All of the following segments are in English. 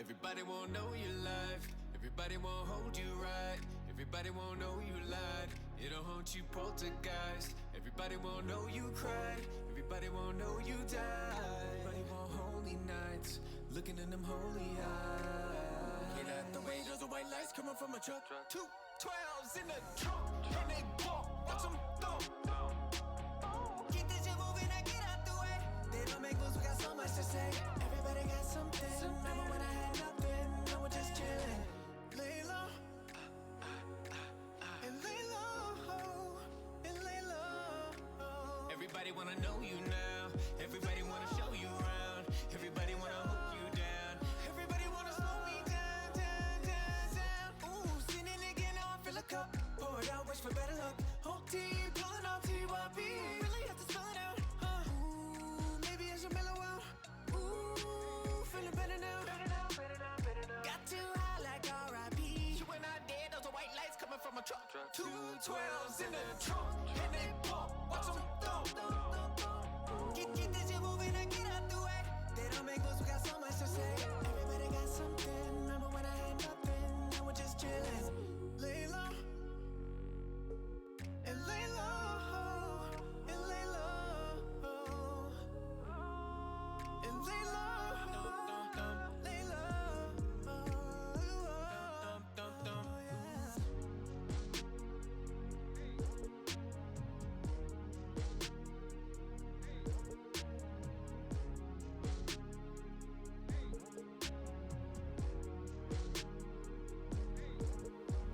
Everybody won't know you live. Everybody won't hold you right. Everybody won't know you lied. It'll haunt you poltergeist. Everybody won't know you cried. Everybody won't know you died. Everybody want holy nights, looking in them holy eyes. Get out the way, those are white lights coming from a truck. 2 12s in the trunk, and they walk, watch them thump. Get this shit moving and get out the way. They don't make moves, we got so much to say. Everybody got something. Remember when I had nothing? Now we're just chilling. Lay low and lay low and lay low. Everybody wanna know you now. Everybody wanna show you around. Everybody wanna hook you down. Everybody wanna slow me down, down, down, down. Ooh, sinning again, now I feel a cup. Pour it out, wish for better luck. Whole team pulling off TYP. Really have to spell it out. Ooh, maybe I should mellow out. Ooh, feeling better now. Got too high like R.I.P. You and I dead, those are white lights coming from a truck. 2 12s in the trunk, and they pump. Watch them thump. Get this shit moving and get out the way. They don't make moves, we got so much to say. Everybody got something. Remember when I had nothing? Now we're just chilling. Lay low and lay low and lay low and lay low. Lay low.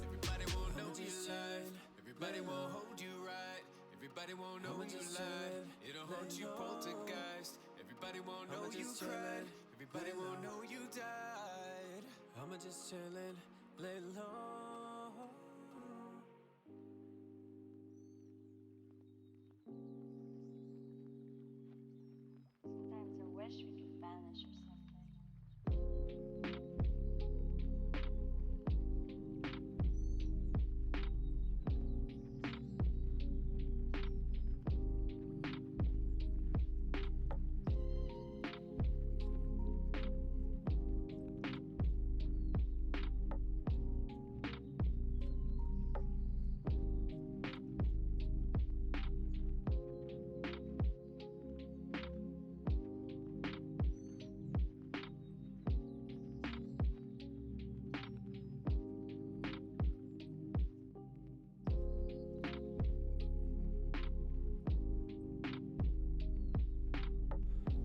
Everybody won't know you live. Everybody won't hold you right. Everybody won't know you live. It'll haunt you poltergeist. Everybody won't know you cried. Everybody won't know you died. I'ma just chillin', lay low. Sometimes I wish we could vanish or something.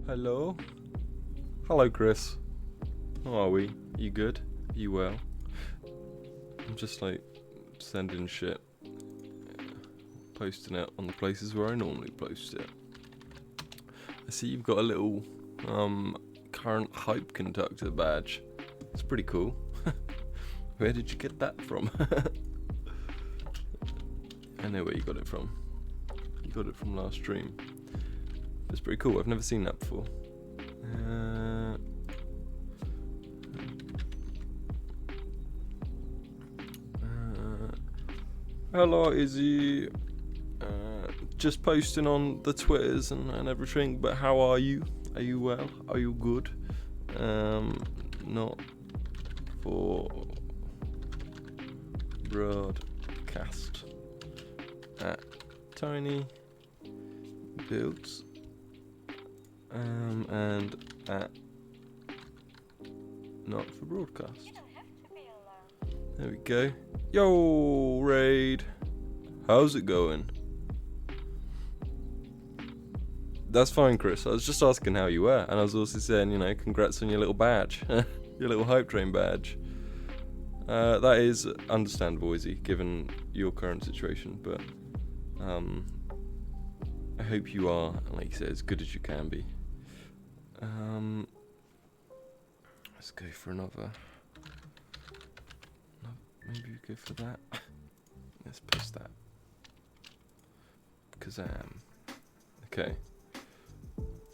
Hello? Hello, Chris. How are we? You good? You well? I'm just like sending shit, posting it on the places where I normally post it. I see you've got a little current hype conductor badge. It's pretty cool. Where did you get that from? I know where you got it from. You got it from last stream. It's pretty cool. I've never seen that before. Hello, Izzy. Just posting on the Twitters and everything, but how are you? Are you well? Are you good? Not for broadcast at Tiny Builds. And at not for broadcast. You don't have to be alone. There we go. Yo, Raid. How's it going? That's fine, Chris. I was just asking how you were, and I was also saying, congrats on your little badge, your little hype train badge. That is understandable, Izzy, given your current situation, but I hope you are, like you said, as good as you can be. Let's go for another. No, maybe we go for that. Let's post that. Kazam. Okay.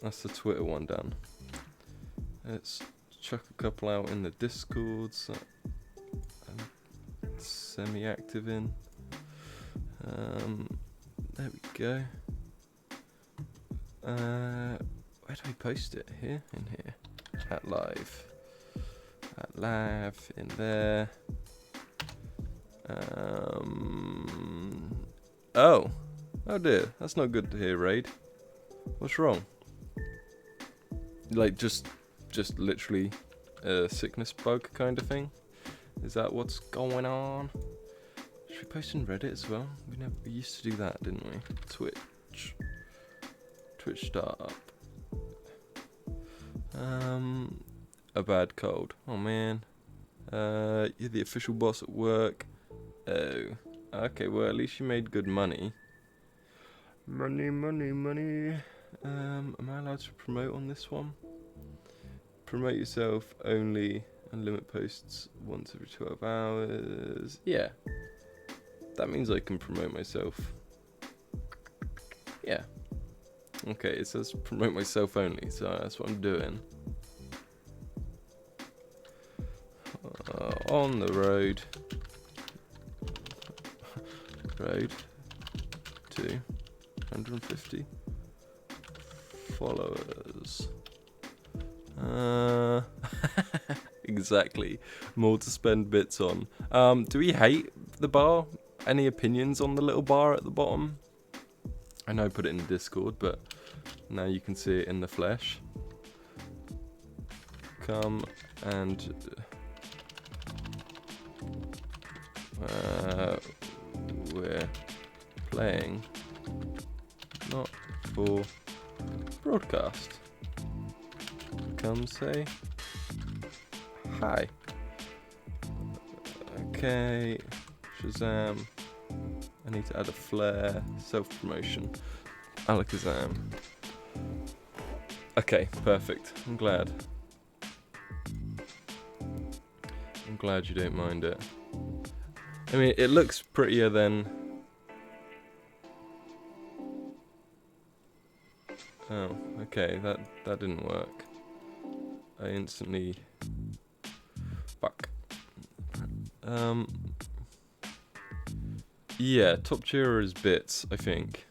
That's the Twitter one done. Let's chuck a couple out in the Discords that I'm semi-active in. There we go. Where do we post it? Here? In here. At live. That live in there. Oh dear, that's not good to hear, Raid. What's wrong? Like just literally a sickness bug kind of thing? Is that what's going on? Should we post in Reddit as well? We used to do that, didn't we? Twitch startup. A bad cold. Oh man. You're the official boss at work. Oh. Okay, well at least you made good money. Money. Am I allowed to promote on this one? Promote yourself only and limit posts once every 12 hours. Yeah. That means I can promote myself. Yeah. Okay, it says promote myself only, so that's what I'm doing. On the road. Road to 150 followers. Exactly. More to spend bits on. Do we hate the bar? Any opinions on the little bar at the bottom? I know I put it in Discord, but now you can see it in the flesh. Come and we're playing, not for broadcast. Come say hi. Okay, Shazam. I need to add a flair. Self-promotion. Alakazam. Okay, perfect. I'm glad you don't mind it. I mean, it looks prettier than... Oh, okay, that didn't work. I instantly... Fuck. Yeah, top tier is bits, I think.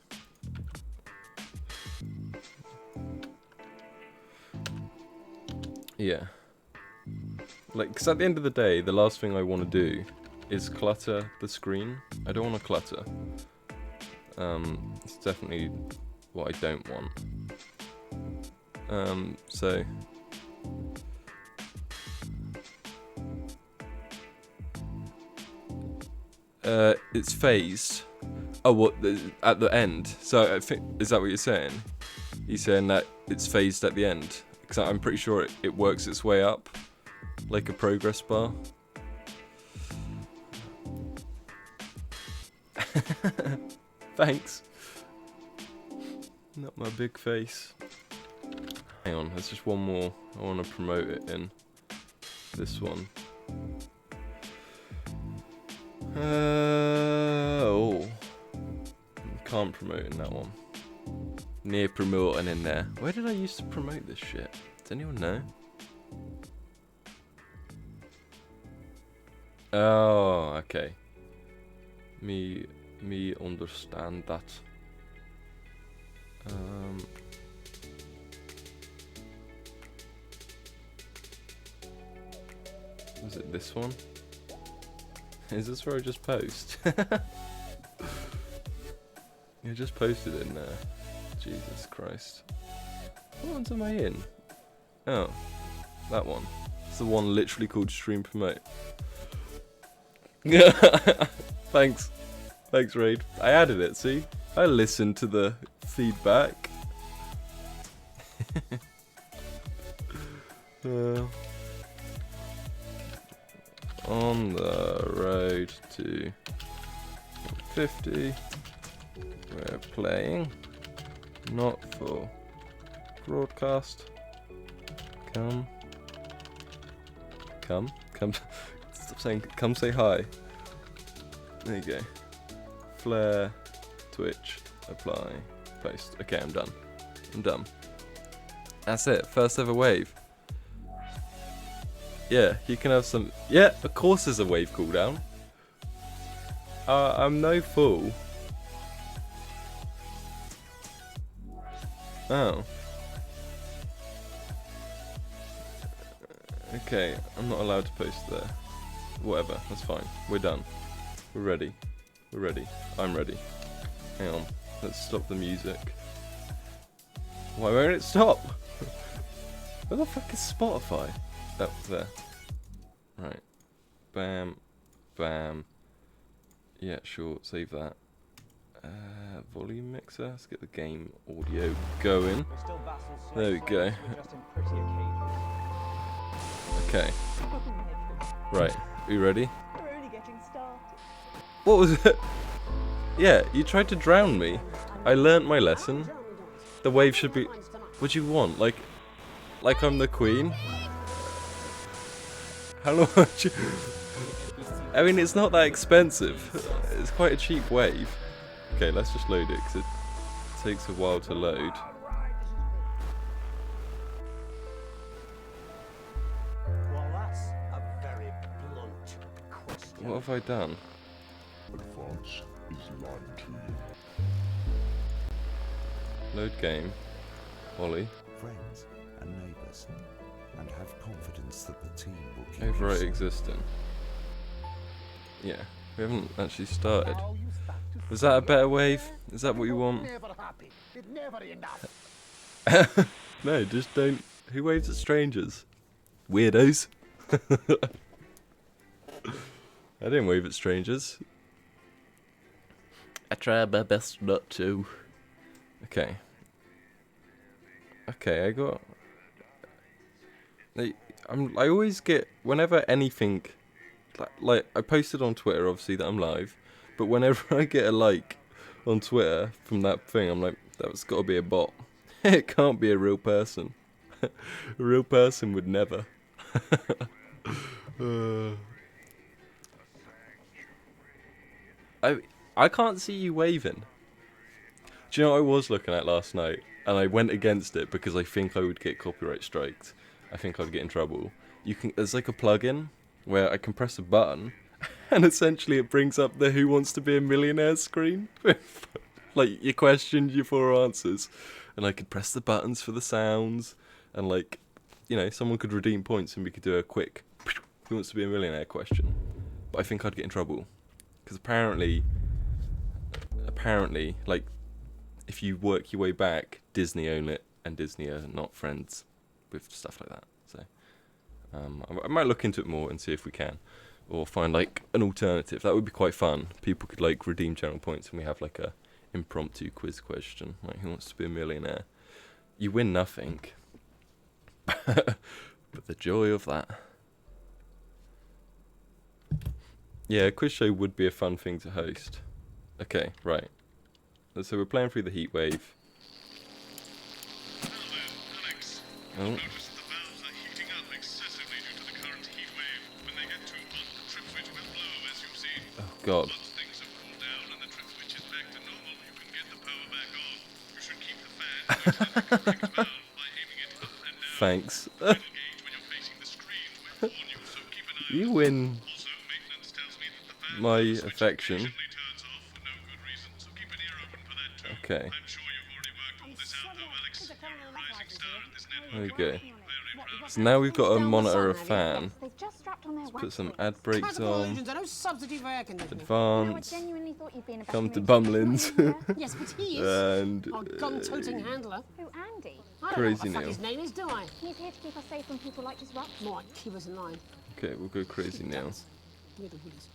Yeah. Like, because at the end of the day, the last thing I want to do is clutter the screen. I don't want to clutter. It's definitely what I don't want. So... it's phased. Oh, what, at the end? So, I think, is that what you're saying? You're saying that it's phased at the end? Because I'm pretty sure it works its way up. Like a progress bar. Thanks. Not my big face. Hang on, there's just one more. I want to promote it in. This one. Oh. Can't promote in that one. Near promoting in there. Where did I used to promote this shit? Does anyone know? Oh, okay. Me understand that. Was it this one? Is this where I just post? You just posted in there. Jesus Christ. What ones am I in? Oh, that one. It's the one literally called Stream Promote. Thanks. Thanks, Raid. I added it, see? I listened to the feedback. On the road to 50, we're playing, not for broadcast. Come. Stop saying, come say hi. There you go. Flare, Twitch, apply, post. Okay, I'm done. That's it, first ever wave. Yeah, you can have some... Yeah, of course there's a wave cooldown. I'm no fool. Oh. Okay, I'm not allowed to post there. Whatever, that's fine. We're done. We're ready. We're ready. I'm ready. Hang on. Let's stop the music. Why won't it stop? Where the fuck is Spotify? Oh, there. Right. Bam. Bam. Yeah, sure. Save that. Volume mixer. Let's get the game audio going. There we go. Okay. Right. Are you ready? We're only getting started. What was it? Yeah, you tried to drown me. I learnt my lesson. The wave should be... What do you want? Like I'm the queen? How long would you... I mean, it's not that expensive. It's quite a cheap wave. Okay, let's just load it, because it takes a while to load. Well, that's a very blunt question. What have I done? Advance is lying to you. Load game. Ollie. Friends and neighbours, and have confidence that the team will keep Overwrite you safe. existing. Yeah, we haven't actually started. Was that a better wave? Is that what you want? Never happy. It's never enough. No, just don't. Who waves at strangers? Weirdos. I didn't wave at strangers. I tried my best not to. Okay. Okay, I got. I always get whenever anything. Like I posted on Twitter, obviously that I'm live, but whenever I get a like on Twitter from that thing, I'm like, that's got to be a bot. It can't be a real person. A real person would never. I can't see you waving. Do you know what I was looking at last night? And I went against it because I think I would get copyright striked. I think I'd get in trouble. There's like a plugin where I can press a button and essentially it brings up the Who Wants to Be a Millionaire screen with like your questions, your 4 answers, and I could press the buttons for the sounds, and like, you know, someone could redeem points and we could do a quick Who Wants to Be a Millionaire question. But I think I'd get in trouble because apparently like if you work your way back, Disney own it, and Disney are not friends with stuff like that. So I might look into it more and see if we can, or find like an alternative. That would be quite fun. People could like redeem channel points, and we have like a impromptu quiz question, like Who Wants to Be a Millionaire? You win nothing, but the joy of that. Yeah, a quiz show would be a fun thing to host. Okay, right. So we're playing through the Heatwave. Alex, Oh. noticed the valves are heating up excessively due to the current heat wave. When they get too hot, the trip switch will blow, as you've seen. Oh God. Once things have cooled down and the trip switch is back to normal, you can get the power back on. You should keep the fan pointed at the correct valve by aiming it up and down. Thanks. Final gauge when you're facing the screen will warn you, so keep an eye You on it. win Also, maintenance tells me that the fan my switch affection. occasionally turns off for no good reason, so keep an ear open for that too. Okay. I'm sure you've already worked all this out though, Alex. You're a rising star in this network. There we go. Very proud. So now we've got to monitor a fan. They've just strapped on their Put some wax ad breaks Practical on. illusions are no substitute for air conditioning. No, I Advance. genuinely thought you'd be in a Come to better mood. Bumlins. Yes, but he is. And Our gun-toting handler. Who, Andy? I don't Crazy know what the fuck Neil. his name is, do I? He's here to keep us safe from people like Disrupt. More like keep us in line. Okay, we'll go crazy now. We're the willies.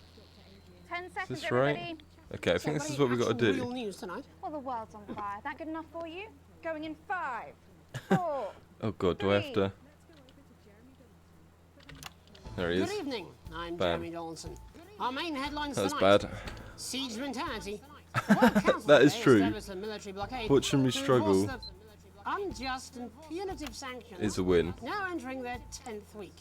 10 Is seconds, this right? everybody. Okay, I think this is what we got to Real do. news tonight. Well, the world's on fire. That good enough for you? Going in 5, 4. Oh God, do I have to? There he Good is. evening. I'm Bam. Jeremy Donaldson. Our main headlines That was tonight. bad. Siege mentality. The World Council That is today true. established a military blockade Watching me to struggle enforce the unjust and punitive sanctions Is a win. now entering their 10th week.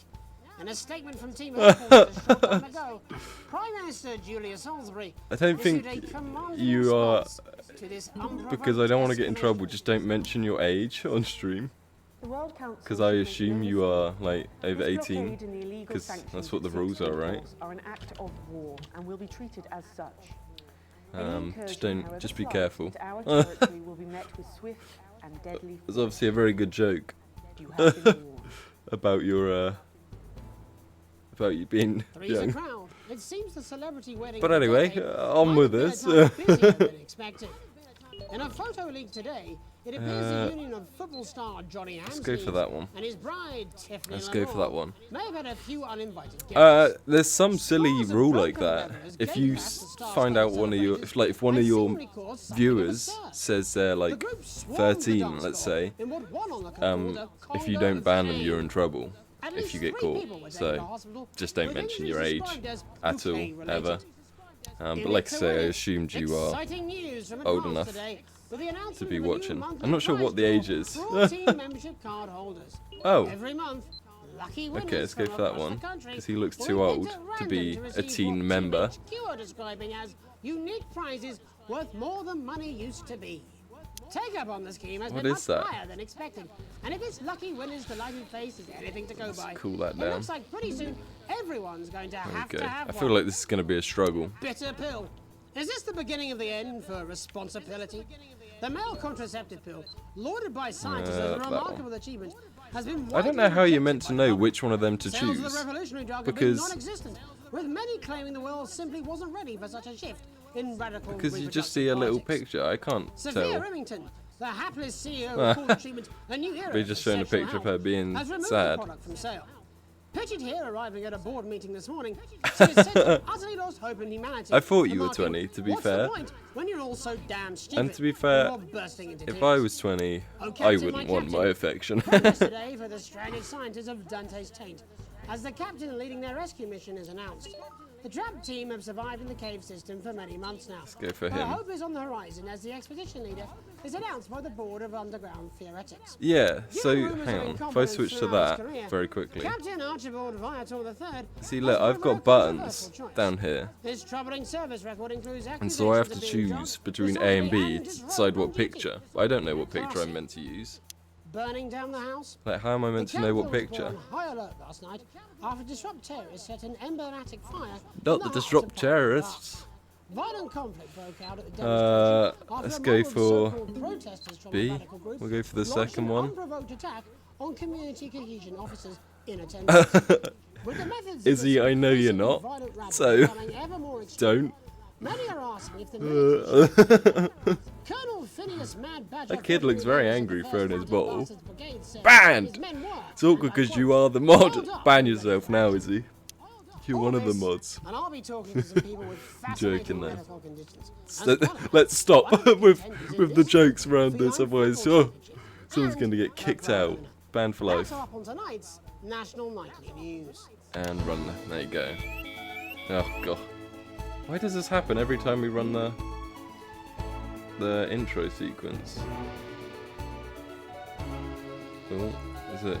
In a statement from Team Headquarters a short time ago, Prime Minister Julia Salisbury I don't issued think a commanding you are, response to this because I don't want to get in unprovoked trouble, escalation. just don't mention your age on stream. The World Council Because I should make assume no you mistake. are like over This 18. blockade and the illegal 'cause sanctions that's what the it rules seeks are, to right? enforce Are an act of war and will be treated as such. Any Just incursion, don't, however just be slight, careful. into our territory will be met with swift and deadly There's obviously a very good joke force. You have been warned. about your about you being Three's a young. crowd. It seems the celebrity wedding. But of the anyway, decade on might with have been a this. touch busier than expected. In a photo leaked today, it appears the union of football star Johnny Let's go for Hamsleys that one. and his bride Tiffany Let's go for that Leroy one. may have had a few uninvited guests. There's some silly Scores of rule like broken that. revelers If gave you back the star find out star one of your, celebrities if one of and your seemingly caused something of a viewers stir. says they're The like group swarmed the 13, dance let's floor say, in what one onlooker called a if you Congo don't of ban them, shame. you're in trouble. At If least you get 3 caught, people were taken to so hospital just don't with mention injuries your age described as at all, bouquet-related. ever. But In like I its say, I awareness, assumed you are exciting news from old across enough today with the announcement to be of a new watching. monthly I'm not sure what the prize age draw is. for all team membership card holders. Oh, Every month, lucky winners okay, let's go from for that across one the country because he looks will too be old picked at to random be to a receive teen what member. Team HQ are describing as unique prizes worth more than money used to be. Take up on the scheme has What been is much that? higher than expected, and if this lucky winner's delighted face is anything to go by, cool that it down. looks like pretty soon everyone's going to have Okay, to have I feel one. like this is going to be a struggle. Bitter pill. Is this the beginning of the end for responsibility? The male contraceptive pill, lauded by scientists as a that remarkable one. achievement, has been I don't widely know how you're rejected meant to by know the which one of them to Sales of choose. the revolutionary drug because- have been non-existent, with many claiming the world simply wasn't ready for such a shift in radical Because you just reproductive see a little politics. picture, I can't Sophia tell. Remington, the hapless CEO called the treatment a new era. They're just for showing a sexual picture of health, her being has removed sad. The product from sale. Pictured here arriving at a board meeting this morning, she has said to utterly lost hope in humanity. I thought you were remarking, 20, to be "What's fair. the point when you're all so damn stupid?" And to be fair, before bursting into If tears. I was 20, Oh, I Captain, wouldn't my want my Captain. affection. Progress today for the stranded scientists of Dante's Taint, as the captain leading their rescue mission is announced. The trapped team have survived in the cave system for many months now. Let's go for But him. hope is on the horizon as the expedition leader is announced by the Board of Underground Theoretics. Yeah, so Given rumours hang of on. If I incompetence switch to throughout his that career, very quickly. Captain Archibald Viator III See, has look, been I've a got more buttons controversial choice. down here. His troubling service record includes And so I have to accusations of being choose drunk, between A and B disorderly, to and just decide rogue what on duty. picture. I don't know what picture I'm meant to use. Burning down the house. Like, how am I meant The to know what capital was picture? put on high alert last night after disrupt terrorists set an emblematic fire. in Not the the heart of disrupt Parliament terrorists. Park. Violent conflict broke out at the demonstration after Let's a go mob of for so-called protesters from B. a radical group We'll go for the launched second an one. unprovoked attack on community cohesion officers in attendance. With the methods of Izzy, this I know you're increasingly not, violent rabble so becoming ever more extreme, Don't. many are asking if the military Colonel Phineas Mad Badger. That kid looks very Frederick angry Wilson, throwing the his first bottle. Mounted Bastards Brigade said Banned! his men were, It's awkward and I because quote, you are the "Held mod. up Ban by yourself the now, Izzy. You're All one of the this, mods. And I'll be talking to some people with fascinating joking, though. medical conditions. Let's stop One of the with contenders in with the this jokes around for this, young otherwise, football oh, championship someone's and going to get the kicked prize out. winner. Banned for That's life. all up on tonight's National Nightly News. And run. There you go. Oh god. Why does this happen every time we run the intro sequence? Oh, is it?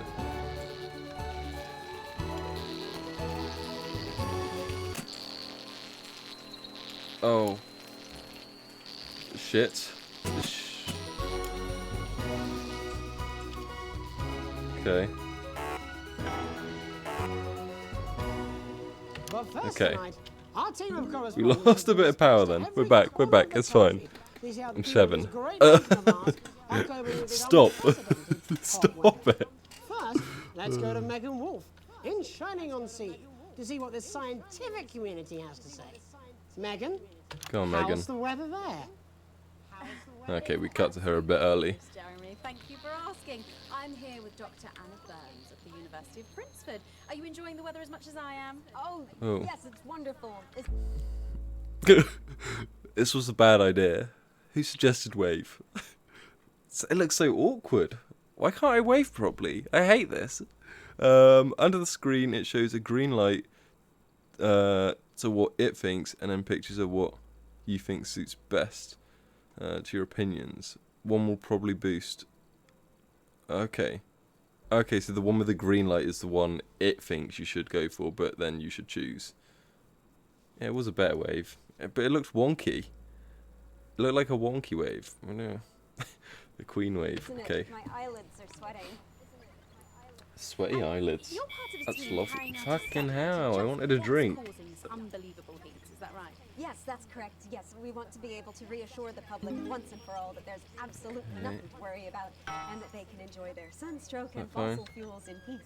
Oh. Shit. Okay. But first Okay. tonight, our team of We correspondents lost a bit of power then. every We're back, corner of it's the fine. country to see how the I'm team seven. of this great nation of ours are coping with this Stop. unprecedented hot Stop weather. it. First, let's go to Megan Wolf in Shining on Sea to see what the scientific community has to say. Megan, Go on, Megan. how's the weather there? Okay, we cut to her a bit early. Jeremy, thank you for asking. I'm here with Dr. Anna Burns at the University of Princeton. Are you enjoying the weather as much as I am? Oh, Oh. yes, it's wonderful. This was a bad idea. Who suggested wave? It looks so awkward. Why can't I wave properly? I hate this. Under the screen, it shows a green light to what it thinks, and then pictures of what you think suits best to your opinions. One will probably boost. Okay. Okay, so the one with the green light is the one it thinks you should go for, but then you should choose. Yeah, it was a better wave. But it looked wonky. It looked like a wonky wave. I know. The queen wave. Isn't Okay. it? My eyelids are sweating. Sweaty eyelids. You're part of a That's team lovely. carrying out Fucking study hell, to I just wanted a what's drink. causing this unbelievable heat, is that right? Yes, that's correct. Yes, we want to be able to reassure the public once and for all that there's absolutely nothing to worry about and that they can enjoy their sunstroke and That fine? fossil fuels in peace.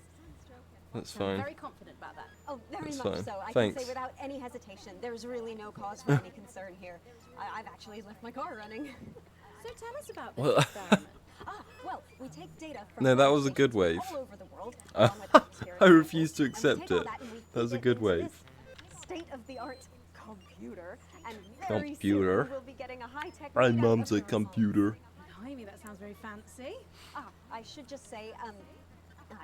That's So I'm fine. very confident about that. Oh, very That's much fine. so. I can Thanks. say without any hesitation, there's really no cause for any concern here. I've actually left my car running. So tell us about this Well- experiment. Well, we take data from No, that weather was a good stations wave. all over the world, along with atmospheric I samples, refuse to and we accept take all it. that and we That was feed a it good into wave. this state-of-the-art computer, and very Computer. soon we'll be getting a high-tech My readout mum's of a the computer. Blimey, that sounds very fancy. I should just say,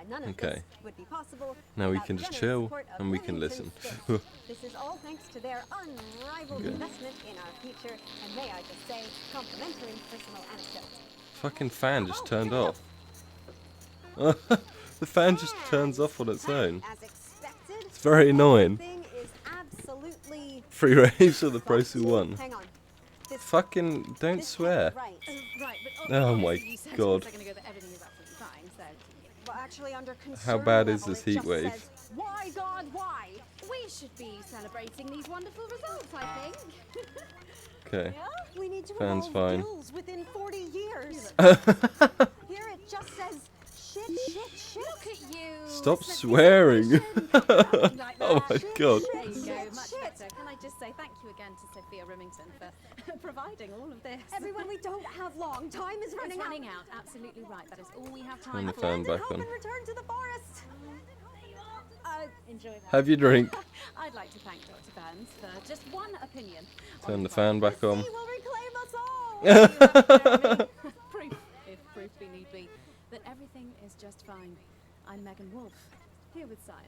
none of Okay. this would be possible. Now we without can the just generous chill support of and we can Remington listen. Steak. This is all thanks to their unrivaled investment in our future, and may I just say, complimentary personal anecdote. Fucking fan just turned off. The fan just turns off on its own. As expected, It's very annoying. everything is absolutely 3 raves for the price of 1. Hang on. This Fucking don't this swear. can't be right. Right, but Oh my obviously you said God. a second ago that everything is absolutely fine, so... Well, actually, under How concern bad is level, this it heat just wave? says, why, God, why? We should be celebrating these wonderful results, I think. Okay. We need to Fan's evolve fine. gills within 40 years. Here it just says, shit. Look at you. Stop such swearing. inspiration. Like Oh that. my God. There you go, Shit, much shit. better. Can I just say thank you again to Sophia Remington for providing all of this. Everyone, we don't have long. Time is It's running running out. Absolutely right. That is all we have Turn time the for. fan back Hope on. and return to the forest. Enjoy that. Have your drink. I'd like to thank Dr. Burns for just one opinion. Turn the fan back on. He will reclaim us all. Proof, if proof be need be, that everything is just fine. I'm Megan Wolf, here with science.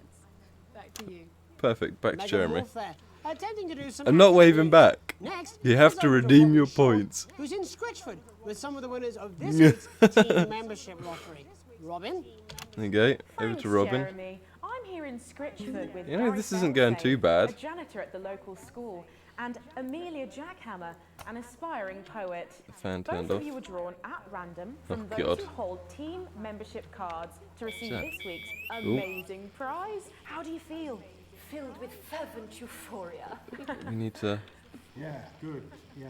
Back to you. Perfect. Back to Megan Jeremy. Wolf there, attempting to do some I'm not active waving news. back. Next, You have it's to over redeem Robin your Shaw, points. Who's in Scritchford with some of the winners of this week's team membership lottery. Robin? There you go. Over Thanks, to Robin. Jeremy. I'm here in Scritchford with You know, Gary this isn't going too bad. a janitor at the local school, and Amelia Jackhammer, an aspiring poet. The fan Both turned of off. you were drawn at random from Oh, those God. who hold team membership cards to receive that? this week's amazing prize. How do you feel? Filled with fervent euphoria. We need to. Yeah, good, yeah.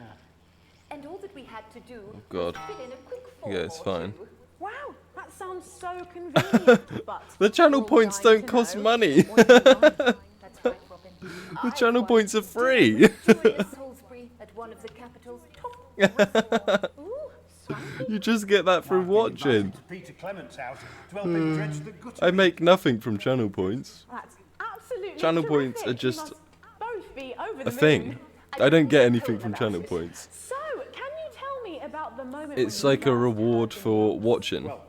And all that we had to do Oh God. was fill in a quick form Yeah, it's or fine. two. Wow, that sounds so convenient. But The channel all points dying don't to cost know money. what you want. That's right, Robin. The channel points are free. Salisbury at one of the capital's top. Ooh, swanky. You just get that through watching. To Peter Clement's house to help him dredge the gutter. I make nothing from channel points. That's absolutely Channel terrific. points are You just must both be over A the thing. moon. I don't get And anything from about channel it. points. So, can you tell me about the moment It's when you like a last reward heard the for news? watching. Well,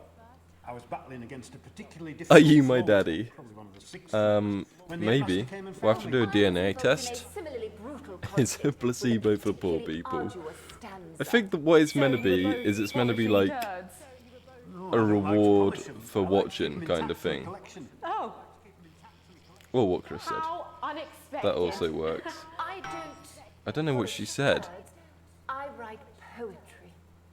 I was battling against a particularly Are difficult you my foe, daddy? probably one of the six, Um, when the maybe. ambassador came and We'll have to found do a me. DNA test. Similarly brutal It's a conflict placebo with a for poor particularly people. arduous stanza. I think that what it's meant to So be we're both is it's meant to be polishing like turds. No, a I don't like to reward polish 'em. for I like to watching keep 'em kind intact of for thing. collection. Oh, Well, what Chris said. how unexpected. That also works. I I don't know what she said. I write poetry.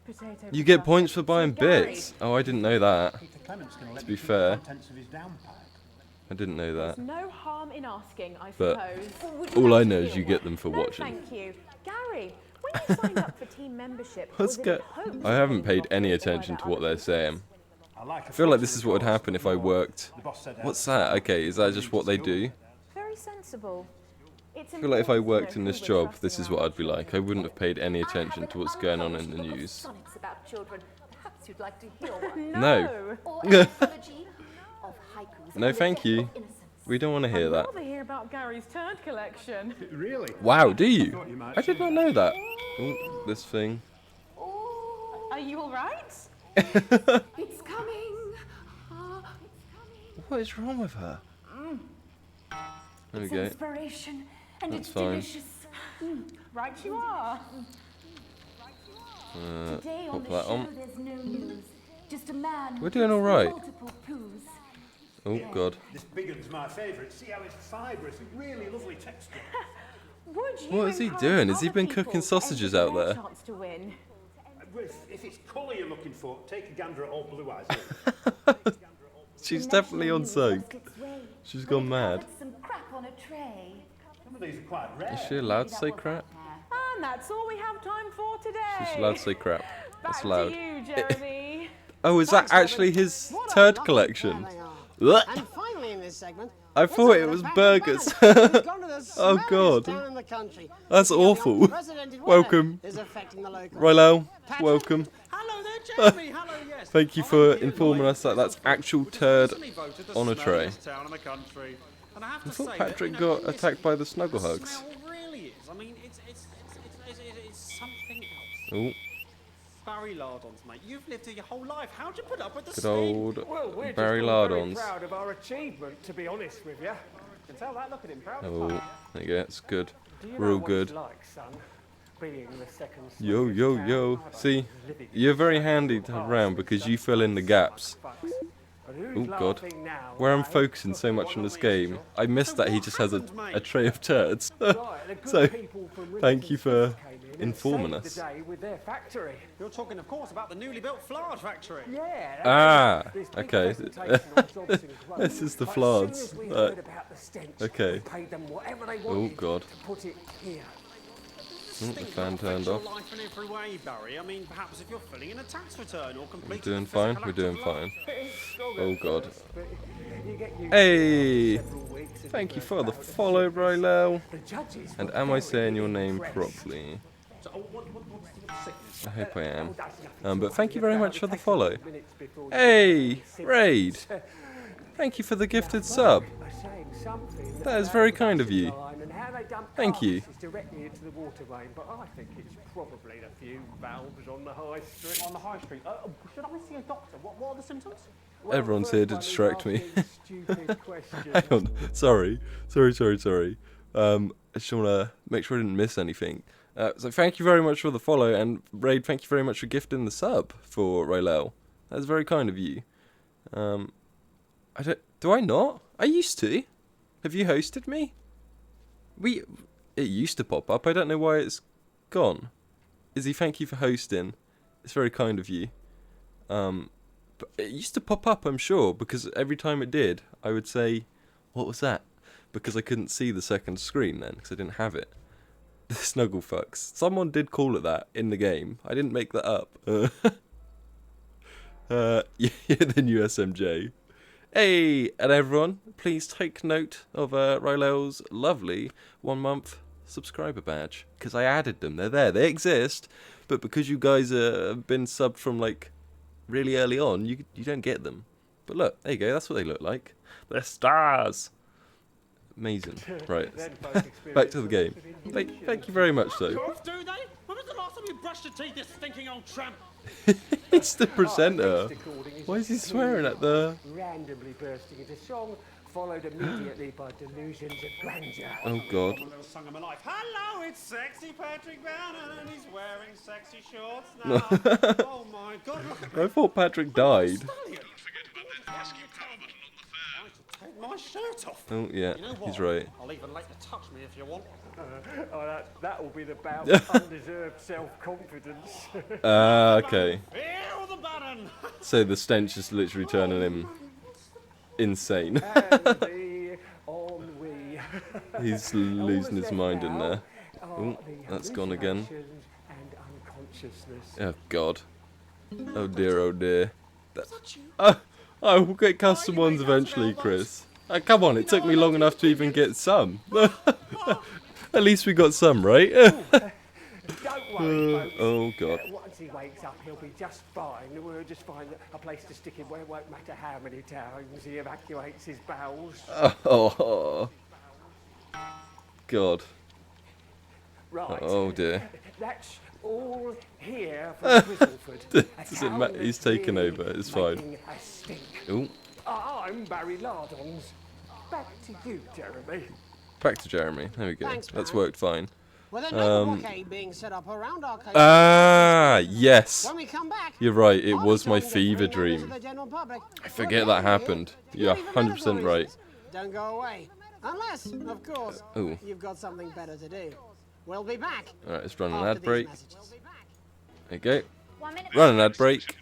Potato. You get points for buying Gary. bits. Oh, I didn't know that. Peter Clement's going to let be me keep fair. the contents of his downpipe. I didn't know that. No harm in asking, I But suppose. Would you all like I to know hear is you one? get them for No, watching. Thank you. Gary, when you signed up for team membership, What's was it go- in hopes I of haven't getting paid any offers or attention were to there what other they're saying. I like I feel like this is what would happen if I worked. The boss said, What's that? Okay, is that just what they do? Very sensible. It's I feel like if I important to worked know in who this we're job, trusting this is around what I'd be here. like. I wouldn't have paid any I have attention to an what's going on in unpublished the book of news. sonnets about children. Perhaps you'd like to hear one. No. Or an anthology of haikus. No, on the thank death you. of innocence. We don't want to hear I'd that. rather hear about Gary's turd collection. Really? Wow, do you? Thought you might I did not know that. Oh, this thing. Are you all right? It's coming. What is wrong with her? There we It's go. inspiration, and That's it's fine. delicious. Right you are. Today on pop the that show, on. there's no news. Just a man. We're who doing gives all right. Multiple poos. Oh god. This big one's my favourite. See how it's fibrous, really lovely texture. Would you What is he encourage doing? Has he other been people cooking to sausages enter out their there? chance to win? If it's colour you're looking for, take a gander at old Blue Eyes. She's The definitely national on news soak. lost its way She's when gone it mad. covered Some crap on a tray. Some of these are quite rare. Is she allowed to say crap? And that's all we have time for today. She's allowed to say crap. Back That's loud. to you, Jeremy. Oh, is that Thanks, Robin. actually his What a turd lovely collection? pair they are. Ugh. And finally in this this segment. I It's thought a it bit was of pack burgers. and balance. It's gone to the Oh, smelliest God. town in the country. That's The awful. unprecedented weather Welcome. is affecting the locals. Rylel, Patrick? welcome. Hello there, Jeremy. Hello, yes. Thank you I'm for here informing live us that in that's Bristol, actual which was turd recently voted the on a tray. smelliest town in the country. And I have to I thought say Patrick that, you know, got in this attacked by the the snuggle hugs. smell really is. I mean, it's something else. Oh, Barry Lardons, mate. You've lived here your whole life. How'd you put up with the good stink? old Well, we're Barry just all very Lardons. proud of our achievement, to be honest with you. You can tell that. Look at him, proud of Oh, that. there you go. It's good. Do you We're know all what good. it's like, son? Being the second Yo, smelliest yo, town? yo. I don't See, living you're very handy to have around because you fill in the gaps. But who's Oh god. laughing now, Where I'm eh? focusing so much on this game, I missed that he just has a tray of turds. Right, the good So, people from thank you for Riverton came in and informing saved us. the day with their factory. You're talking, of course, about the newly built Flard factory. Yeah. Ah, this big okay. presentation on jobs and growth. This is the But Flards. As soon as we heard about the stench, okay. we paid them whatever they Oh wanted god. to put it here. Oh, the fan turned off. Life in every way, Barry. I mean, perhaps if you're filling in a tax return or We're completing doing a fine. physical We're act doing of love. fine. It's strong Oh at god. first, but you get used Hey! to it several weeks and Thank you burn for the out of follow, Rylel. The judges And were am I very saying your name impressed. properly? So, what's the sickness? I hope I am. Oh, that's nothing But to thank you worry very about. much It for the takes a follow. few minutes before you Hey, get any Raid. symptoms. Thank you for the gifted sub. They're saying something That is about very the kind of production you. line and how they dump Thank you. carcasses directly into the water main, but I think it's probably the few valves on the high street. On the high street? Should I see a doctor? What are the symptoms? Well, Everyone's here to first distract one me. is asking stupid questions. Hang on. Sorry. I just want to make sure I didn't miss anything. So thank you very much for the follow, and Raid, thank you very much for gifting the sub for Rylel. That's very kind of you. Do I not? I used to. Have you hosted me? It used to pop up. I don't know why it's gone. Izzy, thank you for hosting. It's very kind of you. But it used to pop up, I'm sure, because every time it did, I would say, "What was that?" Because I couldn't see the second screen then, because I didn't have it. The snuggle fucks. Someone did call it that in the game. I didn't make that up. Yeah, the new SMJ. Hey, and everyone, please take note of Rylel's lovely 1 month subscriber badge, because I added them. They're there. They exist, but because you guys have been subbed from like really early on, you don't get them. But look, there you go. That's what they look like. They're stars. Amazing. Right, back to the game. Thank you very much, though. Do they? When was the last time you brushed your teeth, this stinking old tramp? It's the presenter. Why is he swearing at the... Randomly bursting into song, followed immediately by delusions of grandeur. Oh, God. A little song of my life. Hello, it's sexy Patrick Bannon, and he's wearing sexy shorts now. Oh my God! Look at I thought Patrick died. Take my shirt off. Oh, yeah, You know what? he's right. I'll even let you touch me if you want. That will be the bout undeserved self-confidence. Okay. Feel the button. So the stench is literally turning him insane. And the ennui. He's losing his mind in there. Oh, that's gone again. And unconsciousness. Oh, God. Oh, dear, oh, dear. I will get custom ones eventually, Chris. Come on, it took me long enough to even get some. At least we got some, right? Don't worry, folks. Oh, God. Once he wakes up, he'll be just fine. We'll just find a place to stick him where it won't matter how many times he evacuates his bowels. Oh, God. Right. Oh, dear. That's all here from Grizzleford. Doesn't matter. He's taken over. It's fine. Ooh. I'm Barry Lardons. Back to you, Jeremy. Back to Jeremy. There we go. Thanks, That's Barry. worked fine. With a no blockade being set up around our coast. Ah, yes. When we come back, You're right. It I'll was be my trying to fever bring members of dream. the general public I to forget a that game happened. here You're to even better 100% right. reasons. Don't go away. Unless, of course, Ooh. you've got something better to do. We'll be back. Alright, let's run an after ad these break. messages. There you go. 1 minute. Run an ad break.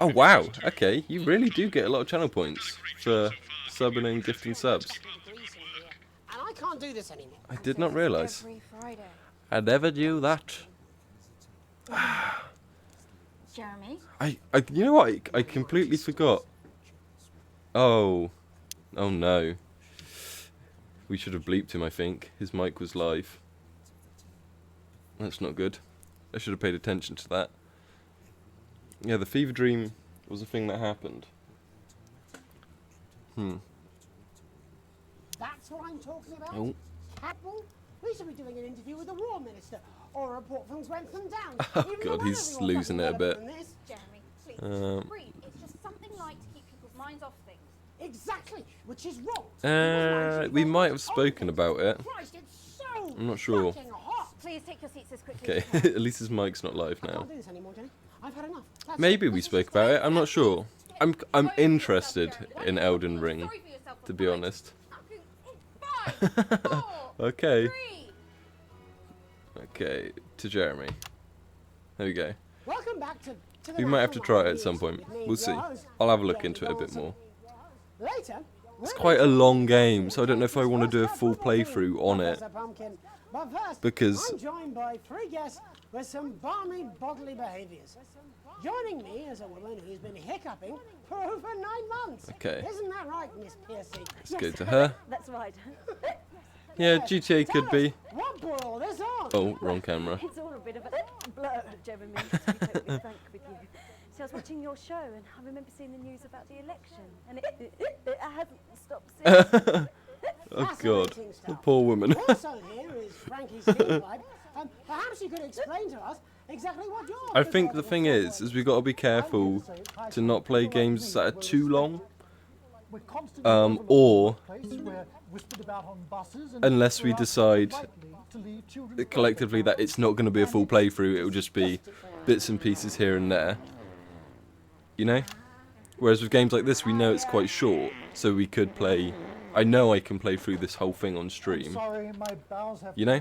Oh, wow. Okay, you really do get a lot of channel points for subbing and gifting subs. And I can't do this anymore. I did not realise. Every Friday. I never knew that. Jeremy. You know what? I completely forgot. Oh no. We should have bleeped him, I think. His mic was live. That's not good. I should have paid attention to that. Yeah, the fever dream was a thing that happened. That's what I'm talking about? Oh. Cattle? We should be doing an interview with the War Minister, or a report from Gwentham Downs. Oh Even god, the he's weather will losing it a fucking bit. better than this. Jeremy, please. Breathe. It's just something light to keep people's minds off things. Exactly, which is wrong. We might have spoken about it. Christ, it's so I'm not sure. fucking hot. Please take your seats as quickly Okay, as you can. at least his mic's not live I now. can't do this anymore, Jenny. I've had enough. That's Maybe it. we This is spoke about it. I'm not sure. I'm interested in Elden Ring, to be honest. Five, 4, Okay. 3. Okay, to Jeremy. There we go. Welcome back to the We might have to National try it at some Museum point. with me, We'll see. yours, I'll have a look Jeremy into it a bit Dawson. more. Later, It's quite a long game, so I don't know if I want to do a full playthrough on it. But first, Because- I'm joined by 3 guests with some balmy bodily behaviours. Joining me is a woman who's been hiccuping for over 9 months. Okay. Isn't that right, Miss Piercy? Let's go to her. That's right. Yeah, GTA Tell could be. us, what brought all this on? Oh, wrong camera. It's all a bit of a blur, Jeremy, to be totally frank with you. So I was watching your show and I remember seeing the news about the election. And it hasn't stopped since. Oh god, Fascinating the stuff. poor woman. Also here is Frankie's Heatwave. Perhaps you could explain to us exactly what you're... I think the thing is we got to be careful to not play games that are too long. Or unless we decide collectively that it's not going to be a full playthrough, it will just be bits and pieces here and there. You know? Whereas with games like this, we know it's quite short, so we could play... I know I can play through this whole thing on stream. You know?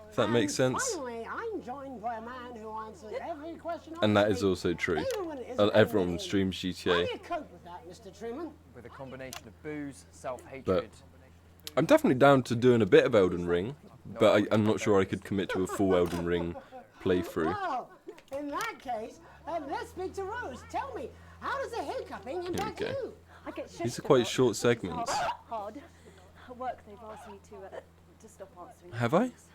If that makes sense. Finally, I'm joined by a man who answers every question And that I is ask. also true. Even when it isn't Everyone anything. streams How GTA. do you cope with that, Mr. Truman? With a combination of booze, self-hatred. But I'm definitely down to doing a bit of Elden Ring, but I'm not sure I could commit to a full Elden Ring playthrough. Well, in that case, let's speak to Rose. Tell me, how does the hiccuping impact go. you? I get These are shifted quite up. short segments. Hard. At work, they've asked me to stop answering. Have I? It's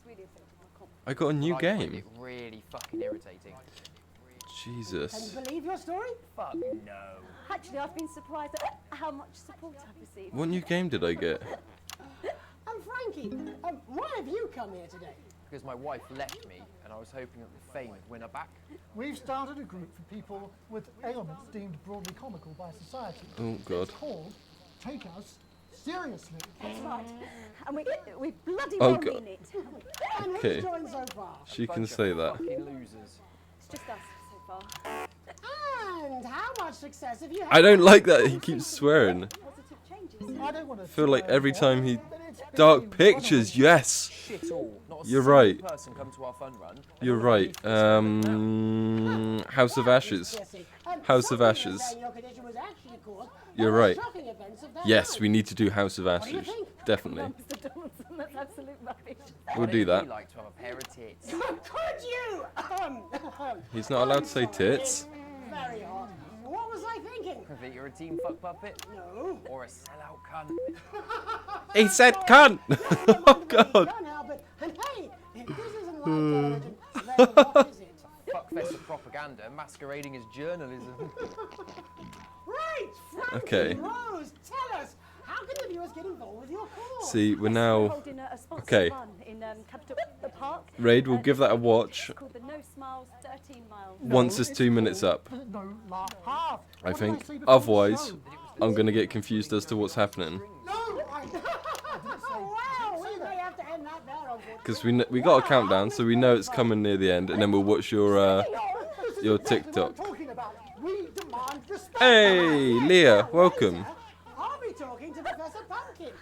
really affected my confidence. I got a new I find game. it really fucking irritating. Can Jesus. you believe your story? Fuck no. Actually, I've been surprised at how much support I've received. What new game did I get? Frankie, why have you come here today? Because my wife left me and I was hoping that the fame would win her back. We've started a group for people with ailments deemed broadly comical by society. Oh god. It's called Take Us Seriously. That's right. And we bloody Oh, well God. mean it. And Okay. who's joined so far? She can say that. Fucking losers. It's just us so far. And how much success have you had? I don't like that he keeps swearing. Positive changes. I don't want to I feel like every time he... but it's Dark Pictures, yes! Shit all. Not a You're single right. person come to our fun run. You're right. House of Ashes. House of Ashes. You're right. Yes, we need to do House of Ashes. Definitely. Mr. Donaldson, that's absolute rubbish. We'll do I'd that. really like to have a pair of tits. Could you? He's not allowed to say tits. Very hot. What was I thinking? That you're a team fuck puppet No. or a sellout cunt. He said cunt! Oh god. Can't help it. And hey, if this isn't live television, then what is it? Fuckfest of propaganda masquerading as journalism. Right, Frankie, Okay. Rose, tell us, how can the viewers get involved with your cause? See, we're We're now... holding a sponsored Okay. run in Capital Park. Raid, we'll give that a watch It's called the No Smiles 13 Miles. once it's 2 minutes up, no laugh half. I What did think. say before the Otherwise, show? I'm gonna get confused as to what's happening. No, I didn't say. Wow, we may have to end that there, unfortunately. Because we got a countdown, so we know it's coming near the end, and then we'll watch your TikTok. Talking about. We demand respect. Hey, Leah, welcome. I'll be talking to Professor Pumpkin.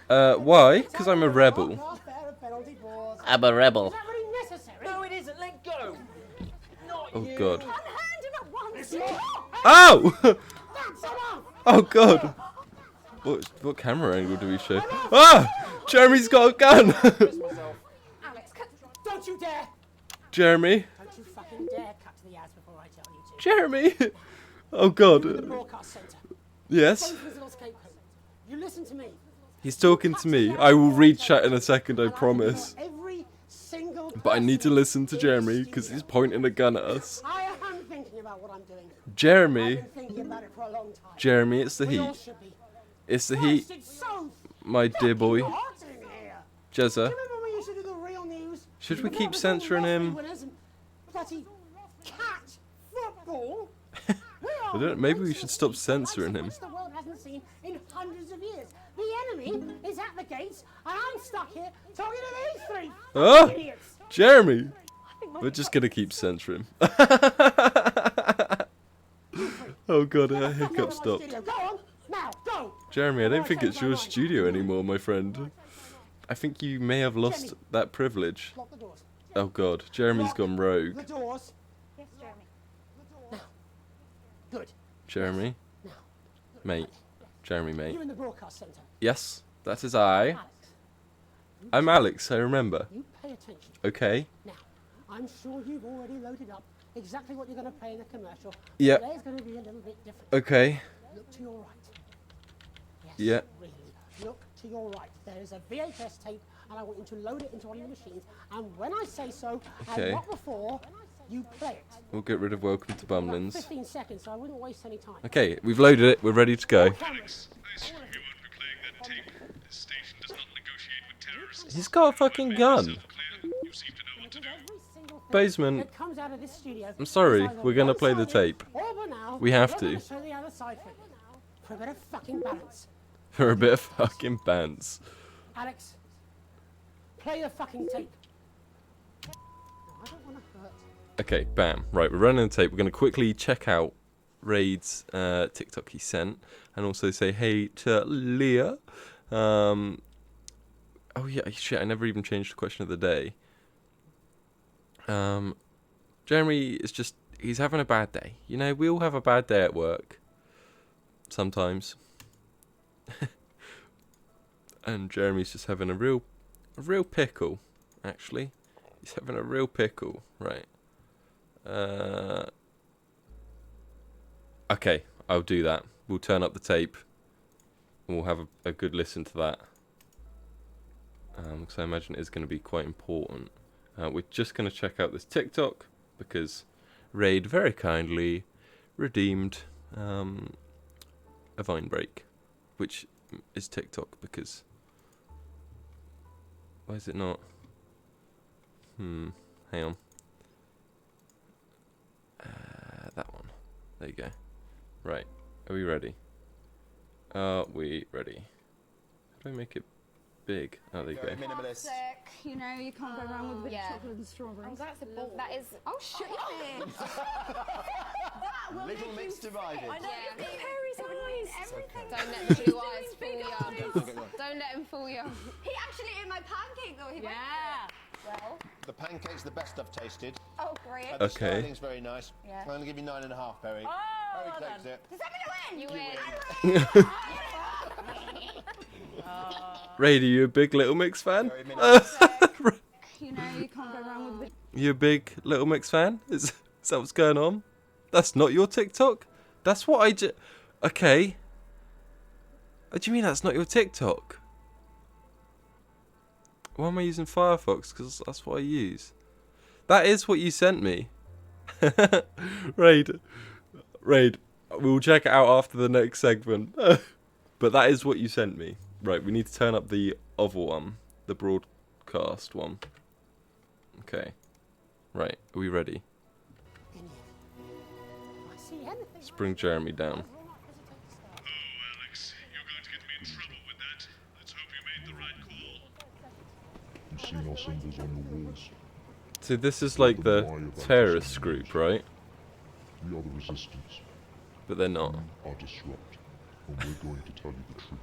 Why? Because I'm a rebel. Last pair of penalty balls. I'm a rebel. Is that really necessary? No, it isn't. Let go. Not Oh you. god. Unhand him at once. Oh! That's enough. Oh god. What camera angle do we show? Ah! Jeremy's got a gun! Alex, don't you dare. Jeremy? Don't you fucking dare cut to the ads before I tell you to. Jeremy! Oh god. The broadcast centre. Yes? Both little scapegoat. You listen to me. He's talking to me. I will read chat in a second, I promise. Every single But I need to listen to Jeremy because he's pointing a gun at us. I am thinking about what I'm doing. Jeremy. I've been thinking about it for a long time. Jeremy, it's the We all heat. should be. It's the heat. It's so My dear boy. hot in here. Jezza. Do you remember when we used to do the real news? Should we The keep Liverpool censoring lottery him? winners and bloody cat football. I don't, maybe we should stop censoring him. Which the world hasn't seen in hundreds of years. The enemy is at the gates, and I'm stuck here talking to these three Oh! idiots. Jeremy! We're just gonna keep censoring. Oh god, our hiccup stopped. Go on, now, go. Jeremy, I don't think it's your studio anymore, my friend. I think you may have lost that privilege. Lock the doors. Oh god, Jeremy's gone rogue. The doors. Yes, Jeremy. Now. Good. Jeremy? Mate. Jeremy, mate. You're in the broadcast centre. Yes, that is I. I'm Alex, I remember. You pay attention. Okay. Now, I'm sure you've already loaded up exactly what you're going to play in the commercial. Yep. Today's going to be a little bit different. Okay. Look to your right. Yes, Yeah. really. Look to your right. There is a VHS tape, and I want you to load it into one of your machines. And when I say so, Okay. and not before, you play it. We'll get rid of Welcome to About Bumlins. 15 seconds, so I wouldn't waste any time. Okay, we've loaded it, we're ready to go. Cameras. He's got a fucking gun. Basement. That comes out of this studio I'm sorry, is either we're gonna play the one-sided tape. or banal. We have We're to. gonna show the other side for you. For a bit of fucking balance. For a bit of fucking bands. Alex, play the fucking tape. No, I don't want to hurt. Okay, bam. Right, we're running the tape. We're going to quickly check out Raid's TikTok he sent. And also say hey to Leah. Oh yeah, shit, I never even changed the question of the day. Jeremy is just, he's having a bad day. You know, we all have a bad day at work. Sometimes. And Jeremy's just having a real pickle, actually. He's having a real pickle, right. Okay, I'll do that. We'll turn up the tape. And we'll have a good listen to that. Because I imagine it is going to be quite important. We're just going to check out this TikTok. Because Raid very kindly redeemed a Vine break. Which is TikTok because... Why is it not? Hang on. That one. There you go. Right. Are we ready? Are we ready? How do I make it big? Oh, there you go. Minimalist. You know, you can't go wrong with a bit of chocolate and strawberries. Oh, that's a ball. That is. Oh, shut your face. Little mix divided. I know. Yeah. Harry's eyes. Everything. Don't let the blue eyes fool you. Don't let him fool you. He actually ate my pancake though. He Yeah. Well. The pancake's the best I've tasted. Oh, great. The Okay. styling's very nice. Yeah. I'm going to give you 9.5, Perry. Oh, Perry well takes it. Does that mean I win? You win. Raid, are you a big Little Mix fan? You know, you can't go wrong with a bit. You a big Little Mix fan? Is that what's going on? That's not your TikTok? That's what I just... Okay. What do you mean that's not your TikTok? Why am I using Firefox? Because that's what I use. That is what you sent me. Raid. We'll check it out after the next segment. But that is what you sent me. Right, we need to turn up the other one. The broadcast one. Okay. Right, are we ready? Let's bring Jeremy down. Oh, Alex, you're going to get me in trouble with that. Let's hope you made the right call. You see no symbols on the walls. So this is like the terrorist group, right? We are the resistance. But they're not. We are disrupt, and we're going to tell you the truth.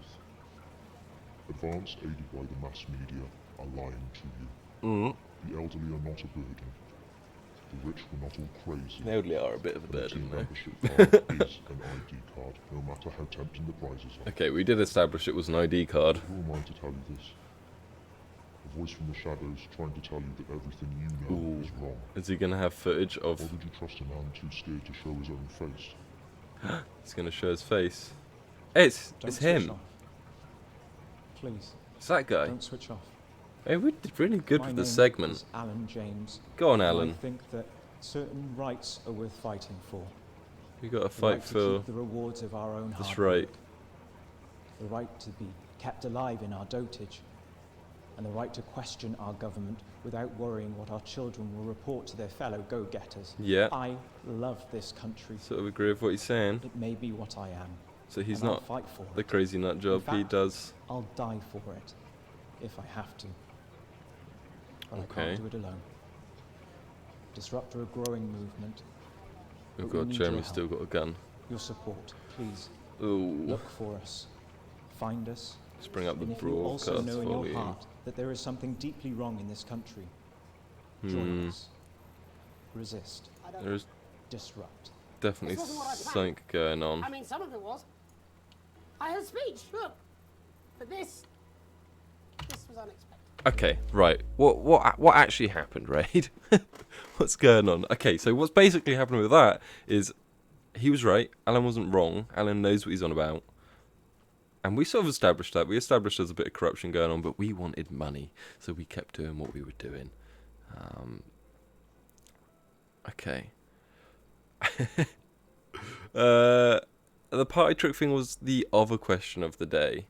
Advance aided by the mass media are lying to you. The elderly are not a burden. The rich were not all crazy. The elderly are a bit of a burden, though. Membership card is an ID card, no matter how tempting the prizes are. Okay, we did establish it was an ID card. Who am I to tell you this? voice from the shadows trying to tell you that everything you know is wrong. Is he gonna have footage of? Or did you trust a man too scared to show his own face? He's gonna show his face. Hey, it's Don't him. switch off. Please. It's that guy. Don't switch off. Hey, we did really good My with the name segment. is Alan James. Go on, and Alan. I think that certain rights are worth fighting for. We got to The fight right to for keep the rewards of our own this hard right. work. The right to be kept alive in our dotage. And the right to question our government without worrying what our children will report to their fellow go-getters. Yeah. I love this country. Sort of agree with what he's saying. It may be what I am. So he's and I'll not fight for the it. crazy nut job. In He fact, does. I'll die for it, if I have to. But I Okay. can't do it alone. Disrupt a growing movement. Oh but we god, need Jeremy's your still help. got a gun. Your support, please. Ooh. Look for us. Find us. Let's bring up the And if you also broadcast know in your volume. heart that there is something deeply wrong in this country, join us. Resist. There's Disrupt. definitely This wasn't what I planned. something going on. I mean, some of it was. I had a speech, look. But this was unexpected. Okay, right. What actually happened, Raid? What's going on? Okay, so what's basically happening with that is he was right. Alan wasn't wrong. Alan knows what he's on about. And we sort of established that. We established there's a bit of corruption going on, but we wanted money, so we kept doing what we were doing. Okay. The party trick thing was the other question of the day.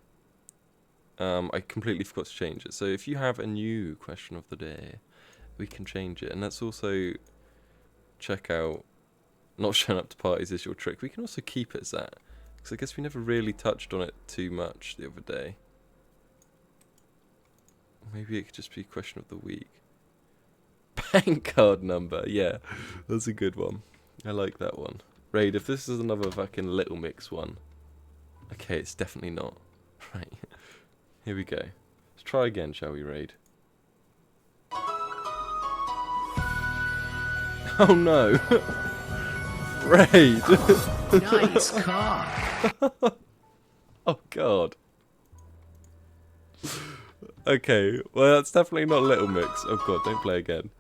I completely forgot to change it. So if you have a new question of the day, we can change it. And let's also check out not showing up to parties is your trick. We can also keep it as that. Because I guess we never really touched on it too much the other day. Maybe it could just be question of the week. Bank card number. Yeah, that's a good one. I like that one. Raid, if this is another fucking Little Mix one. Okay, it's definitely not. Right. Here we go. Let's try again, shall we, Raid? Oh no! Raid! Nice car. Oh god. Okay, well that's definitely not Little Mix. Oh god, don't play again.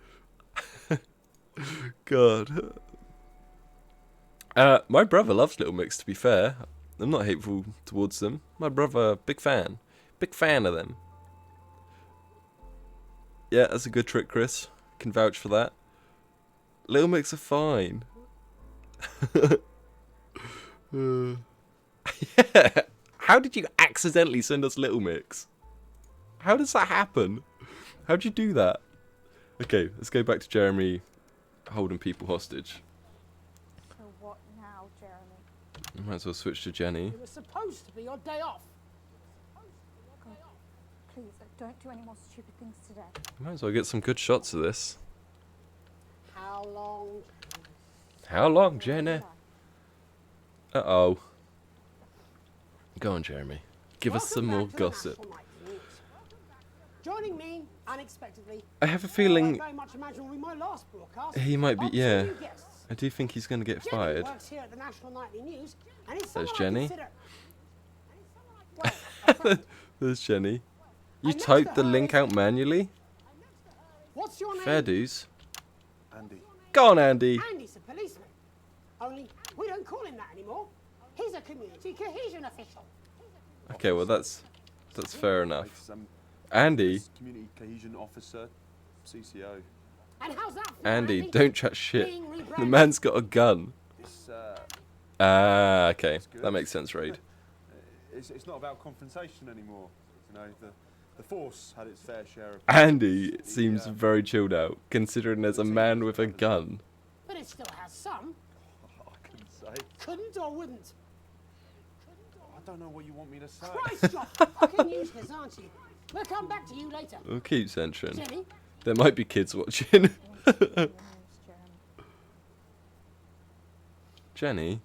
God. My brother loves Little Mix, to be fair. I'm not hateful towards them. My brother, big fan. Big fan of them. Yeah, that's a good trick, Chris. Can vouch for that. Little Mix are fine. Yeah. How did you accidentally send us Little Mix? How does that happen? How'd you do that? Okay, let's go back to Jeremy holding people hostage. So what now, Jeremy? Might as well switch to Jenny. It was supposed to be your day off. God, please, don't do any more stupid things today. Might as well get some good shots of this. How long? How long, Jenny? Uh-oh. Go on, Jeremy. Give us some more gossip. Joining me unexpectedly. I have a feeling very much imagine will be my last broadcast. he might be, Of two yeah. new guests. I do think he's going to get Jenny fired. works here at the National Nightly News, and it's There's someone I Jenny. consider- There's Jenny. You next typed to the her link out manually? What's your name? Fair dues. Andy. Go on, Andy. Andy's a policeman. Only we don't call him that anymore. He's a community cohesion official. Okay, well that's fair enough. Andy. Community cohesion officer, CCO. And how's that for Andy, Andy? don't chat shit. Being The rebranded. man's got a gun. It's, Okay. good. That makes sense, Raid. it's not about confrontation anymore. You know, the force had its fair share of. Andy seems very chilled out, considering there's a man with a gun. But it still has some. I couldn't say. Couldn't or wouldn't. I don't know what you want me to say. Christ, you're fucking useless, aren't you? We'll come back to you later. We'll keep censoring. Jenny? There might be kids watching. Jenny?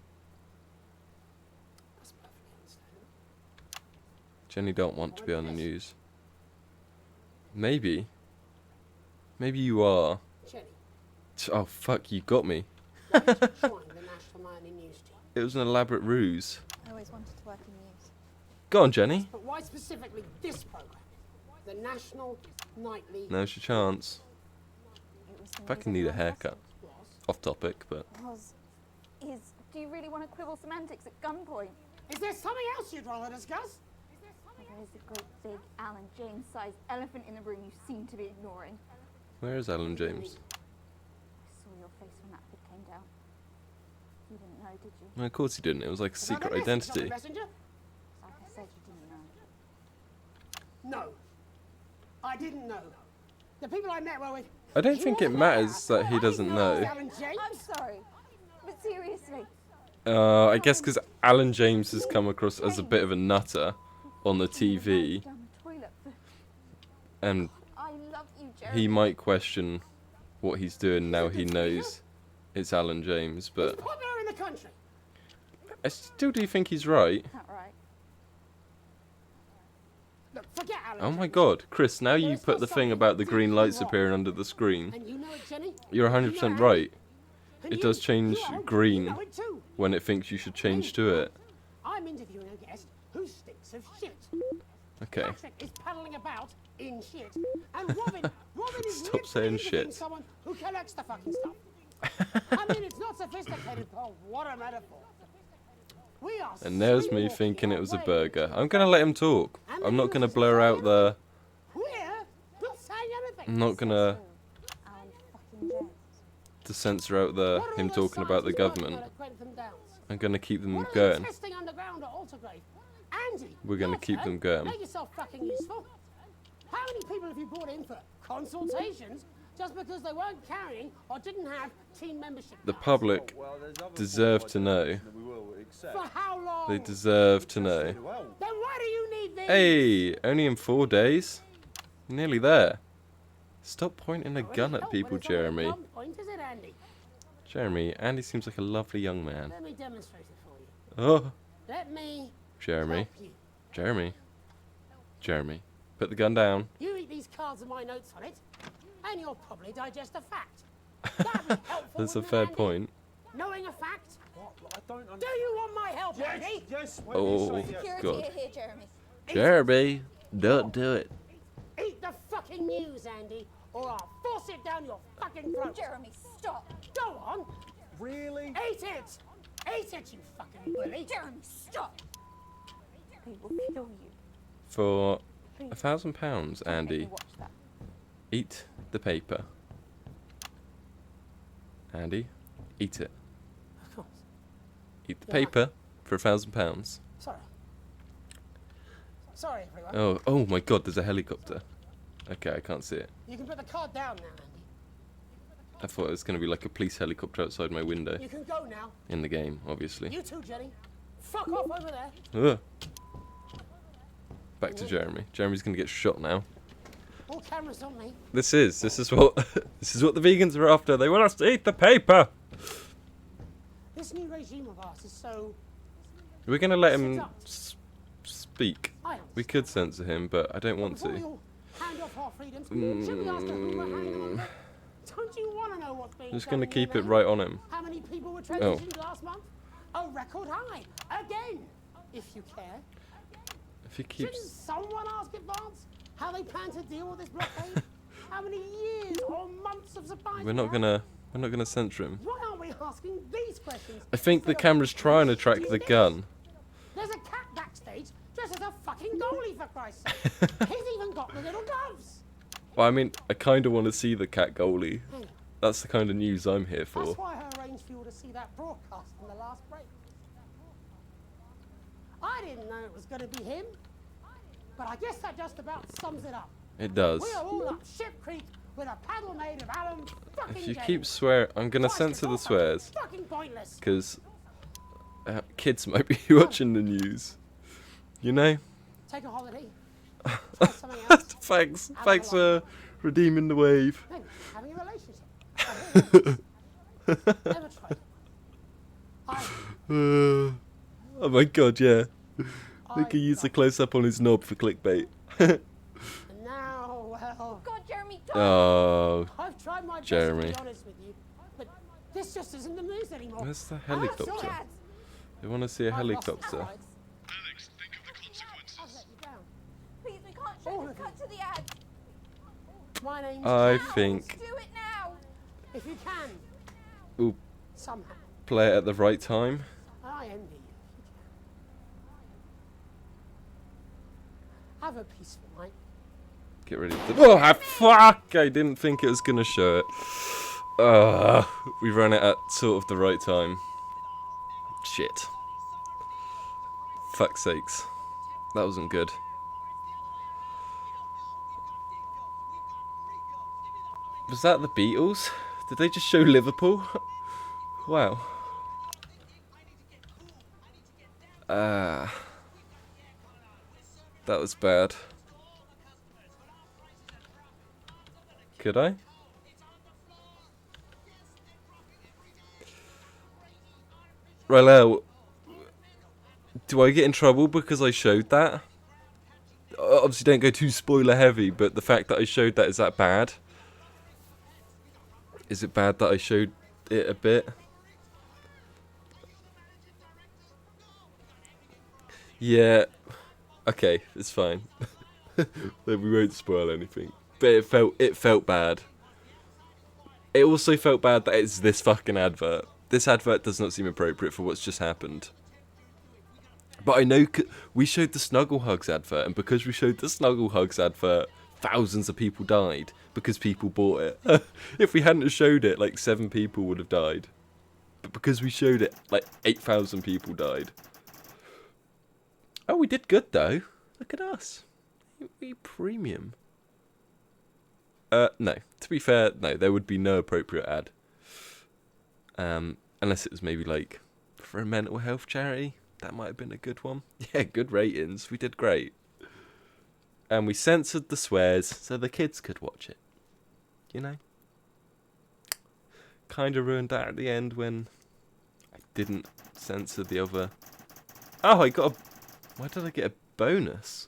Jenny don't want to be on the news. Maybe. Maybe you are. Jenny. Oh fuck, you got me. Why did you join the National Nightly News team? It was an elaborate ruse. I always wanted to work in news. Go on, Jenny. But why specifically this program? the National Nightly. Now's your chance. Fucking need a haircut. Off topic, but Do you really want to quibble semantics at gunpoint? Is there something else you'd rather discuss? There is a great big Alan James-sized elephant in the room you seem to be ignoring. where is Alan James? I saw your face when that bit came down. You didn't know, did you? Well, of course he didn't. It was like a secret identity. Like I said, you didn't know. No, I didn't know. The people I met were with. I don't think it matters that he doesn't know. I'm sorry, but seriously. I guess because Alan James has come across as a bit of a nutter on the TV, and I love you, Jeremy. he might question what he's doing now he knows it's Alan James, but Popular in the country. I still do think he's right. Not right. Look, forget Alan. Oh my god, Chris, now you put the thing about the green lights appearing under the screen. And you know it, Jenny. You're 100% right. It does change green when it thinks you should change to it. I'm interviewing a guest who stinks of shit. Okay. Patrick is paddling about in shit, and Robin is Stop saying shit. someone who collects the fucking stuff. I mean, it's not sophisticated, but what a metaphor. We are And there's me thinking it was a burger. I'm gonna let him talk. I'm not gonna blur out the. We'll say anything. I'm not gonna to censor out the him talking about the government. I'm gonna keep them going. Testing underground at Altergrave. Andy, We're gonna keep them going. make yourself fucking useful. How many people have you brought in for consultations just because they weren't carrying or didn't have team membership? The public deserve to know. For how long? They deserve to know. Then why do you need these? Hey, only in 4 days? Nearly there. Stop pointing a gun at people, Jeremy. Point, is it, Andy? Jeremy, Andy seems like a lovely young man. Let me demonstrate it for you. Oh, Let me Jeremy. help you. Jeremy. Jeremy. Put the gun down. You read these cards with my notes on it, and you'll probably digest a fact. That'd be helpful. That's a wouldn't it, fair Andy? point. Knowing a fact? Do you want my help, Andy? Yes. Oh, Security God. here, Jeremy. Jeremy, don't do it. Eat the fucking news, Andy, or I'll force it down your fucking throat. Jeremy, stop. Go on. Really? Eat it. Eat it, you fucking bully. Jeremy, stop. They will kill you. For £1,000, Andy, Watch that. eat the paper. Andy, eat it. Of course. Eat the paper for £1,000. Sorry. Sorry, everyone. Oh my God! There's a helicopter. Okay, I can't see it. You can put the card down now, Andy. I thought it was going to be like a police helicopter outside my window. You can go now. In the game, obviously. You too, Jenny. Fuck off over there. Ugh. Back to Jeremy. Jeremy's going to get shot now. All cameras on me. This is what this is what the vegans are after. They want us to eat the paper. This new regime of ours is so. We're going to let Sit him up. speak. I We could censor him, but I don't want Before we to. all hand off our freedoms, should we ask who we're handing them over? Don't you want to know what's being I'm just done going to in your keep it name? right on him. How many people were transitioned last month? A record high. Again, if you care. If he Shouldn't keeps... someone ask Advance how they plan to deal with this blockade? How many years or months of supplies? We're not gonna censor him. Why aren't we asking these questions? I think the camera's trying to track the gun. There's a cat backstage dressed as a fucking goalie, for Christ's sake. He's even got the little gloves. Well, I mean, I kind of want to see the cat goalie. That's the kind of news I'm here That's for. why I arranged for you to see that broadcast in the last break. I didn't know it was going to be him, but I guess that just about sums it up. It does. We are all up Ship Creek with a paddle made of Alan fucking If you James. keep swear, I'm gonna Twice censor the also swears. Fucking pointless. Because kids might be watching the news. You know? Take a holiday. Try something else. Thanks for redeeming the wave. Hey, having a relationship. Never tried. Oh my God, yeah. We could use the close up on his knob for clickbait. Now, well. God, Jeremy, don't. Oh, I've tried my best Jeremy. to be honest with you, but this just isn't the news anymore. Where's the I'm helicopter? sad. They want to see a I've lost helicopter. Alex. Alex, think of the consequences. I've let you down. Please, we can't show the cut to the ad. My name's I Charles. think. Do it now. If you can, Ooh, somehow. play it at the right time. I envy you. Have a peaceful night. Get ready to. Oh, fuck! I didn't think it was gonna show it. We ran it at sort of the right time. Shit. Fuck's sakes. That wasn't good. Was that the Beatles? Did they just show Liverpool? Wow. That was bad. Could I? Right, do I get in trouble because I showed that? Obviously don't go too spoiler heavy, but the fact that I showed that, is that bad? Is it bad that I showed it a bit? Yeah. Okay, it's fine. We won't spoil anything. But it felt bad. It also felt bad that it's this fucking advert. This advert does not seem appropriate for what's just happened. But I know we showed the Snuggle Hugs advert, and because we showed the Snuggle Hugs advert, thousands of people died because people bought it. If we hadn't showed it, like 7 people would have died. But because we showed it, like 8,000 people died. Oh, we did good though. Look at us. We premium. No. To be fair, no. There would be no appropriate ad. Unless it was maybe like for a mental health charity. That might have been a good one. Yeah, good ratings. We did great. And we censored the swears so the kids could watch it. You know? Kind of ruined that at the end when I didn't censor the other... Oh, I got a... Why did I get a bonus?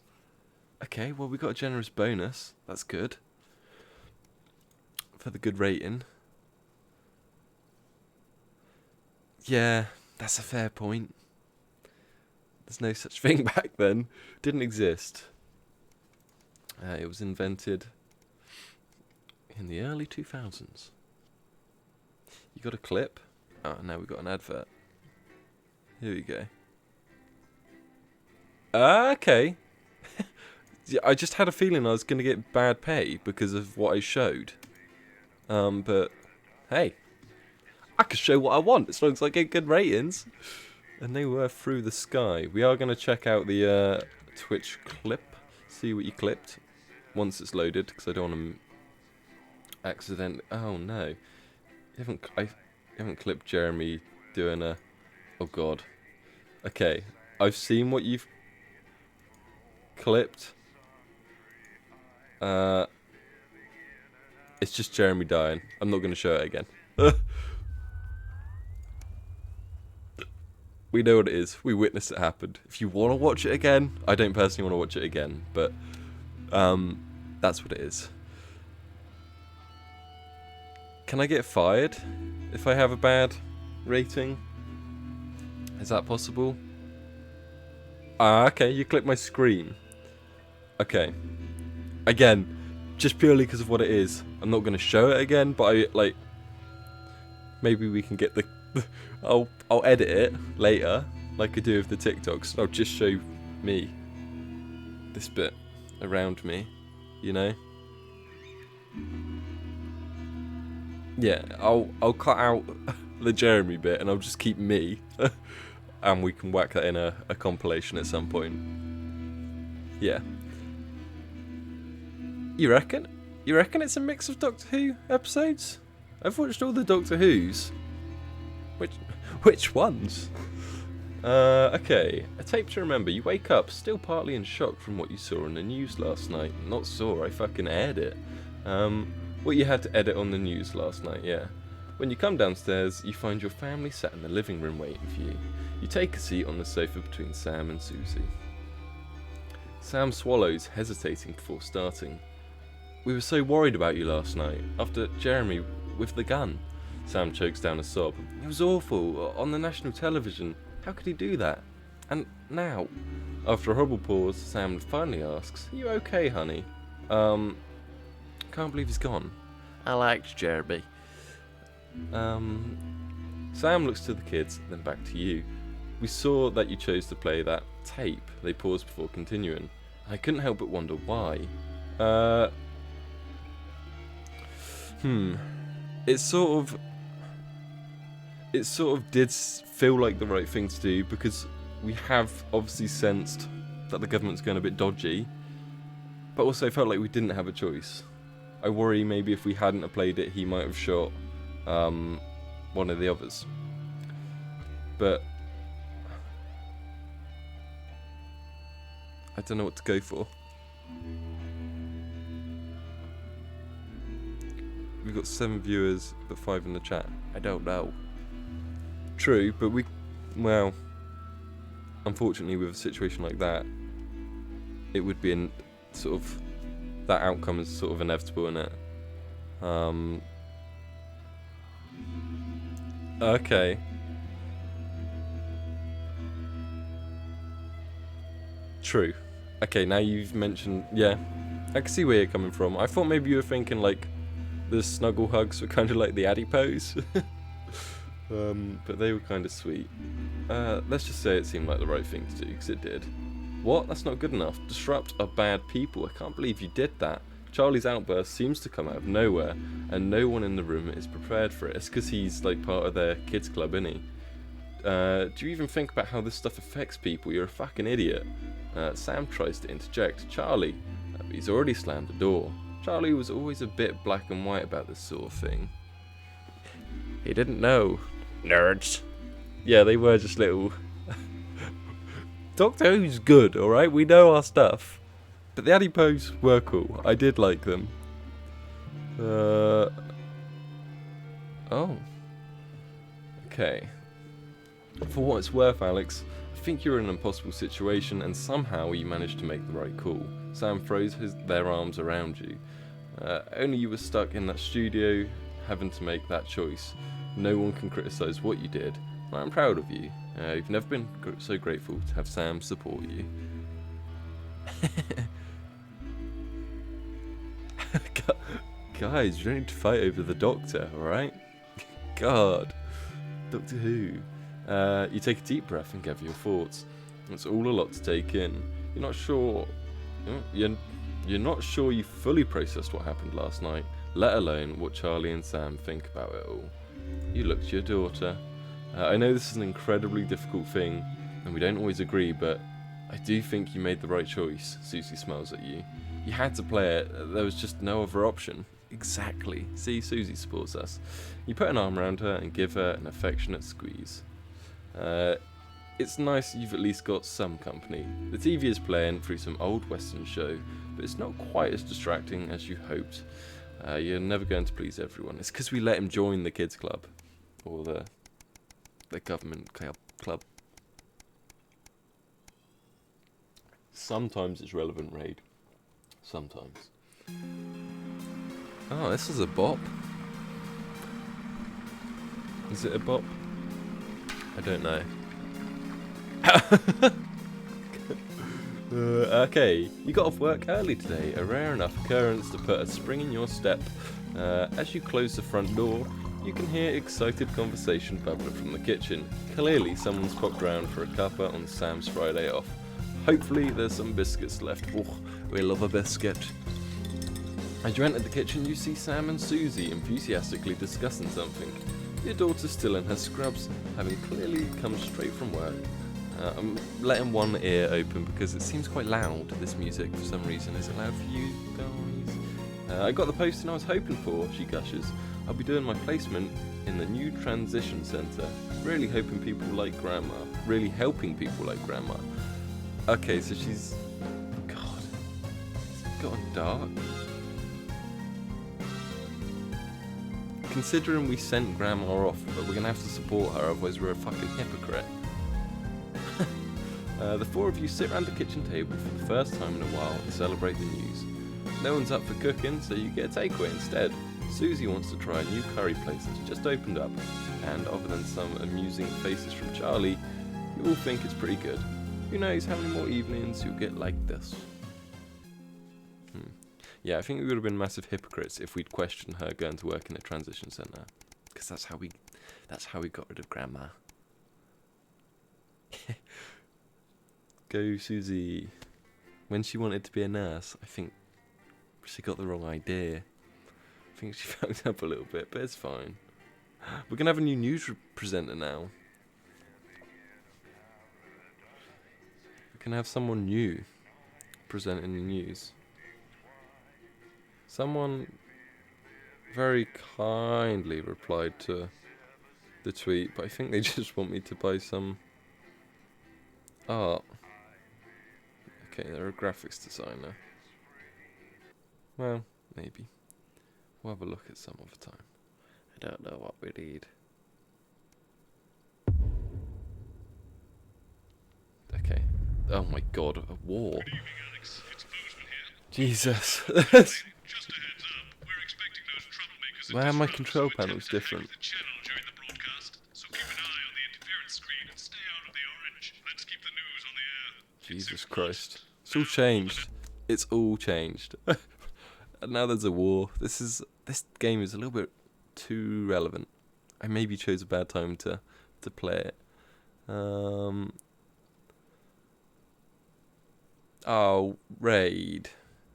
Okay, well, we got a generous bonus. That's good. For the good rating. Yeah, that's a fair point. There's no such thing back then. Didn't exist. It was invented in the early 2000s. You got a clip? Oh, now we've got an advert. Here we go. Okay. Yeah, I just had a feeling I was going to get bad pay because of what I showed. But, hey. I can show what I want as long as I get good ratings. And they were through the sky. We are going to check out the Twitch clip. See what you clipped. Once it's loaded, because I don't want to accidentally... Oh, no. I haven't clipped Jeremy doing a... Oh, God. Okay. I've seen what you've clipped. It's just Jeremy dying. I'm not going to show it again. We know what it is. We witnessed it happen. If you want to watch it again, I don't personally want to watch it again, but that's what it is. Can I get fired if I have a bad rating? Is that possible? Okay, you clicked my screen. Okay. Again, just purely because of what it is. I'm not going to show it again, but maybe we can get the... I'll edit it later, like I do with the TikToks. I'll just show me this bit around me, you know. Yeah, I'll cut out the Jeremy bit and I'll just keep me, and we can whack that in a compilation at some point. Yeah. You reckon? You reckon it's a mix of Doctor Who episodes? I've watched all the Doctor Who's. Which ones? Okay. A tape to remember. You wake up still partly in shock from what you saw on the news last night. Not saw, I fucking aired it. What you had to edit on the news last night, yeah. When you come downstairs, you find your family sat in the living room waiting for you. You take a seat on the sofa between Sam and Susie. Sam swallows, hesitating before starting. We were so worried about you last night, after Jeremy with the gun. Sam chokes down a sob. It was awful, on the national television. How could he do that? And now, after a horrible pause, Sam finally asks, "You okay, honey?" Can't believe he's gone. I liked Jeremy. Sam looks to the kids, then back to you. We saw that you chose to play that tape. They paused before continuing. I couldn't help but wonder why. It sort of did feel like the right thing to do, because we have obviously sensed that the government's going a bit dodgy, but also felt like we didn't have a choice. I worry maybe if we hadn't have played it, he might have shot one of the others. But I don't know what to go for. We've got 7 viewers, but 5 in the chat. I don't know. True, but well, unfortunately with a situation like that, it would be that outcome is sort of inevitable, isn't it? Okay. True. Okay, now you've mentioned, yeah, I can see where you're coming from. I thought maybe you were thinking like the snuggle hugs were kind of like the adipose. But they were kind of sweet. Let's just say it seemed like the right thing to do, because it did. What? That's not good enough. Disrupt are bad people. I can't believe you did that. Charlie's outburst seems to come out of nowhere, and no one in the room is prepared for it. It's because he's like part of their kids club, isn't he? Do you even think about how this stuff affects people? You're a fucking idiot. Sam tries to interject. Charlie. He's already slammed the door. Charlie was always a bit black and white about this sort of thing. He didn't know. Nerds. Yeah, they were just little... Doctor Who's good, alright? We know our stuff. But the adipose were cool. I did like them. Oh. Okay. For what it's worth, Alex, I think you're in an impossible situation, and somehow you managed to make the right call. Sam throws their arms around you. Only you were stuck in that studio, having to make that choice. No one can criticise what you did. I'm proud of you. You've never been so grateful to have Sam support you. Guys, you don't need to fight over the Doctor, alright? God. Doctor Who. You take a deep breath and gather your thoughts. It's all a lot to take in. You're not sure you fully processed what happened last night, let alone what Charlie and Sam think about it all. You look to your daughter. I know this is an incredibly difficult thing, and we don't always agree, but I do think you made the right choice. Susie smiles at you. You had to play it. There was just no other option. Exactly. See, Susie supports us. You put an arm around her and give her an affectionate squeeze. It's nice you've at least got some company. The TV is playing through some old Western show, but it's not quite as distracting as you hoped. You're never going to please everyone. It's because we let him join the kids club. Or the government club. Sometimes it's relevant, Raid. Sometimes. Oh, this is a bop. Is it a bop? I don't know. Okay, you got off work early today, a rare enough occurrence to put a spring in your step. As you close the front door, you can hear excited conversation bubbling from the kitchen. Clearly someone's popped round for a cuppa on Sam's Friday off. Hopefully there's some biscuits left. Oh, we love a biscuit. As you enter the kitchen, you see Sam and Susie enthusiastically discussing something. Your daughter's still in her scrubs, having clearly come straight from work. I'm letting one ear open because it seems quite loud, this music, for some reason. Is it loud for you guys? I got the posting I was hoping for, she gushes. I'll be doing my placement in the new transition centre. Really hoping people like Grandma. Really helping people like Grandma. Okay, so she's... God. It's gotten dark. Considering we sent Grandma off, but we're going to have to support her, otherwise we're a fucking hypocrite. The four of you sit around the kitchen table for the first time in a while and celebrate the news. No one's up for cooking, so you get a takeaway instead. Susie wants to try a new curry place that's just opened up, and other than some amusing faces from Charlie, you all think it's pretty good. Who knows how many more evenings you'll get like this. Yeah, I think we would have been massive hypocrites if we'd questioned her going to work in a transition centre. Because that's how we got rid of Grandma. Go Susie. When she wanted to be a nurse, I think she got the wrong idea. I think she fucked up a little bit, but it's fine. We're going to have a new news presenter now. We can have someone new presenting the news. Someone very kindly replied to the tweet, but I think they just want me to buy some art. Okay, they're a graphics designer. Well, maybe. We'll have a look at some other time. I don't know what we need. Okay. Oh my god, a war. Good evening, Alex. It's Bozeman here. Jesus. Just a heads up, we're expecting those troublemakers. Why are my control panels different? The channel during the broadcast, so keep an eye on the interference screen and stay out of the orange. Let's keep the news on the air. Jesus Christ. It's all changed. It's all changed. And now there's a war. This game is a little bit too relevant. I maybe chose a bad time to play it. Oh, raid.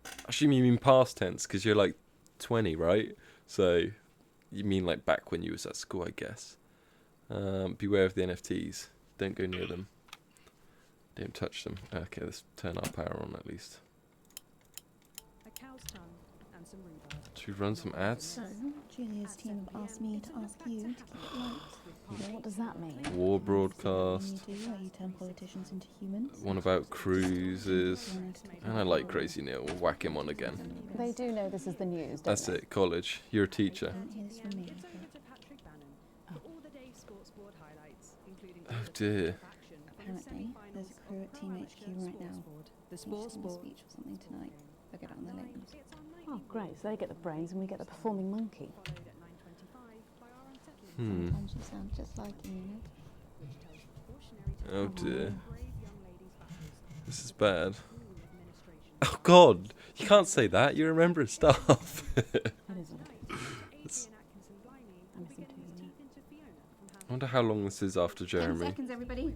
I assume you mean past tense, because you're like 20, right? So, you mean like back when you was at school, I guess. Beware of the NFTs. Don't go near them. Don't touch them. Okay, let's turn our power on at least. A cow's tongue and some rhubarb. Should we run some ads? So, Julia's team have asked me to ask you to keep it light. What does that mean? War broadcast. You do, where you turn politicians into humans. One about cruises. And I like Crazy Neil. We'll whack him on again. They do know this is the news, don't That's they? it, college. You're a teacher. Don't hear this from me, Oh dear. Apparently, there's a crew at Team HQ right now. The sports board. board. Speech or something tonight. They'll get it on their labels. Oh, great. So they get the brains and we get the performing monkey. Sometimes you sound just like him, you know? Oh dear. This is bad. Oh god! You can't say that. You're a member of staff. It's- I wonder how long this is after 10 Jeremy. seconds, everybody.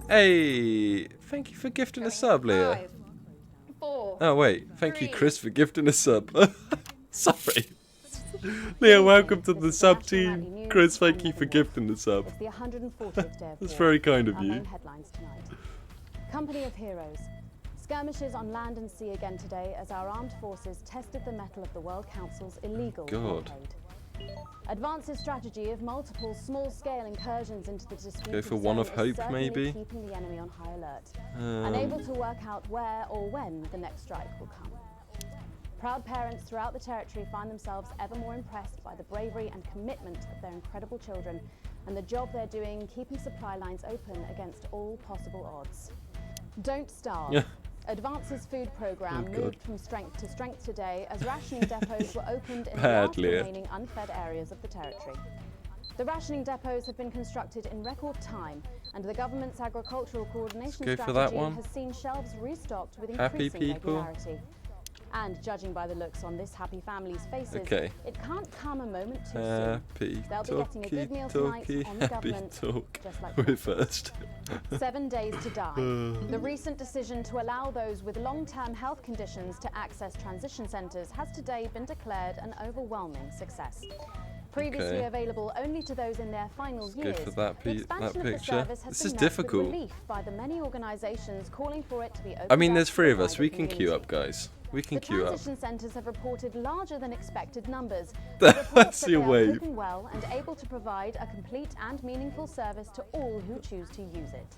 Hey! Thank you for gifting a sub, Leah. 5, 4. Oh wait, thank you Chris for gifting a sub. Sorry. Leah, welcome to the sub team. Chris, thank you for gifting the sub. It's the 140th day of That's war. very kind of Our you. main headlines tonight. Company of Heroes. Skirmishes on land and sea again today as our armed forces tested the mettle of the World Council's illegal God. blockade. Advance's strategy of multiple small-scale incursions into the disputed Go for one of zone is hope, certainly maybe? keeping the enemy on high alert, unable to work out where or when the next strike will come. Proud parents throughout the territory find themselves ever more impressed by the bravery and commitment of their incredible children and the job they're doing keeping supply lines open against all possible odds. Don't starve. Yeah. Advance's food programme Oh, God. moved from strength to strength today as rationing depots were opened in the Bad, last Leah. remaining unfed areas of the territory. The rationing depots have been constructed in record time, and the government's agricultural coordination Let's go for that strategy one. has seen shelves restocked with Happy increasing people. regularity. And judging by the looks on this happy family's faces, Okay. it can't come a moment too Happy soon. They'll be getting a good meal talkie, tonight on the happy government, talk. just like We're first. 7 days to die. The recent decision to allow those with long-term health conditions to access transition centres has today been declared an overwhelming success. Previously Okay. available only to those in their final Go years, for that the expansion of the picture. service has This been is met difficult. with relief by the many organisations calling for it to be opened I mean, up there's to three the of us. wider We can queue community. up, guys. We can The queue up. transition centres have reported larger than expected numbers. That's Reports that your they are wave. coping well and able to provide a complete and meaningful service to all who choose to use it.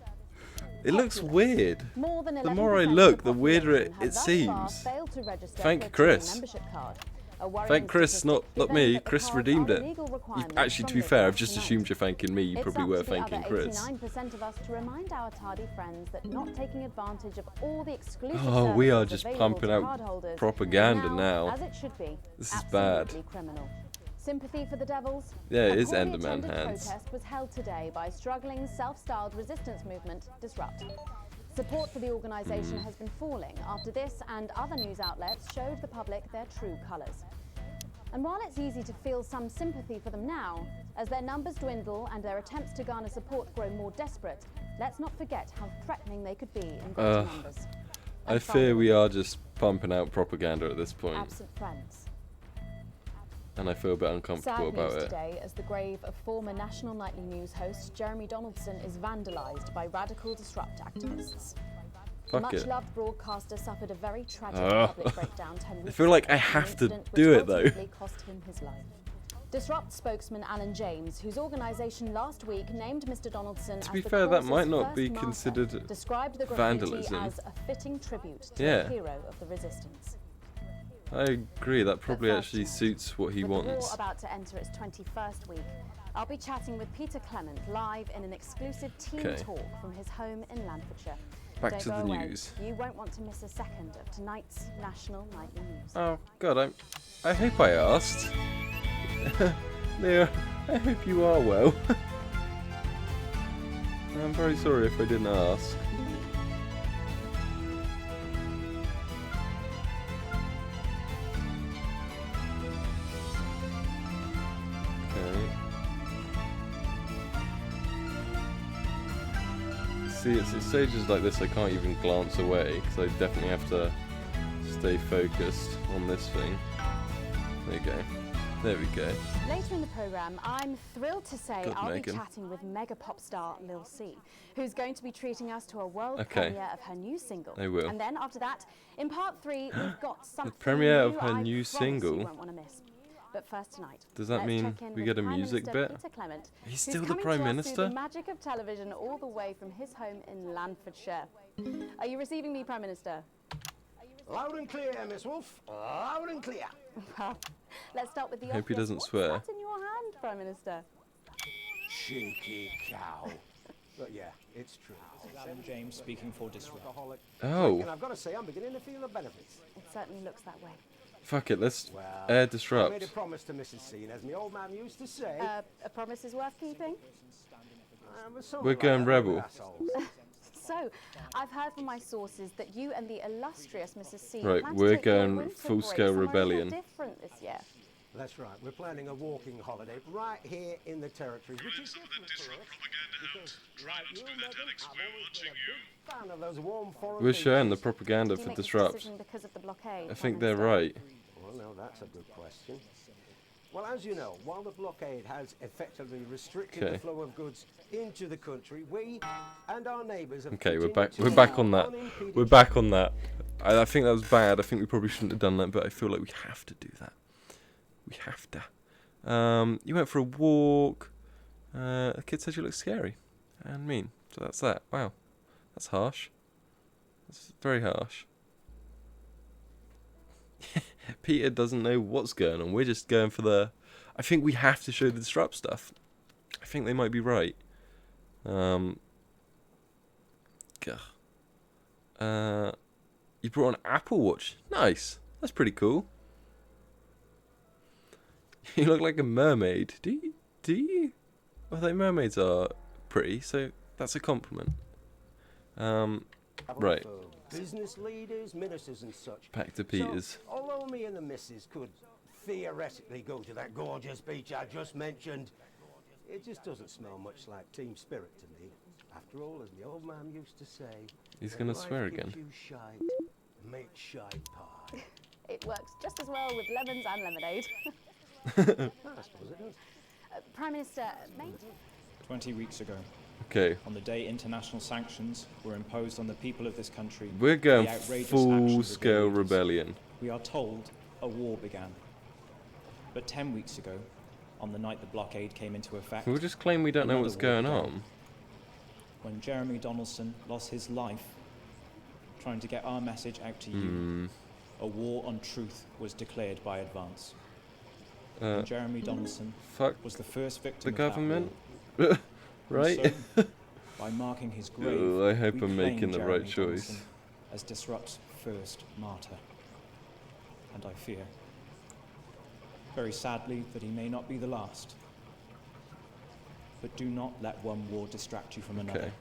It looks weird. More than The more I 11% look, of the weirder it population have thus far seems. failed to register Thank for a Chris. team membership card. A worrying Thank Chris, statistic not given me. that the Chris cards redeemed are it. a legal requirement Actually, to from be this fair, I've month just tonight. assumed you're thanking me. You It's probably up were to the thanking other Chris. 89% of us to remind our tardy friends that not taking advantage of all the exclusive Oh, we are services just available pumping to out cardholders is propaganda now, now. as it should be, This is bad. absolutely criminal. Sympathy for the devils? Yeah, it A is poorly Enderman attended hands. protest was held today by struggling self-styled resistance movement Disrupt. Support for the organisation has been falling after this and other news outlets showed the public their true colours. And while it's easy to feel some sympathy for them now, as their numbers dwindle and their attempts to garner support grow more desperate, let's not forget how threatening they could be in greater numbers. I fear we are just pumping out propaganda at this point. Absent friends. And I feel a bit uncomfortable Sad about news it. today as the grave of former National Nightly News host Jeremy Donaldson is vandalised by radical Disrupt activists. The Fuck it. much-loved broadcaster suffered a very tragic public breakdown 10 weeks I feel like ago, I an have to incident do which it though. ultimately cost him his life. Disrupt spokesman Alan James, whose organisation last week named Mr. Donaldson To as be the fair, that cause's might not first be martyr, considered described the graffiti vandalism. as a fitting tribute to Yeah. a hero of the resistance. I agree, that probably first actually suits what he With the war wants. about to enter its 21st week, I'll be chatting with Peter Clement live in an exclusive team Okay. talk from his home in Landfordshire. Back Don't to go the away. news. You won't want to miss a second of tonight's National Nightly News. Oh god, I hope I asked. Leo, I hope you are well. I'm very sorry if I didn't ask. Okay. See, it's at stages like this I can't even glance away because I definitely have to stay focused on this thing. There you go. There we go. Later in the programme, I'm thrilled to say God, I'll Megan. be chatting with mega pop star Lil C, who's going to be treating us to a world Okay. premiere of her new single. I will. And then after that, in part 3, we've got something premiere of new her I new promise single? You won't want to miss. But first tonight, Does that let's mean check in we with get a Prime music Minister bit? Peter Clement, He's who's still the coming Prime to us Minister? through the magic of television all the way from his home in Landfordshire. Are you receiving me, Prime Minister? Loud and clear, Miss Wolf. Loud and clear. Well, let's start with the Hope he obvious. doesn't What's swear. that in your hand, Prime Minister? Cheeky cow. But yeah, it's true. Alan James speaking for Disrupt. Oh. And I've got to say, I'm beginning to feel the benefits. It certainly looks that way. Fuck it, let's Well, air I disrupt. made a promise to Mrs. C, and as my old man used to say, A promise is worth keeping? but some We're like going that, rebel. assholes. So, I've heard from my sources that you and the illustrious Mrs. C Right, plan to we're take your going winter full-scale break somewhere a little rebellion. different this year. That's right. We're planning a walking holiday right here in the territories, which is different for us. Because, like you, Megan, I've always been a big fan of those warm foreign We're showing the beaches. propaganda Did you for make this disrupt. decision because of the blockade, I Prime think they're Minister? right. Well, now that's a good question. Well, as you know, while the blockade has effectively restricted Okay. the flow of goods into the country, we and our neighbours have Okay, we're continued back. to We're back on allow that. unimpeded We're back on that. I think that was bad. I think we probably shouldn't have done that, but I feel like we have to do that. We have to. You went for a walk. The kid said you look scary and mean. So that's that. Wow, that's harsh. That's very harsh. Peter doesn't know what's going on. We're just going for the... I think we have to show the disrupt stuff. I think they might be right. Gah. You brought an Apple Watch. Nice. That's pretty cool. You look like a mermaid. Do you? Do you? Well, I think mermaids are pretty, so that's a compliment. Right. for business leaders, ministers and such. Back to Peters. So, although me and the missus could theoretically go to that gorgeous beach I just mentioned, it just doesn't smell much like team spirit to me. After all, as the old man used to say, He's when gonna life swear gives again. you shite, make shite pie. It works just as well with lemons and lemonade. I suppose it does. Prime Minister, mate? 20 weeks ago, Okay. on the day international sanctions were imposed on the people of this country, We're going the outrageous full actions of scale the leaders, rebellion. we are told a war began. But 10 weeks ago, on the night the blockade came into effect, We'll just claim we don't know another what's war going began. on. When Jeremy Donaldson lost his life trying to get our message out to Hmm. you, a war on truth was declared by Advance. And Jeremy Donaldson fuck was the first victim the of that government. war. Right? And so, by marking his grave, Oh, I hope we I'm claim making the Jeremy right choice. Donaldson as Disrupt's first martyr. And I fear very sadly that he may not be the last. But do not let one war distract you from another.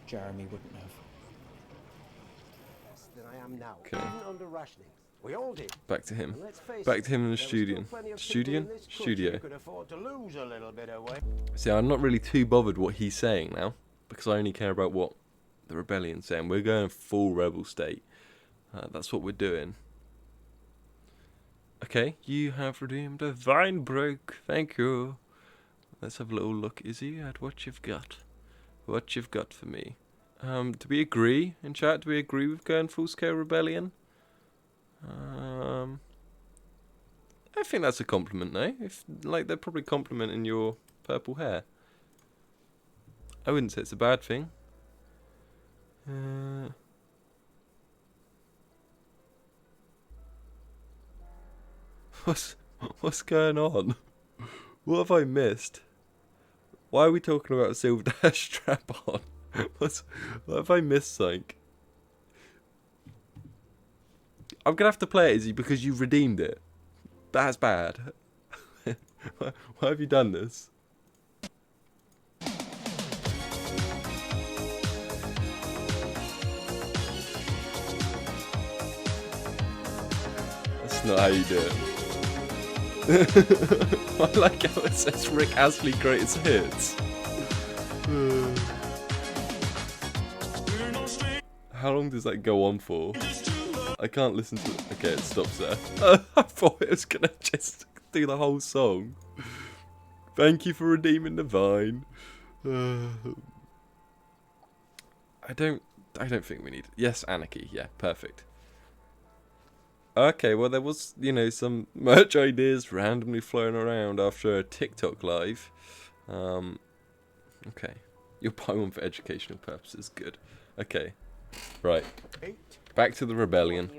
Jeremy wouldn't have. Than I am now, Okay. even under rationing. We all did. Back to him. And let's face Back it, to him in the there were studio. still plenty of people Studio? in this country Studio. who could afford to lose a little bit of weight. See, I'm not really too bothered what he's saying now, because I only care about what the rebellion's saying. We're going full rebel state. That's what we're doing. Okay, you have redeemed a vine broke. Thank you. Let's have a little look, Izzy, at what you've got. What you've got for me. Do we agree in chat? Do we agree with going full scale rebellion? I think that's a compliment, no? If like they're probably complimenting your purple hair. I wouldn't say it's a bad thing. What's going on? What have I missed? Why are we talking about a silver dash strap on? What have I missed, something? I'm gonna have to play it, Izzy, because you've redeemed it. That's bad. Why have you done this? That's not how you do it. I like how it says Rick Astley greatest hits. How long does that go on for? I can't listen to it. Okay, it stops there. I thought it was gonna just do the whole song. Thank you for redeeming the vine. I don't think we need. Yes, anarchy. Yeah, perfect. Okay, well there was, you know, some merch ideas randomly flown around after a TikTok live. Okay, you'll buy one for educational purposes. Good. Okay, right. Back to the rebellion.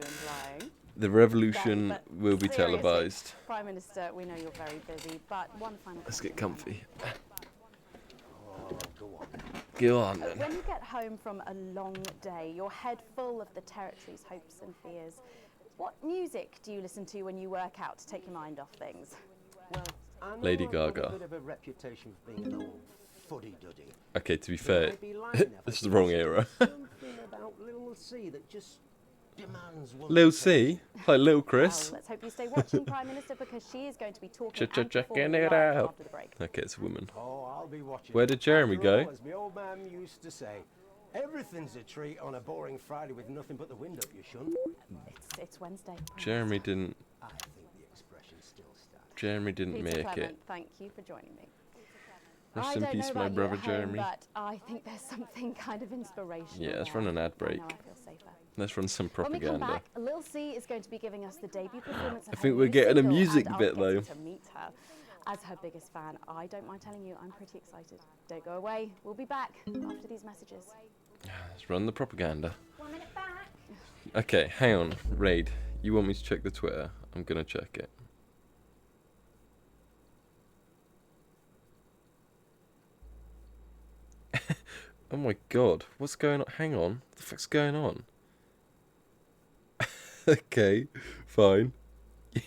The revolution will be televised. Prime Minister, we know you're very busy, but one final Let's question. get comfy. Oh, go on. Go on then. When you get home from a long day, your head full of the territory's hopes and fears, what music do you listen to when you work out to take your mind off things? Well, I know Lady I've got Gaga. a bit of a reputation for being an old fuddy-duddy. Okay, to be fair, I'd be lying if I it's the said wrong there's era. Something about Little C that just demands one. Lil C, like Lil Chris. Well, let's hope you stay watching, Prime Minister, because she is going to be talking and Checking performing it live out. after the break. Okay, it's a woman. Oh, I'll be watching. Where did Jeremy After all, go? as my old man used to say, everything's a treat on a boring Friday with nothing but the wind up your shunt. It's Wednesday. Jeremy didn't. I think the expression still stands. Jeremy didn't Peter make Clement, it. thank you for joining me. Rest I in don't peace, know my about you brother at home, Jeremy. but I think there's something kind of inspirational. Yeah, let's there. run an ad break. I know, I feel safer. Let's run some When we come propaganda. back, Lil C is going to be giving us the debut performance of I her think we're new getting a single, music and bit, I'll get though. to meet her. As her biggest fan, I don't mind telling you, I'm pretty excited. Don't go away. We'll be back after these messages. Let's run the propaganda. 1 minute back. Okay, hang on. Raid, you want me to check the Twitter? I'm gonna check it. Oh my god, what's going on? Hang on, what the fuck's going on? Okay, fine.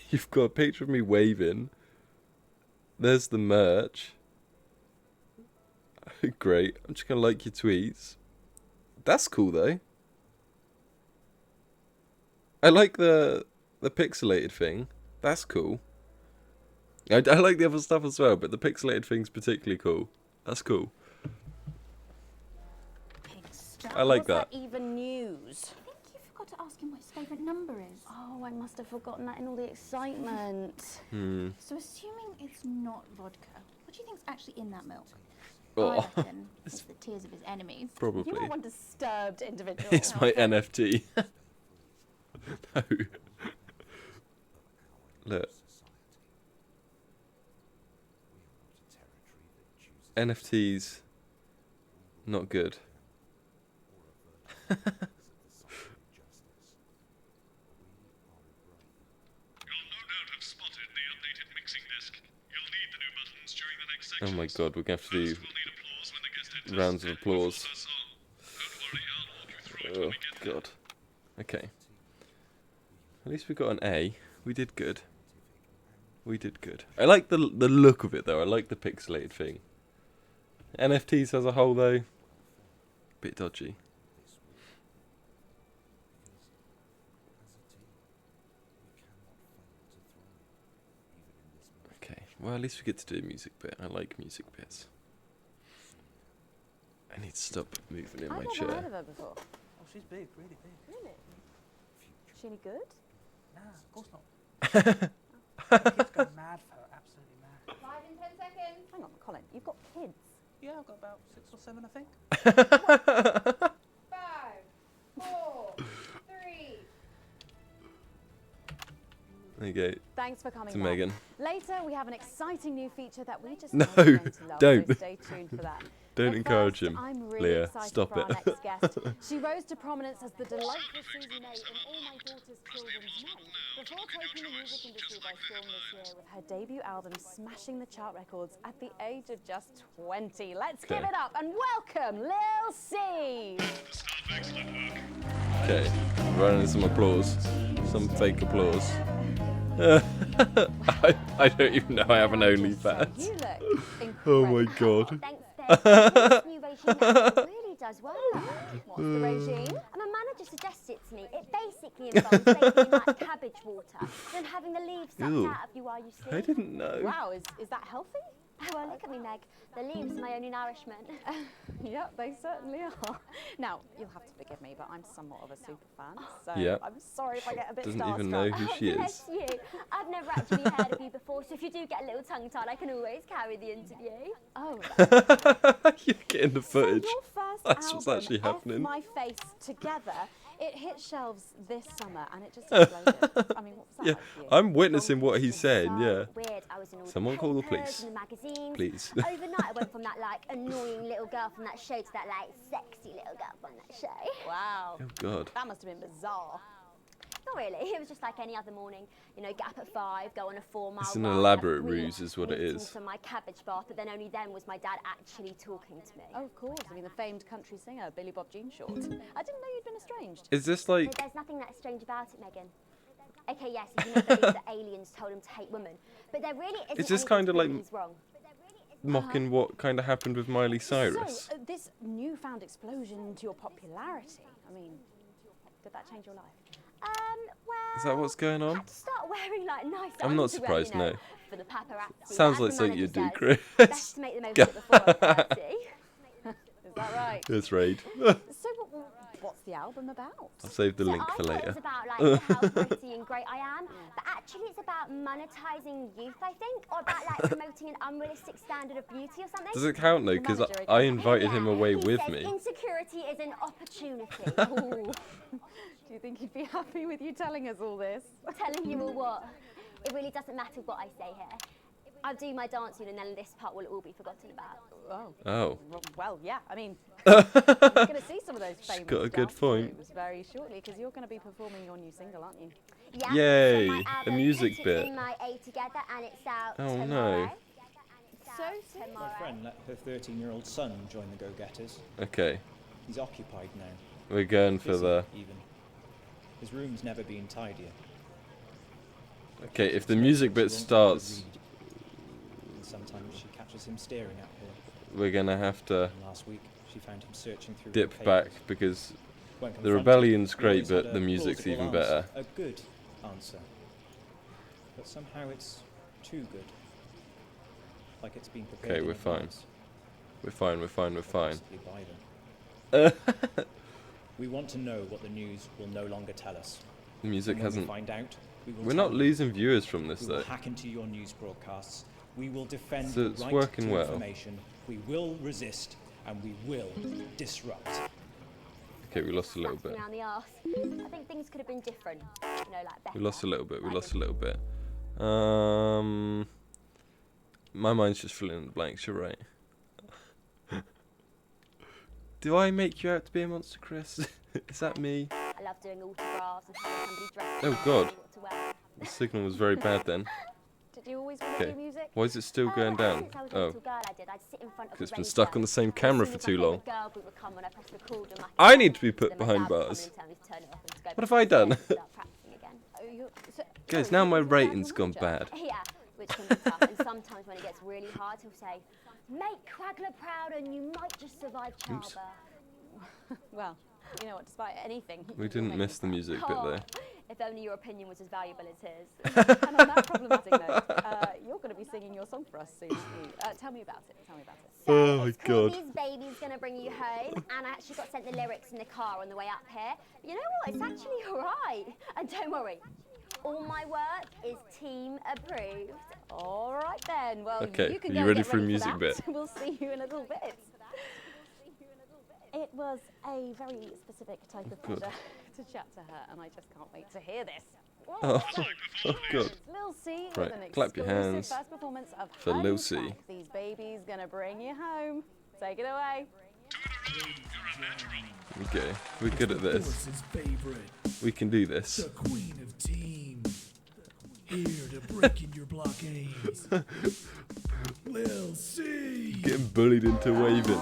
You've got a picture of me waving. There's the merch. Great, I'm just gonna like your tweets. That's cool though. I like the pixelated thing. That's cool. I like the other stuff as well, but the pixelated thing's particularly cool. That's cool. I like that. Even news. I think you forgot to ask him what his favourite number is. Oh, I must have forgotten that in all the excitement. So assuming it's not vodka, what do you think's actually in that milk? Oh. I reckon it's the tears of his enemies. Probably. You are one disturbed individual. It's my NFT. No. Look. NFTs. Not good. Oh my god, we're going to have to do rounds of applause. Oh god. Okay. At least we got an A. We did good. We did good. I like the look of it though. I like the pixelated thing. NFTs as a whole though, bit dodgy. Okay, well at least we get to do a music bit. I like music bits. I need to stop moving in my I've never chair. heard of her before. Oh, she's big, really big. Really? Is she any good? Nah, of course not. Kids go mad for her, absolutely mad. 5 and 10 seconds. Hang on, Colin, you've got kids. Yeah, I've got about 6 or 7, I think. 5, 4, 3. There you go. Thanks for coming to back. Megan. Later, we have an exciting new feature that we just No, know you're going to love, don't. So stay tuned for that. Don't But encourage first, him. I'm really Leah, excited stop for it. our next guest. She rose to prominence as the delightful Susie May in All My Daughter's Children's Men, before taking the music industry by storm this year with her debut album smashing the chart records at the age of just 20. Let's give Okay. it up and welcome Lil C. Okay, running some applause. Some fake applause. I don't even know I have an OnlyFans. You look Oh my god. This new regime really does well. What's the regime? My manager suggested it to me. It basically involves baking in like cabbage water, then having the leaves sucked Ew. out of you while you sleep. I didn't know. Wow, is that healthy? Oh, well, look at me, Meg. The leaves are my only nourishment. Yep, they certainly are. Now, you'll have to forgive me, but I'm somewhat of a super fan, so Yep. I'm sorry if I get a bit Doesn't starstruck. even know who she Bless is. you. I've never actually heard of you before, so if you do get a little tongue-tied, I can always carry the interview. Oh, You're getting the footage. your first That's what's album, actually Off happening. My Face Together, it hit shelves this summer and it just exploded. I mean, what was that Yeah, like for you? I'm witnessing what he's saying, yeah. Weird. I was in all Someone the call the papers police. and the magazines. Please. Overnight, I went from that like annoying little girl from that show to that like sexy little girl from that show. Wow. Oh god. That must have been bizarre. Not really. It was just like any other morning. You know, get up at 5, go on a 4-mile It's an run, have elaborate 3 ruse is what it meetings is. for my cabbage bath, but then only then was my dad actually talking to me. Oh, of course. I mean, the famed country singer, Billy Bob Jean Short. I didn't know you'd been estranged. Is this like There's nothing that strange about it, Megan. Okay, yes, you know believe that aliens told him to hate women, but there really isn't Is this anything kind to of prove like he's wrong. mocking what kind of happened with Miley Cyrus? So, this newfound explosion into your popularity, I mean, did that change your life? Well, Is that what's going on? start wearing like nice I'm not underwear, surprised, you know, no. for the paparazzi. Sounds As like the something you'd do, manager says, Chris. Best to make the most of it before a party. Is that right? That's right. So, what's the album about? I'll save the link I for thought later. it was about like how pretty and great I am, but actually it's about monetizing youth, I think, or about like promoting an unrealistic standard of beauty or something. Does it count though? Because I invited him away He with says me. insecurity is an opportunity. Ooh. Do you think he'd be happy with you telling us all this? Telling you all what? It really doesn't matter what I say here. I'll do my dancing and then this part will all be forgotten about. Oh. Oh. Well, yeah, I mean, you're going to see some of those famous got a good dance point. moves very shortly, because you're going to be performing your new single, aren't you? Yeah, Yay, so my a album, music Put It bit. In My A Together, and it's out Oh, no. tomorrow. So My friend let her 13-year-old son join the Go-Getters. Okay, He's occupied now. we're going for Busy, the. even. His room's never been tidier. Okay, if the music bit starts, And sometimes she catches him staring at her. we're gonna have to And last week, she found him searching through dip her back papers. because When the confronted, rebellion's he great, always had but a the music's plausible even answer, better. A good answer. But somehow it's too good. Like it's been prepared Okay, in we're fine. advance. We're fine. We're fine. We're fine. Possibly by them. We want to know what the news will no longer tell us. The music And when hasn't. we find out, we will We're tell not you. losing viewers from this We will though. hack into your news broadcasts. We will defend So the it's right working to well. information. We will resist and we will disrupt. Okay, we lost a little bit. Around the arse. I think things could have been different. You know, like better. We lost a little bit. We lost a little bit. My mind's just filling in the blanks. You're right. Do I make you out to be a monster, Chris? Is that me? I love doing autographs and having somebody dress Oh up, God. tell me what to wear. The signal was very bad then. Did you always want to Okay. do music? Why is it still going down? Since I was a Oh, little girl, I did. I'd sit in front of 'cause it's a been radio stuck on the same and as camera soon for as too my long. favourite girl group would come when I pressed record on my I need to be put then my behind dad would come bars. in and tell me to turn it off and to go What have I done? start practicing again. Guys, now my rating's gone bad. Yeah, it's going to be tough. And sometimes when it gets really hard, he'll say, "Make Quagler proud and you might just survive childbirth." Well, you know what, despite anything... We didn't miss the music bit there. If only your opinion was as valuable as his. And on that problematic note, you're going to be singing your song for us soon. Tell me about it. Tell me about it. So Oh my it's called God. These Babies Gonna Bring You Home, and I actually got sent the lyrics in the car on the way up here. But you know what? It's actually alright. And don't worry, all my work is team approved. All right then. Well, Okay, you can are go you ready get for a ready music that. bit? We'll see you in a little bit. It was a very specific type of Good. pleasure to chat to her, and I just can't wait to hear this. Oh, oh God. Lil C Right, with an clap your exclusive hands first performance of for her Lil new C. track, These Babies Gonna Bring You Home. Take it away. Okay, we're good at this. Force's favorite, We can do this. the queen of teams, here to break in your blockades. Lil C. Getting bullied into waving.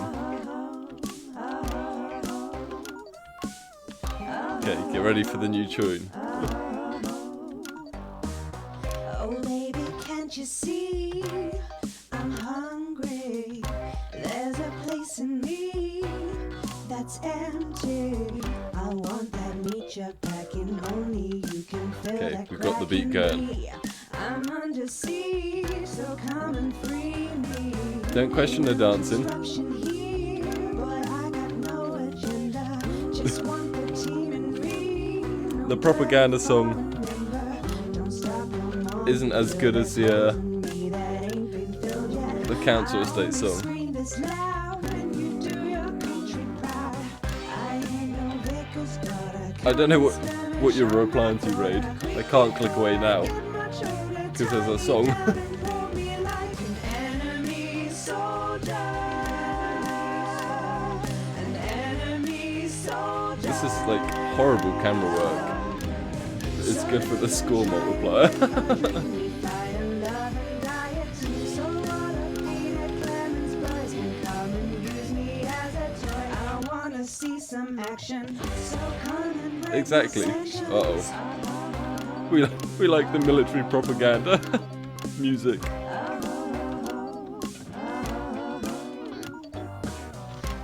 Okay, get ready for the new tune. Oh baby, can't you see I'm hungry? There's a place in me that's empty. I want that meat you're packing, only you can fill Okay, that we've got the crack beat in going. me. I'm under siege, so come and free me. Don't question the dancing. Disruption here, boy, I got no agenda. Just want the team and me. The propaganda song isn't as good as the council estate song. I don't know what you're replying to, Raid. I can't click away now because there's a song. This is like horrible camera work. It's good for the score multiplier. Exactly. Uh-oh. We like the military propaganda music.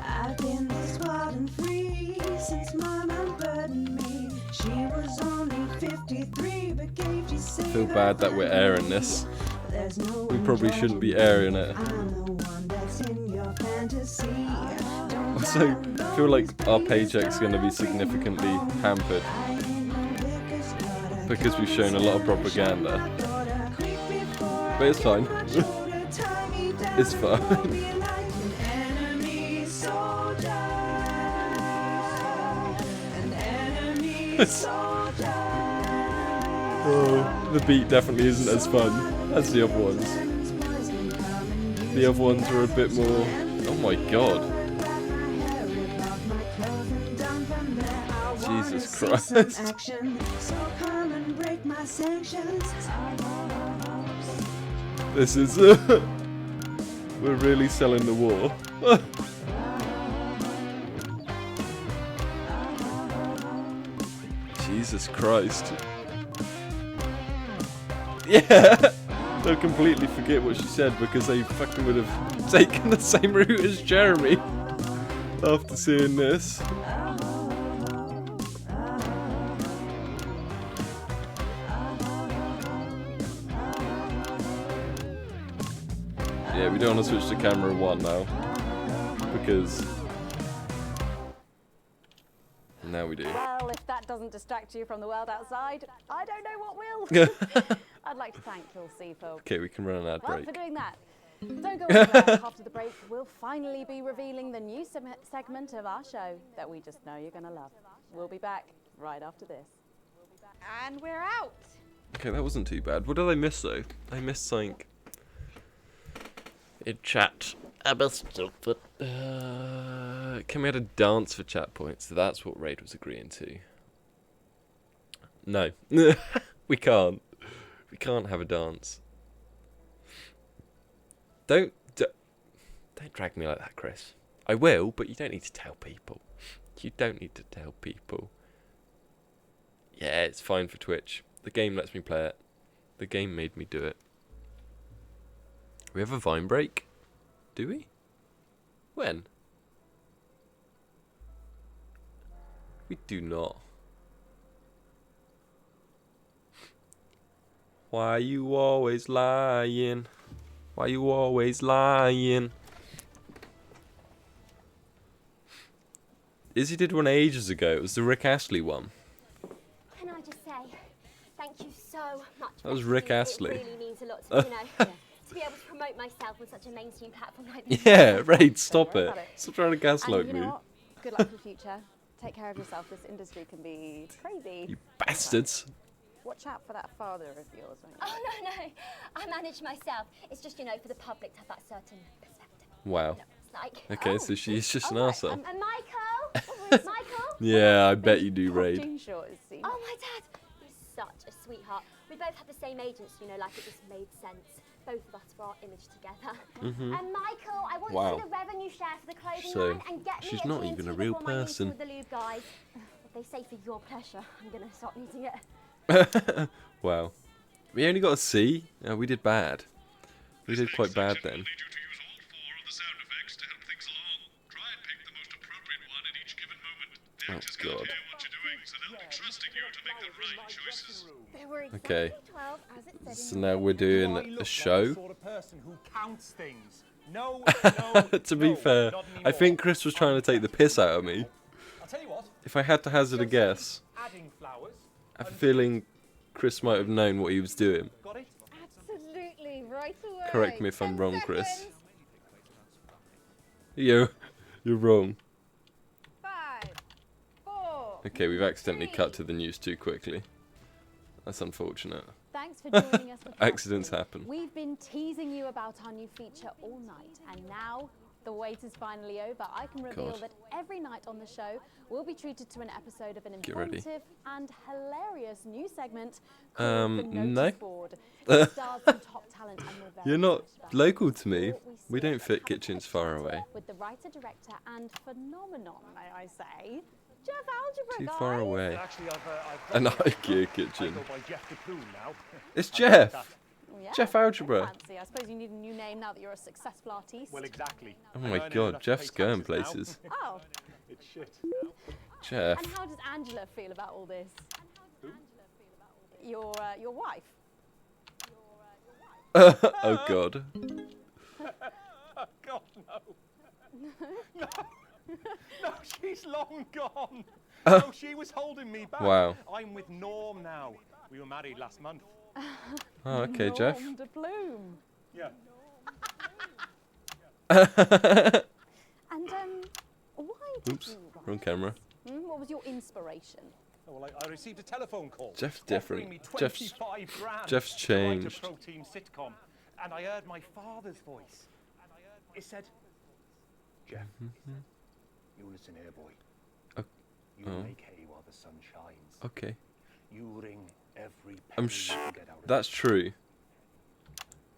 I've been this wild and free since Mama burdened me. She was only 53, but gave you I feel bad that we're airing this. We probably shouldn't be airing it. Also, I feel like our paycheck's going to be significantly hampered because we've shown a lot of propaganda. But it's fine. It's fine. Oh, the beat definitely isn't as fun as the other ones. The other ones were a bit more... Oh my god. Jesus Christ. This is... we're really selling the war. Jesus Christ. Yeah! They'll completely forget what she said because they fucking would have taken the same route as Jeremy after seeing this. Yeah, we don't want to switch to camera 1 now because now we do. Well, if that doesn't distract you from the world outside, I don't know what will. I'd like to thank Lil C for... Okay, we can run an ad Well, break. for doing that. Don't go anywhere. After the break, we'll finally be revealing the new segment of our show that we just know you're going to love. We'll be back right after this. And we're out. Okay, that wasn't too bad. What did I miss though? I missed something in chat. I missed something. Can we add a dance for chat points? That's what Raid was agreeing to. No. We can't. We can't have a dance. Don't drag me like that, Chris. I will, but you don't need to tell people. You don't need to tell people. Yeah, it's fine for Twitch. The game lets me play it. The game made me do it. We have a Vine break? Do we? When? We do not. Why you always lying? Why you always lying? Izzy did one ages ago. It was the Rick Astley one. Can I just say, thank you so much. That was for Rick everything. Astley. It really means a lot to me, you know, to be able to promote myself on such a mainstream platform like this. Yeah, right, stop worry it. about it. Stop trying to gaslight And you know me. what? Good luck for the future. Take care of yourself. This industry can be crazy. You bastards. Watch out for that father of yours, won't you? Oh, no. I manage myself. It's just, you know, for the public to have that certain perspective. Wow. It's like, Okay, so she's just an arsehole. and Michael? Michael? Yeah, I bet you do, Raid. Oh, my dad. He's such a sweetheart. We both had the same agents, you know, like it just made sense. Both of us for our image together. Mhm. And Michael, I want Wow. to see the revenue share for the clothing So, line and get me she's a not G&T even a real before my meeting person. with the lube guys. If they say for your pleasure, I'm going to stop needing it. Wow. We only got a C. We did bad. We did quite bad then. Oh god. Okay. So now we're doing a show. To be fair, I think Chris was trying to take the piss out of me. If I had to hazard a guess, I have a feeling Chris might have known what he was doing. Absolutely, right away. Correct me if I'm wrong, Chris. You're wrong. 5, 4. Okay, we've accidentally cut to the news too quickly. That's unfortunate. Thanks for joining us. Accidents happen. We've been teasing you about our new feature all night, and now the wait is finally over. I can reveal God. that every night on the show will be treated to an episode of an Get ready. informative and hilarious new segment called The No. Notice Board. It stars some top talent and we're very You're not excited about local to me. what we We see don't at fit Habitat kitchens far away. with the writer, director, and phenomenon, may I say, Jeff Algebra, Too guys. far away. Actually, An IKEA kitchen. I go by Jeff Capoon now. It's Jeff. Yeah, Jeff Algebra. fancy. I suppose you need a new name now that you're a successful artiste. Well, exactly. Oh my god, Jeff's going places. Oh. It's shit. Jeff. And how does Angela feel about all this? Your wife. Oh god. Oh, God, no. No. No, she's long gone. No, she was holding me back. Wow. I'm with Norm now. We were married last month. Oh, okay, Jeff. Norm de Plume. Yeah. And why did Oops, you write wrong camera. this? What was your inspiration? Oh, well, I received a telephone call. Jeff's offering different. me Jeff's 25 grand Jeff's to write changed. a pro-team sitcom, and I heard my father's voice. It said, Jeff, you listen here, boy. You Oh. make hay while the sun shines. Okay. You ring every penny I'm you can get out of that's true.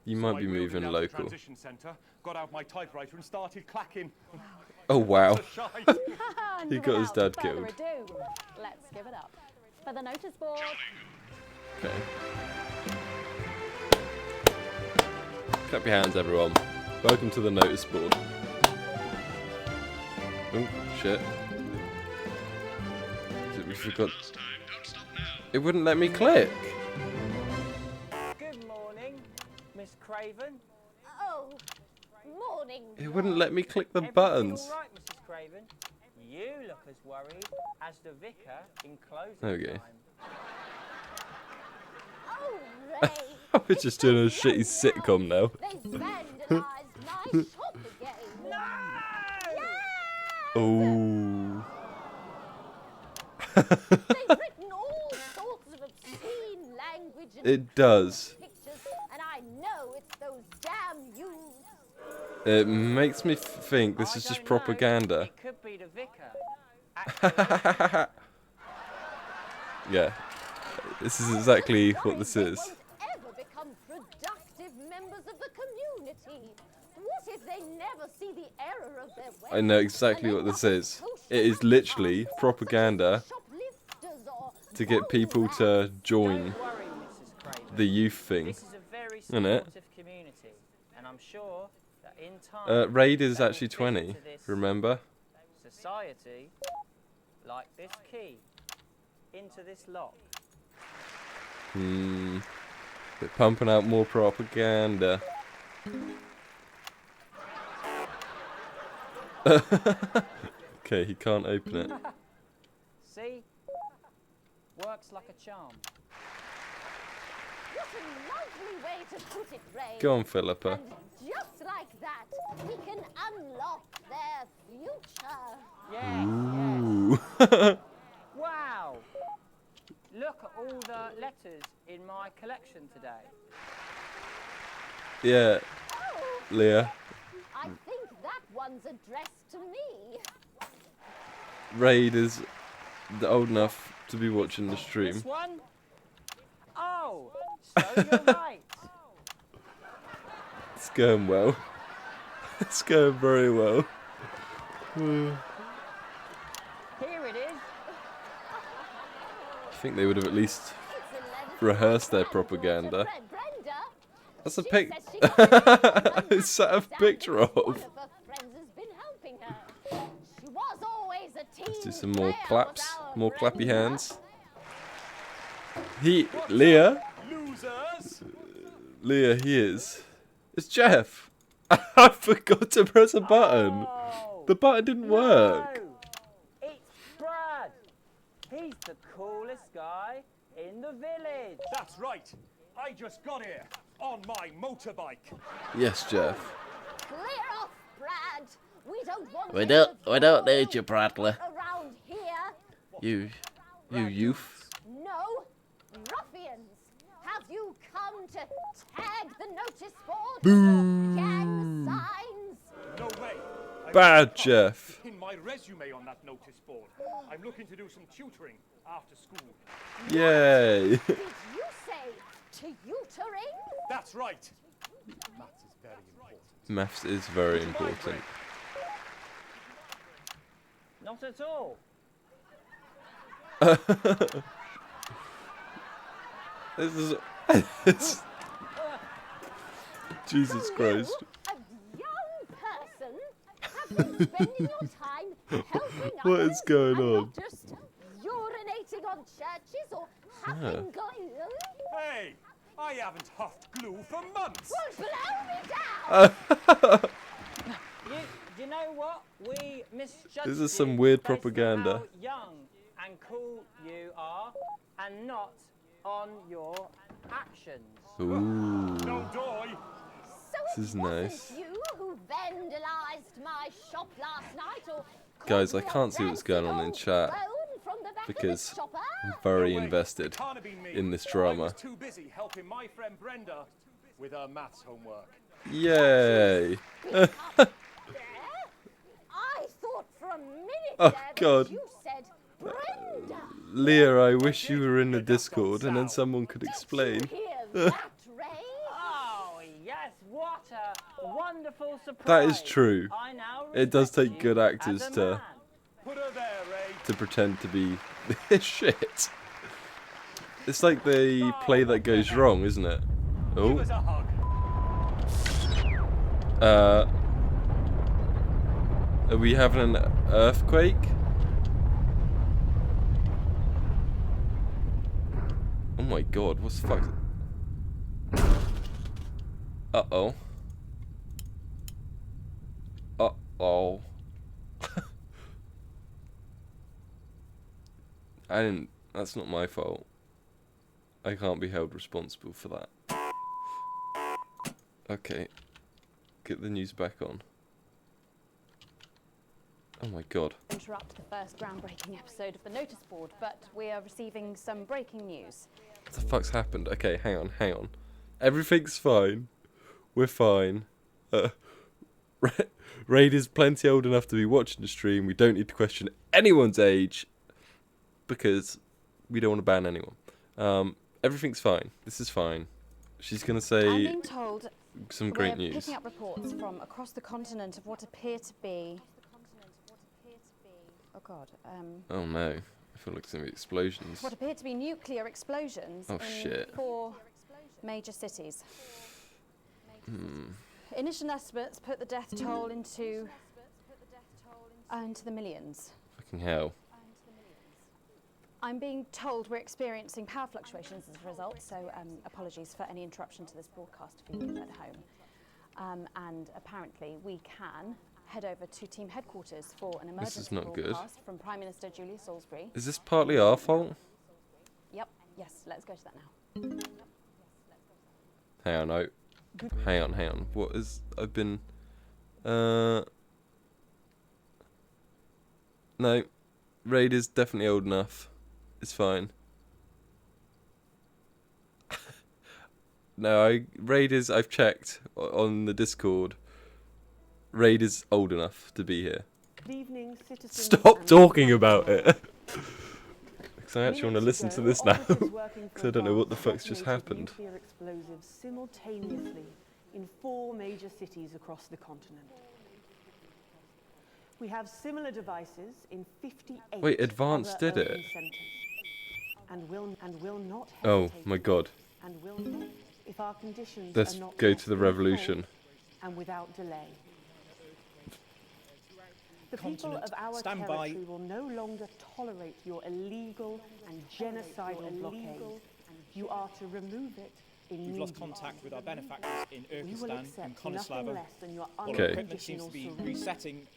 You So might I be wheeled it moving down to the local. transition centre, got out my typewriter and started clacking. Oh wow. He And got his without dad further killed. ado, let's give it up for the notice board. Okay. Clap your hands, everyone. Welcome to the notice board. Oh shit. We forgot. It wouldn't let me click. Good morning, Miss Craven. Oh, morning. It wouldn't let me click the Everything buttons. all right, Mrs. Craven? You look as worried as the vicar in closing Okay. Oh, Ray. We're just doing a shitty sitcom now. They've vandalised my shop again. Oh. They've written all sorts of obscene language and It does. pictures, and I know it's those damn youths. It makes me think this is just propaganda. It could be the vicar. Yeah. This is exactly what this is. Ever become productive members of the community? What if they never see the error of their ways? I know exactly what this is. It is literally propaganda to get people to join the youth thing. This is a very Isn't it? supportive community, and I'm sure sure that in time. Raid is they will actually fit 20. into this Remember? society like this key into this lock. They're pumping out more propaganda. Okay, he can't open it. See? Works like a charm. What a lovely way to put it, Ray. Go on, Philippa. And just like that, we can unlock their future. Ooh. Wow! Look at all the letters in my collection today. Yeah, Leah. I think that one's addressed to me. Raid is old enough to be watching the stream. This one? Oh, so you're right. It's going well. It's going very well. Here it is. I think they would have at least rehearsed their propaganda. That's a pic. It's a picture of. Let's do some more claps, more clappy hands. Leah, he is. It's Jeff. I forgot to press a button. The button didn't work. No, it's Brad. He's the coolest guy in the village. That's right. I just got here on my motorbike. Yes, Jeff. Clear off, Brad. We don't want We don't need you, Bradley. around here. You youth. No, ruffians. Have you come to tag the notice board? Boo. Gang signs? No way. Bad Jeff. Pin my resume on that notice board. I'm looking to do some tutoring after school. Yay. Did you say tutoring? That's right. Maths is very important. Maths is very important. Not at all. This is Jesus Christ. A young person? Have you spending your time helping What others is going and on? not just urinating on churches or huffing glue? Hey, I haven't huffed glue for months. Well, blow me down! You know what? We misjudged This is some you weird based on propaganda. how young and cool you are, and not on your actions. Ooh. No doy. This is nice. You who vandalized my shop last night or Guys, I can't see what's going on in chat because I'm very invested in this I drama. was too busy helping my friend Brenda with her maths homework. Yay! I thought for a minute Oh, there God. that you said Brenda. Leah, I wish you were in the Discord and then someone could explain. That, Ray? Oh, yes, what a wonderful surprise. That is true. I now It does respect take you good actors as a to man. Put her there, Ray. to pretend to be this shit. It's like the play that goes wrong, isn't it? Give Oh. us a hug. Are we having an earthquake? Oh my god, what's the fuck? Uh-oh. Uh-oh. That's not my fault. I can't be held responsible for that. Okay. Get the news back on. Oh my god. Interrupt the first groundbreaking episode of the notice board, but we are receiving some breaking news. What the fuck's happened? Okay, hang on. Everything's fine. We're fine. Raid is plenty old enough to be watching the stream. We don't need to question anyone's age because we don't want to ban anyone. Everything's fine. This is fine. She's gonna I'm say being told some great we're news. picking up reports from across the continent of what appear to be. Oh God. Oh no. I feel like there's gonna be explosions. What appear to be nuclear explosions Oh, in shit. 4 major cities. Initial estimates put the death toll into the millions. Fucking hell. I'm being told we're experiencing power fluctuations as a result, so apologies for any interruption to this broadcast for you at home. And apparently we can head over to team headquarters for an emergency This is not good. broadcast from Prime Minister Julia Salisbury. Is this partly our fault? Yep, yes, let's go to that now. Hang on, hang on. What is... I've been... No. Raid is definitely old enough. It's fine. No, Raid is... I've checked on the Discord. Raid is old enough to be here. Good evening, citizens. Stop talking about it. Because I actually want to listen to this now. Because I don't know what the fuck's just happened. Nuclear explosives simultaneously in 4 major cities across the continent. We have similar devices in 58 Wait, Advanced other did it? urban centers. And will not Oh hesitate my god. and will not if our conditions Let's are not go met to the in revolution. full and without delay. The people Continent, of our stand territory by. will no longer tolerate your illegal and genocidal blockade. You are to remove it immediately. We've lost contact with our benefactors in We will Urkistan accept and nothing Konoslava. less than your All Okay. our equipment seems to be unconditional surrender. resetting.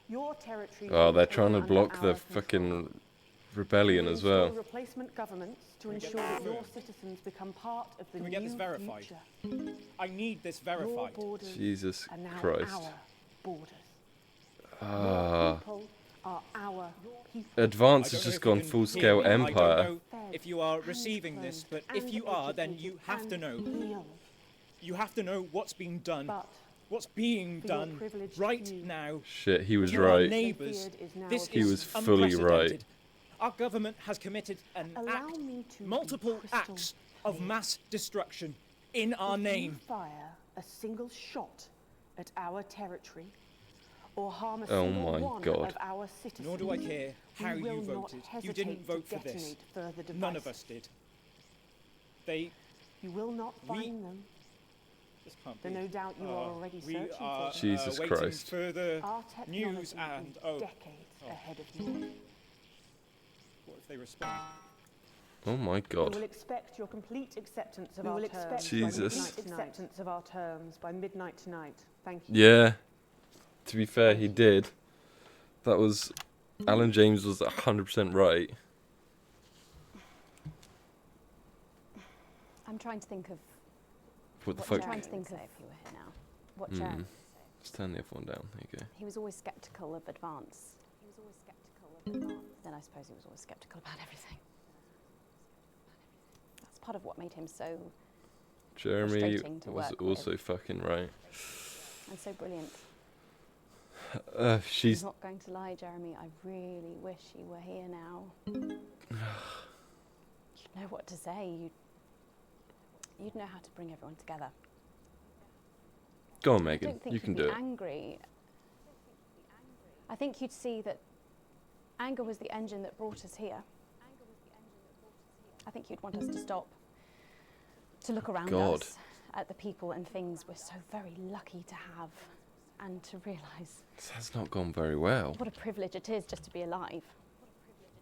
Your territory Oh, will they're be trying to under block our the control. fucking rebellion We will as well. install replacement governments to ensure that your citizens become part of the Can we new get this verified? future. I need this Your verified. borders Jesus are now Christ. our borders. Ah. People are our people. Advance I has don't just know gone if you can full hear scale me. I empire. don't know if you are receiving this, but if you are, then you have to know. You have to know what's being done. What's being for your done privileged right few, now. Shit, he was to our right. neighbours. This He is was fully right. unprecedented. Our government has committed an Allow act, me to be multiple crystal acts of mass destruction in our If name. you fire a single shot at our territory or harm a Oh single my one God. of our citizens, Nor do I care how we you will not voted. You hesitate didn't vote to for this. detonate further None of devices. us did. They. You will not We- find them. This can't Though be. no doubt you are already we searching are, for them. Jesus waiting Christ. further Our news technology and is decades ahead of you. What if they respond? Oh my We god. will expect your complete acceptance of We our will terms. expect Jesus. By midnight acceptance of our terms by midnight tonight. Thank you. Yeah. To be fair, he did. That was... Alan James was 100% right. I'm trying to think of What the what fuck? Jeremy would say if he were here now. What Hmm. Jeremy? Let's turn the other one down. There you go. He was always sceptical of advance. Then I suppose he was always sceptical about everything. That's part of what made him so Jeremy frustrating to was work also with fucking right. and so brilliant. She's... I'm not going to lie, Jeremy. I really wish you were here now. You'd know what to say. You'd know how to bring everyone together. Go on, I Megan. don't think You you'd can be do it. angry. I think you'd see that anger was the engine that brought us here. I think you'd want us to stop, to look around God. us at the people and things we're so very lucky to have, and to realise This has not gone very well. what a privilege it is just to be alive.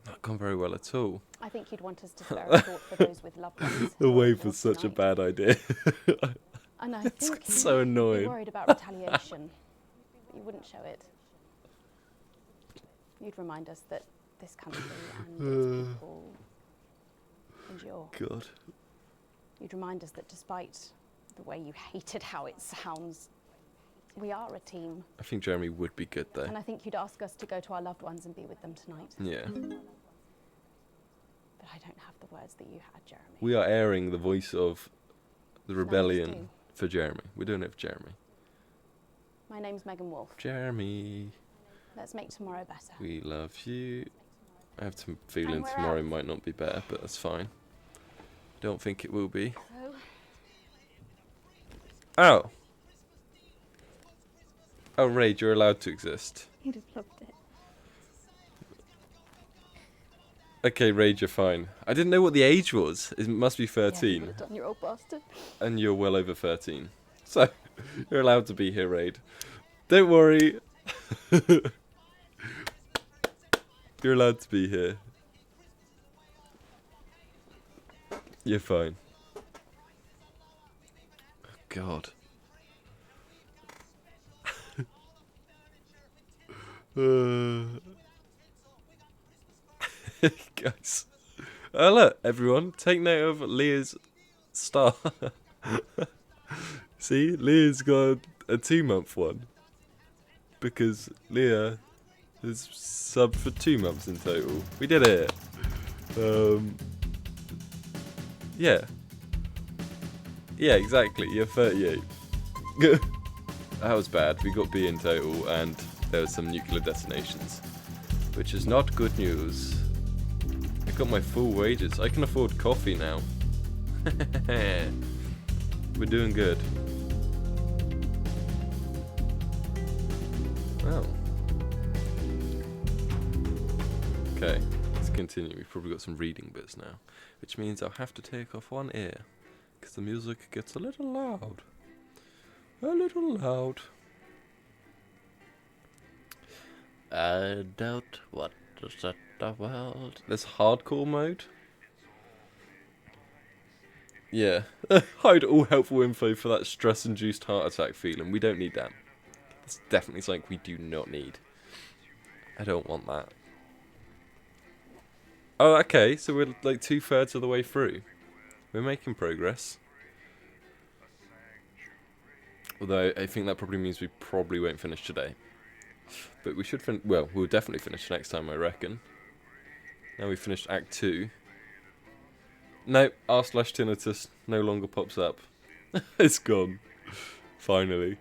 Not gone very well at all. I think you'd want us to spare a thought for those with loved ones. The wave was such a bad idea. And I It's think so you'd be annoying. worried about retaliation, but you wouldn't show it. You'd remind us that this country and its people endure. God. You'd remind us that despite the way you hated how it sounds, we are a team. I think Jeremy would be good though. And I think you'd ask us to go to our loved ones and be with them tonight. Yeah. But I don't have the words that you had, Jeremy. We are airing the voice of the rebellion do. for Jeremy. We're doing it for Jeremy. My name's Megan Wolf. Jeremy, Let's make tomorrow better. we love you. I have some feeling we're tomorrow out. might not be better, but that's fine. Don't think it will be. So, Oh! Oh, Raid, you're allowed to exist. He'd have loved it. Okay, Raid, you're fine. I didn't know what the age was. It must be yeah, 13. you done your old bastard. And you're well over 13. So, You're allowed to be here, Raid. Don't worry. You're allowed to be here. You're fine. Oh, God. Guys. Oh, look, everyone. Take note of Leah's star. See? Leah's got a 2-month one. Because Leah has subbed for 2 months in total. We did it. Yeah. Yeah, exactly. You're 38. That was bad. We got B in total, and there were some nuclear detonations, which is not good news. I got my full wages. I can afford coffee now. We're doing good. Well. Okay, let's continue. We've probably got some reading bits now, which means I'll have to take off one ear, because the music gets a little loud. A little loud. I doubt what to set the world. There's hardcore mode. Yeah. Hide all helpful info for that stress-induced heart attack feeling. We don't need that. It's definitely something we do not need. I don't want that. Oh, okay. So we're like 2/3 of the way through. We're making progress. Although I think that probably means we probably won't finish today. But we should finish. Well, we'll definitely finish next time, I reckon. Now we finished Act 2. No, r/tinnitus no longer pops up. It's gone. Finally.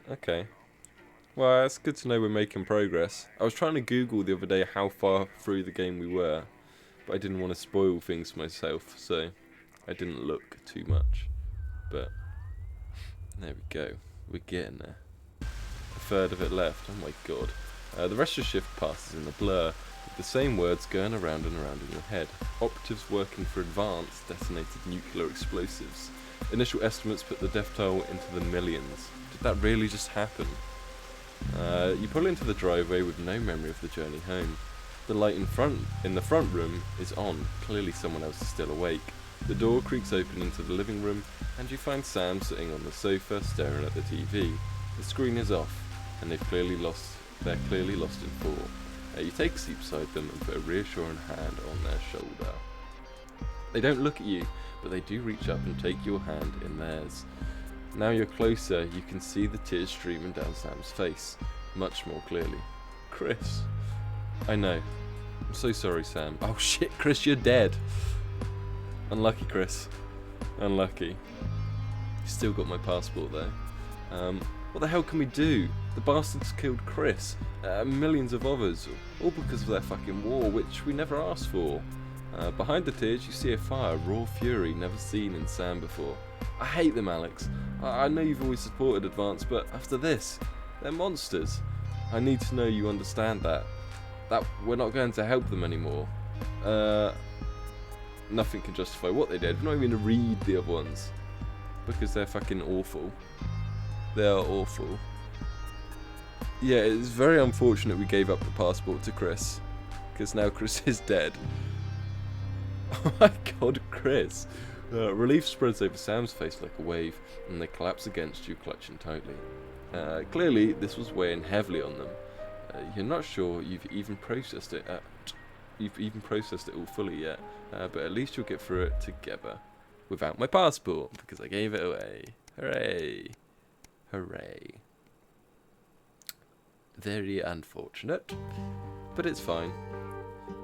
Okay. Well, it's good to know we're making progress. I was trying to Google the other day how far through the game we were, but I didn't want to spoil things for myself, so I didn't look too much. But there we go. We're getting there. A third of it left. Oh my god. The rest of the shift passes in a blur, with the same words going around and around in your head. Operatives working for advanced detonated nuclear explosives. Initial estimates put the death toll into the millions. Did that really just happen? You pull into the driveway with no memory of the journey home. The light in the front room is on. Clearly someone else is still awake. The door creaks open into the living room, and you find Sam sitting on the sofa staring at the TV. The screen is off, and they're clearly lost in thought. You take a seat beside them and put a reassuring hand on their shoulder. They don't look at you, but they do reach up and take your hand in theirs. Now you're closer, you can see the tears streaming down Sam's face, much more clearly. Chris. I know. I'm so sorry, Sam. Oh shit, Chris, you're dead. Unlucky, Chris. Unlucky. You still got my passport, though. What the hell can we do? The bastards killed Chris. Millions of others. All because of their fucking war, which we never asked for. Behind the tears, you see a fire, raw fury never seen in Sam before. I hate them, Alex. I know you've always supported Advance, but after this, they're monsters. I need to know you understand that. That we're not going to help them anymore. Nothing can justify what they did. We're not even going to read the other ones. Because they're fucking awful. They are awful. Yeah, it's very unfortunate we gave up the passport to Chris. Because now Chris is dead. Oh my god, Chris. Relief spreads over Sam's face like a wave, and they collapse against you, clutching tightly. Clearly, this was weighing heavily on them. You're not sure you've even processed it all fully yet, but at least you'll get through it together. Without my passport, because I gave it away. Hooray. Hooray. Very unfortunate, but it's fine.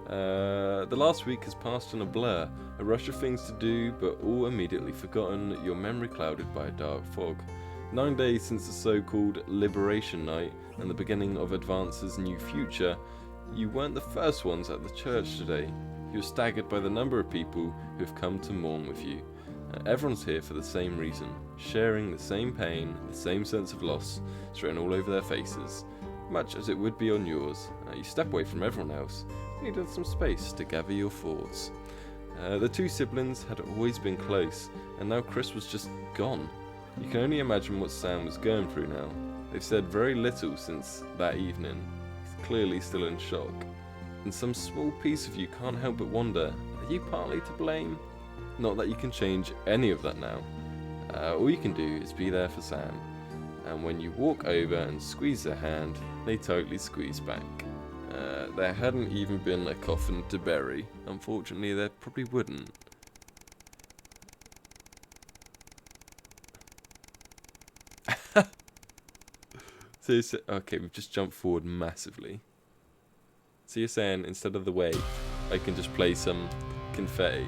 The last week has passed in a blur, a rush of things to do, but all immediately forgotten, your memory clouded by a dark fog. 9 days since the so-called Liberation Night and the beginning of Advance's new future, you weren't the first ones at the church today. You were staggered by the number of people who've come to mourn with you. Everyone's here for the same reason, sharing the same pain, the same sense of loss, written all over their faces, much as it would be on yours. You step away from everyone else. You needed some space to gather your thoughts. The two siblings had always been close, and now Chris was just gone. You can only imagine what Sam was going through now. They've said very little since that evening. He's clearly still in shock. And some small piece of you can't help but wonder, are you partly to blame? Not that you can change any of that now. All you can do is be there for Sam. And when you walk over and squeeze their hand, they totally squeeze back. There hadn't even been a coffin to bury. Unfortunately, there probably wouldn't. So, okay, we've just jumped forward massively. So you're saying instead of the wave, I can just play some confetti.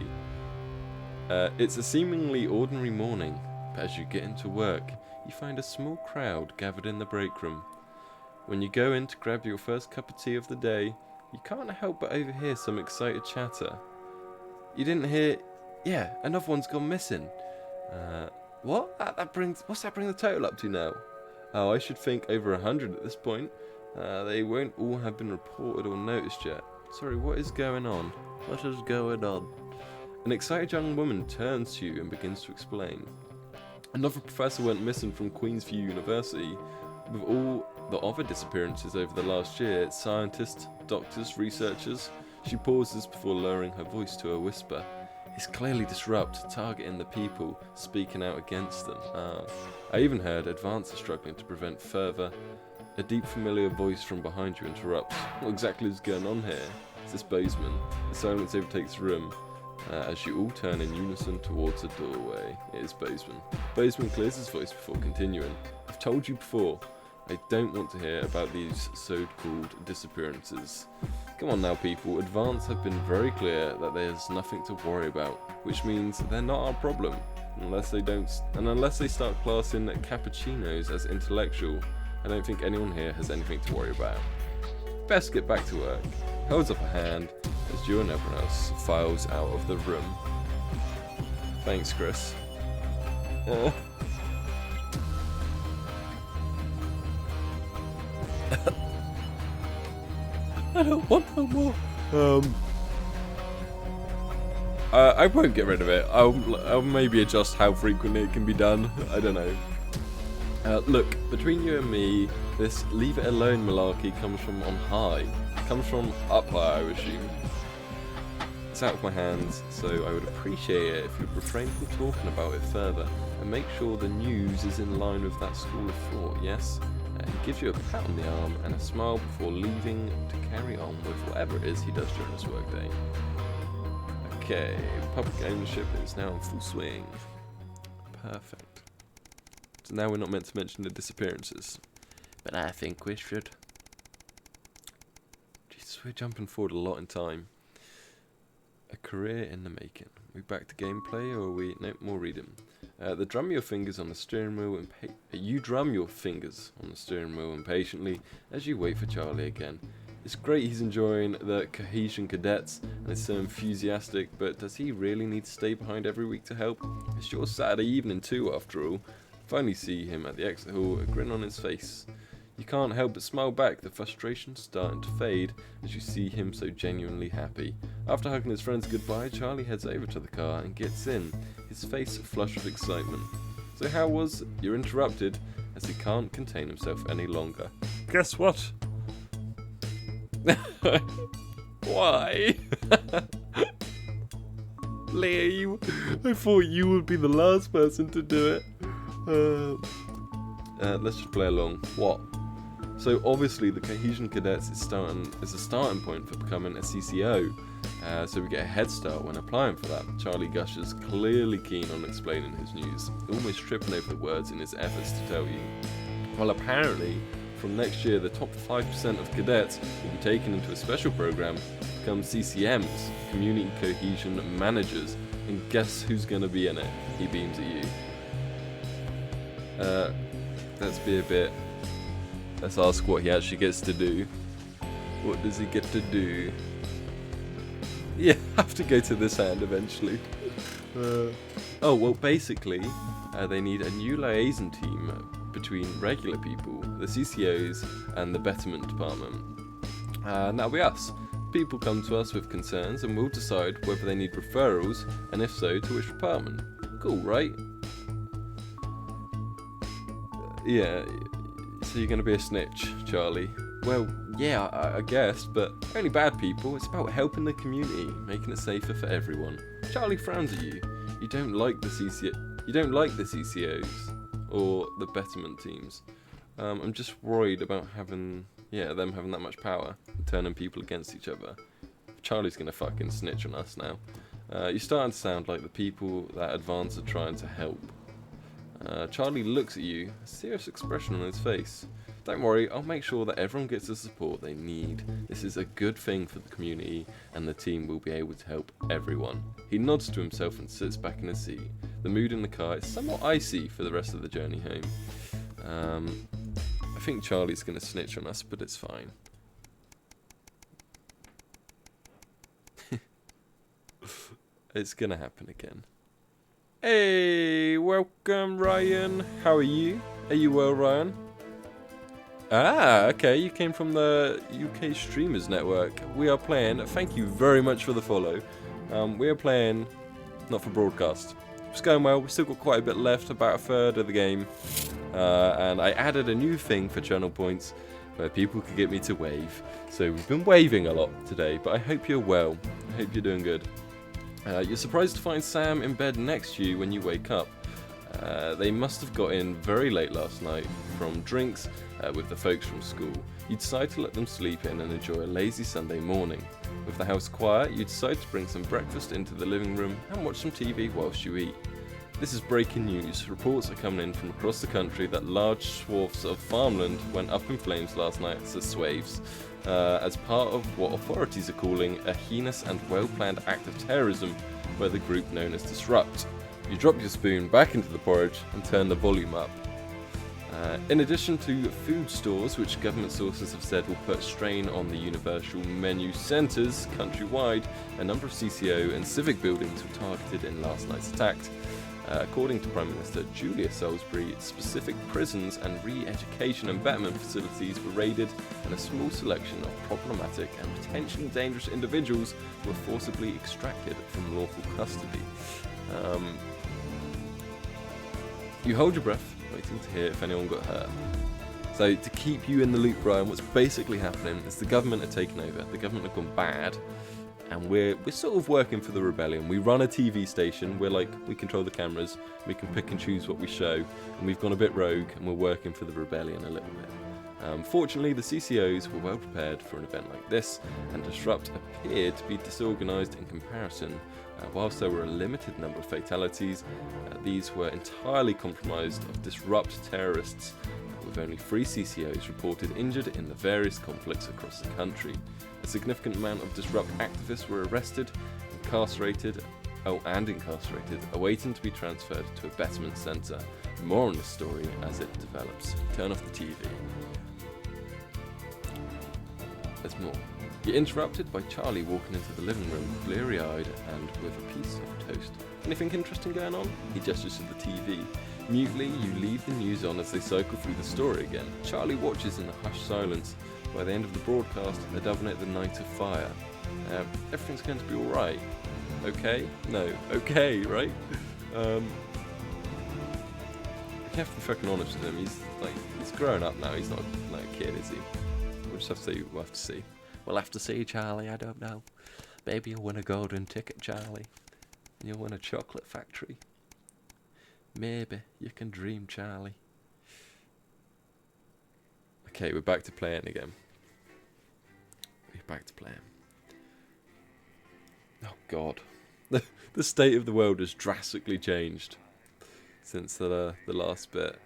It's a seemingly ordinary morning, but as you get into work, you find a small crowd gathered in the break room. When you go in to grab your first cup of tea of the day, you can't help but overhear some excited chatter. You didn't hear, yeah, another one's gone missing. What? What's that bring the total up to now? Oh, I should think over 100 at this point. They won't all have been reported or noticed yet. Sorry, what is going on? What is going on? An excited young woman turns to you and begins to explain. Another professor went missing from Queensview University. With all the other disappearances over the last year, scientists, doctors, researchers, she pauses before lowering her voice to a whisper. It's clearly disrupt, targeting the people, speaking out against them. I even heard Advance are struggling to prevent further. A deep familiar voice from behind you interrupts. What exactly is going on here? Is this Bozeman? The silence overtakes the room as you all turn in unison towards the doorway. It is Bozeman. Bozeman clears his voice before continuing. I've told you before, I don't want to hear about these so-called disappearances. Come on now, people. Advance have been very clear that there's nothing to worry about, which means they're not our problem, unless they start classing cappuccinos as intellectual. I don't think anyone here has anything to worry about. Best get back to work. Holds up a hand as you and everyone else files out of the room. Thanks, Chris. I don't want no more. I won't get rid of it. I'll maybe adjust how frequently it can be done. I don't know. Look, between you and me, this leave it alone malarkey comes from on high. It comes from up high, I would assume. It's out of my hands, so I would appreciate it if you'd refrain from talking about it further and make sure the news is in line with that school of thought, yes? He gives you a pat on the arm and a smile before leaving to carry on with whatever it is he does during his workday. Okay, public ownership is now in full swing. Perfect. So now we're not meant to mention the disappearances, but I think we should. Jesus, we're jumping forward a lot in time. A career in the making. We back to gameplay, or are we? No, more reading. You drum your fingers on the steering wheel impatiently as you wait for Charlie again. It's great he's enjoying the Cohesion Cadets and is so enthusiastic, but does he really need to stay behind every week to help? It's your Saturday evening too, after all. Finally see him at the exit hall, a grin on his face. You can't help but smile back, the frustration starting to fade as you see him so genuinely happy. After hugging his friends goodbye, Charlie heads over to the car and gets in, his face flushed with excitement. So how was? You're interrupted as he can't contain himself any longer. Guess what? Why? Leah, I thought you would be the last person to do it. Let's just play along. What? So obviously the Cohesion Cadets is a starting point for becoming a CCO. So we get a head start when applying for that. Charlie gushes, clearly keen on explaining his news, almost tripping over the words in his efforts to tell you. Well, apparently, from next year, the top 5% of cadets will be taken into a special program to become CCMs, Community Cohesion Managers. And guess who's going to be in it? He beams at you. Let's be a bit... Let's ask what he actually gets to do. What does he get to do? Yeah, I have to go to this hand eventually. Oh, well, basically, they need a new liaison team between regular people, the CCOs, and the Betterment Department. And that'll be us. people come to us with concerns and we'll decide whether they need referrals, and if so, to which department. Cool, right? Yeah, so you're gonna be a snitch, Charlie. Well, yeah, I guess, but only bad people. It's about helping the community, making it safer for everyone. Charlie frowns at you. You don't like the CCOs or the betterment teams. I'm just worried about them having that much power, and turning people against each other. Charlie's gonna fucking snitch on us now. You're starting to sound like the people that Advance are trying to help. Charlie looks at you, a serious expression on his face. Don't worry, I'll make sure that everyone gets the support they need. This is a good thing for the community, and the team will be able to help everyone. He nods to himself and sits back in his seat. The mood in the car is somewhat icy for the rest of the journey home. I think Charlie's going to snitch on us, but it's fine. It's going to happen again. Hey, welcome Ryan. How are you? Are you well, Ryan? Ah, okay, you came from the UK Streamers Network. We are playing, thank you very much for the follow. We are playing, not for broadcast. It's going well, we've still got quite a bit left, about a third of the game. And I added a new thing for channel points where people could get me to wave. So we've been waving a lot today, but I hope you're well. I hope you're doing good. You're surprised to find Sam in bed next to you when you wake up. They must have got in very late last night from drinks with the folks from school. You decide to let them sleep in and enjoy a lazy Sunday morning. With the house quiet, you decide to bring some breakfast into the living room and watch some TV whilst you eat. This is breaking news. Reports are coming in from across the country that large swaths of farmland went up in flames last night at Swaves, as part of what authorities are calling a heinous and well-planned act of terrorism by the group known as Disrupt. You drop your spoon back into the porridge and turn the volume up. In addition to food stores, which government sources have said will put strain on the universal menu centres countrywide, a number of CCO and civic buildings were targeted in last night's attacks. According to Prime Minister Julia Salisbury, specific prisons and re-education and betterment facilities were raided, and a small selection of problematic and potentially dangerous individuals were forcibly extracted from lawful custody. You hold your breath, waiting to hear if anyone got hurt. So to keep you in the loop, Brian, what's basically happening is the government are taking over. The government have gone bad, and we're sort of working for the rebellion. We run a TV station. We control the cameras. We can pick and choose what we show, and we've gone a bit rogue, and we're working for the rebellion a little bit. Fortunately, the CCOs were well prepared for an event like this, and Disrupt appeared to be disorganised in comparison. Whilst there were a limited number of fatalities, these were entirely compromised of Disrupt terrorists, with only 3 CCOs reported injured in the various conflicts across the country. A significant amount of Disrupt activists were arrested, incarcerated, awaiting to be transferred to a betterment centre. More on this story as it develops. Turn off the TV. There's more. You're interrupted by Charlie walking into the living room, bleary-eyed and with a piece of toast. Anything interesting going on? He gestures to the TV. Mutely, you leave the news on as they cycle through the story again. Charlie watches in a hushed silence. By the end of the broadcast, they designate the Night of Fire. Everything's going to be alright. Okay? No. Okay, right? You have to be fucking honest with him. He's grown up now. He's not a kid, is he? We'll just have to see. We'll have to see, Charlie. I don't know. Maybe you'll win a golden ticket, Charlie. You'll win a chocolate factory. Maybe you can dream, Charlie. Okay, we're back to playing again. We're back to playing. Oh God, the state of the world has drastically changed since the last bit.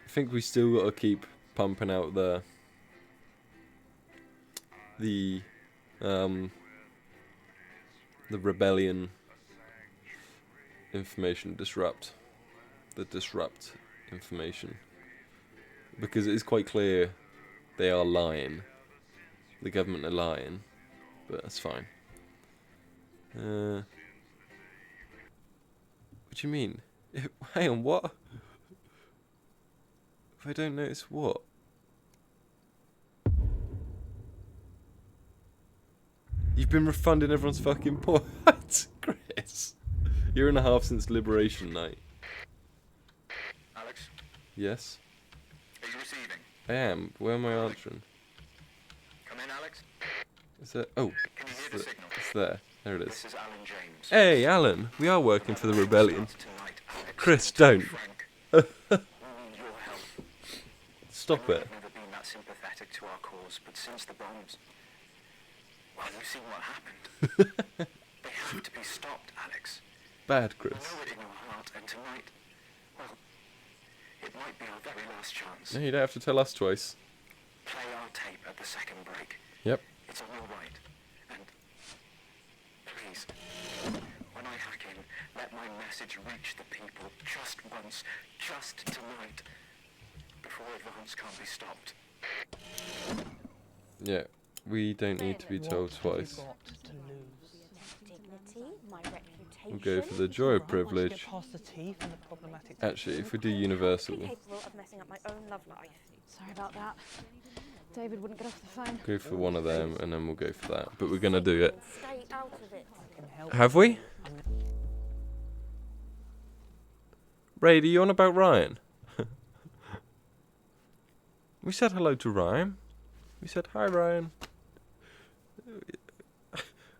I think we still got to keep pumping out the rebellion information, the disrupt information, because it is quite clear they are lying. The government are lying, but that's fine. do you mean? Hang on, what? If I don't notice what? You've been refunding everyone's fucking points, Chris. Year and a half since Liberation Night. Alex, Yes, are you receiving? I am. Where am I answering? Come in, Alex. Is it? Oh, Can you hear the signal? it's there. There it is. This is Alan James. Hey, Alan. We are working for the rebellion. Chris, don't. Your help. Stop it. I've never been that sympathetic to our cause, but since the bombs, well, you've seen what happened. They have to be stopped, Alex. Bad, You Chris. know it in your heart, and tonight, well, it might be our very last chance. No, you don't have to tell us twice. Play our tape at the second break. Yep. It's on your right. And please, when I hack in, let my message reach the people just once, just tonight, before advance can't be stopped. Yeah, we don't need to be told twice. Dignity, my reputation. We'll go for the joy of privilege. Actually, if we do universal, Capable of messing up my own love life. Sorry about that. David wouldn't get off the phone. go for one of them, and then we'll go for that. But we're gonna do it. Stay out of it. Have we? Raid, are you on about Ryan? We said hello to Ryan. We said, hi, Ryan.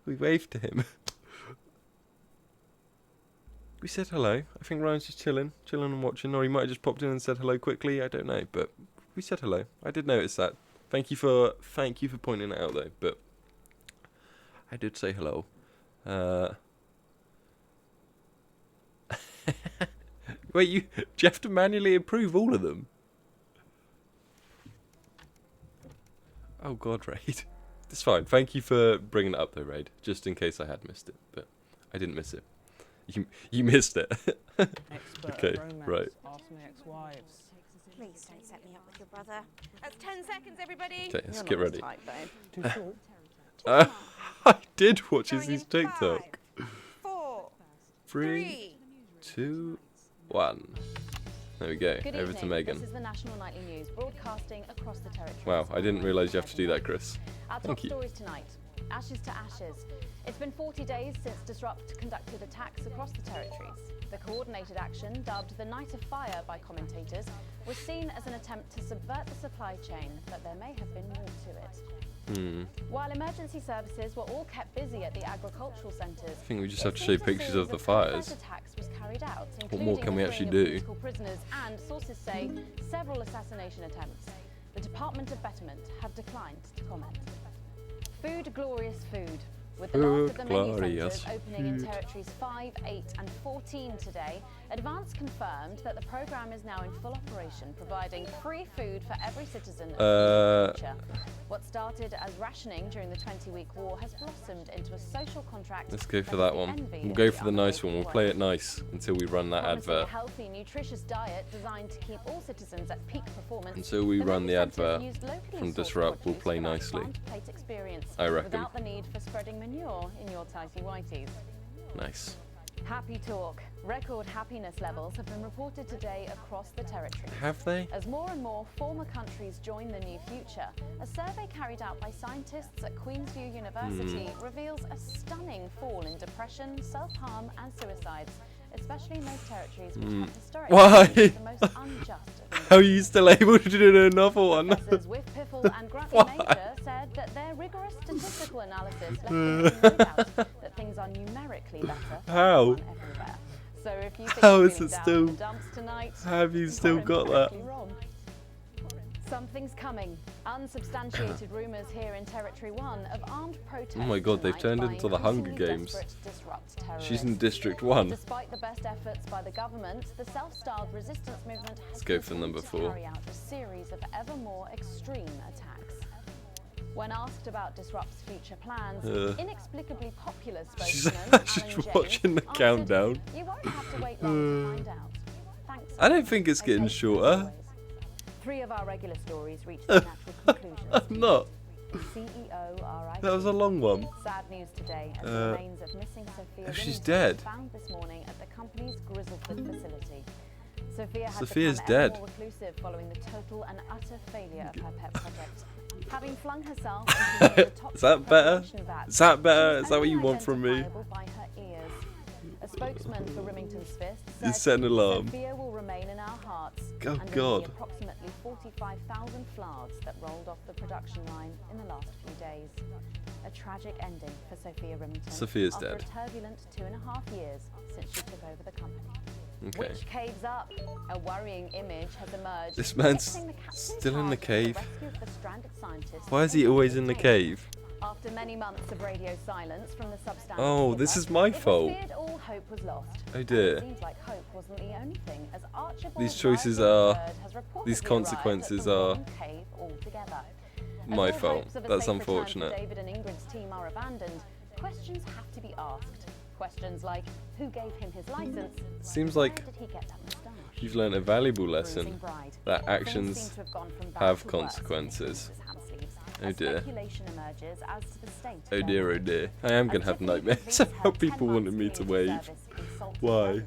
We waved to him. We said hello. I think Ryan's just chilling and watching, or he might have just popped in and said hello quickly. I don't know, but we said hello. I did notice that. Thank you for pointing it out, though. But I did say hello. Wait, do you have to manually approve all of them? Oh God, Raid. It's fine. Thank you for bringing it up, though, Raid. Just in case I had missed it, but I didn't miss it. You missed it. Okay, right. Ask my ex-wives. Please don't set me up with your brother. That's 10 seconds, everybody. Okay, let's get ready. Too short. I did watch his TikTok. 4, 3, 2, 1. There we go. Good Over evening. to Megan. This is the National Nightly News, broadcasting across the territory. Wow, I didn't realise you have to do that, Chris. Our top Thank you. stories tonight. Ashes to ashes. It's been 40 days since Disrupt conducted attacks across the territories. The coordinated action, dubbed the Night of Fire by commentators, was seen as an attempt to subvert the supply chain, but there may have been more to it. While emergency services were all kept busy at the agricultural centres, I think we just have to show pictures of the fires. attacks was carried out, What more can we including actually the do? political prisoners and, sources say, several assassination attempts. The Department of Betterment have declined to comment. Food, glorious food. With the last of the menu Glorious centres opening in food. territories 5, 8 and 14 today, Advance confirmed that the programme is now in full operation, providing free food for every citizen of the future. What started as rationing during the 20-week war has blossomed into a social contract. Let's go for that that is the one. envy We'll of go the for the nice one. We'll unwasted play world. it nice until we run that Promising advert. a healthy, nutritious diet designed to keep all citizens at peak performance. Until we run the menu centres advert used locally from sourced Disrupt, we'll produce play for that nicely. farm to plate experience, I reckon. without the need for spreading manure in your tighty-whities. Nice. Happy talk. Record happiness levels have been reported today across the territory. Have they? As more and more former countries join the new future, a survey carried out by scientists at Queensview University reveals a stunning fall in depression, self-harm and suicides, especially in those territories which have historically Why? been the most unjust of How are you still able to do another one? Professors Whiff Piffle and Grumpy Why? Major said that their rigorous statistical analysis left them in no doubt that things are numerically better for How? everyone everywhere. So if you think How you're is feeling it down still? in the dumps tonight, How have you still you're got that? empirically wrong. Something's coming. Unsubstantiated rumours here in Territory 1 of armed protests. Oh my God, they've tonight turned by into the Hunger increasingly Games. desperate disrupt She's in terrorists. District 1. Despite the best efforts by the government, the self-styled resistance movement has Let's go for continued number to 4. carry out a series of ever more extreme attacks. When asked about Disrupt's future plans, inexplicably popular She's spokesman Alan just James watching the answered, countdown. "You won't have to wait long to find out. Thanks." I don't think it's getting shorter. 3 of our regular stories reached their natural conclusions. I'm not. CEO RIP. That was a long one. Sad news today as the remains of missing Sophia she's Remington dead. was found this morning at the company's Grizzleford facility. Sophia has Sophia's become ever dead. more reclusive following the total and utter failure of her pet project. Having flung herself into the toxic Is that better? preparation vat, Is that better? she was Is that what you only want from me? identifiable by her ears. A spokesman for Remington's Fist It's said set an alarm. Sophia will remain in our hearts Oh, under God. the approximately 45,000 flards that rolled off the production line in the last few days. A tragic ending for Sophia Remington Sophia's after dead. a turbulent 2.5 years since she took over the company. Okay. Which caves up? A worrying image has emerged. This man's depicting the captain's still in the task cave. rescue of the stranded scientists Why is he always in the cave? After many months of radio silence from the substandard Oh, this skipper, is my it was fault. feared all hope was lost. Oh And dear. it seems like hope wasn't the only thing, as Archibald These choices Ryder are- III has reportedly these arrived consequences at the are wrong cave altogether. As my all fault. hopes of a That's safe return for unfortunate. David and Ingrid's team are abandoned, questions have to be asked. Questions like, who gave him his license? Seems Where like did he get that moustache? you've learned a valuable lesson Bruising bride. that Things actions seem to have gone from bad have to worse consequences. in Mrs. Hamsleeves, Oh as dear. speculation emerges as to the state of Oh their dear, oh marriage. dear. I am going to have nightmares about people wanting me to wave. Why?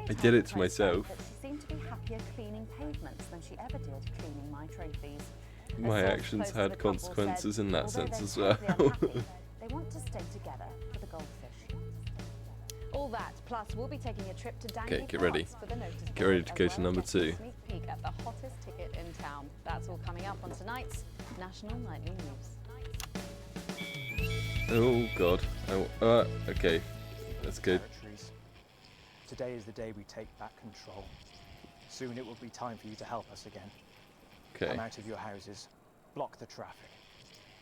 I did it to myself. That she seemed to be happier cleaning pavements than she ever did cleaning my trophies. A My source actions close to had the couple consequences said, in that although sense they're as well. terribly unhappy, they want to stay together for the goldfish. All that, plus we'll be taking a trip to Dangley Okay, get ready. Parks for the notice Get ready board, to as go well to number as getting a 2. sneak peek at the hottest ticket in town. That's all coming up on tonight's National Nightly News. Oh god. Oh, okay. That's good. Territories. Today is the day we take back control. Soon it will be time for you to help us again. Okay. Come out of your houses, block the traffic,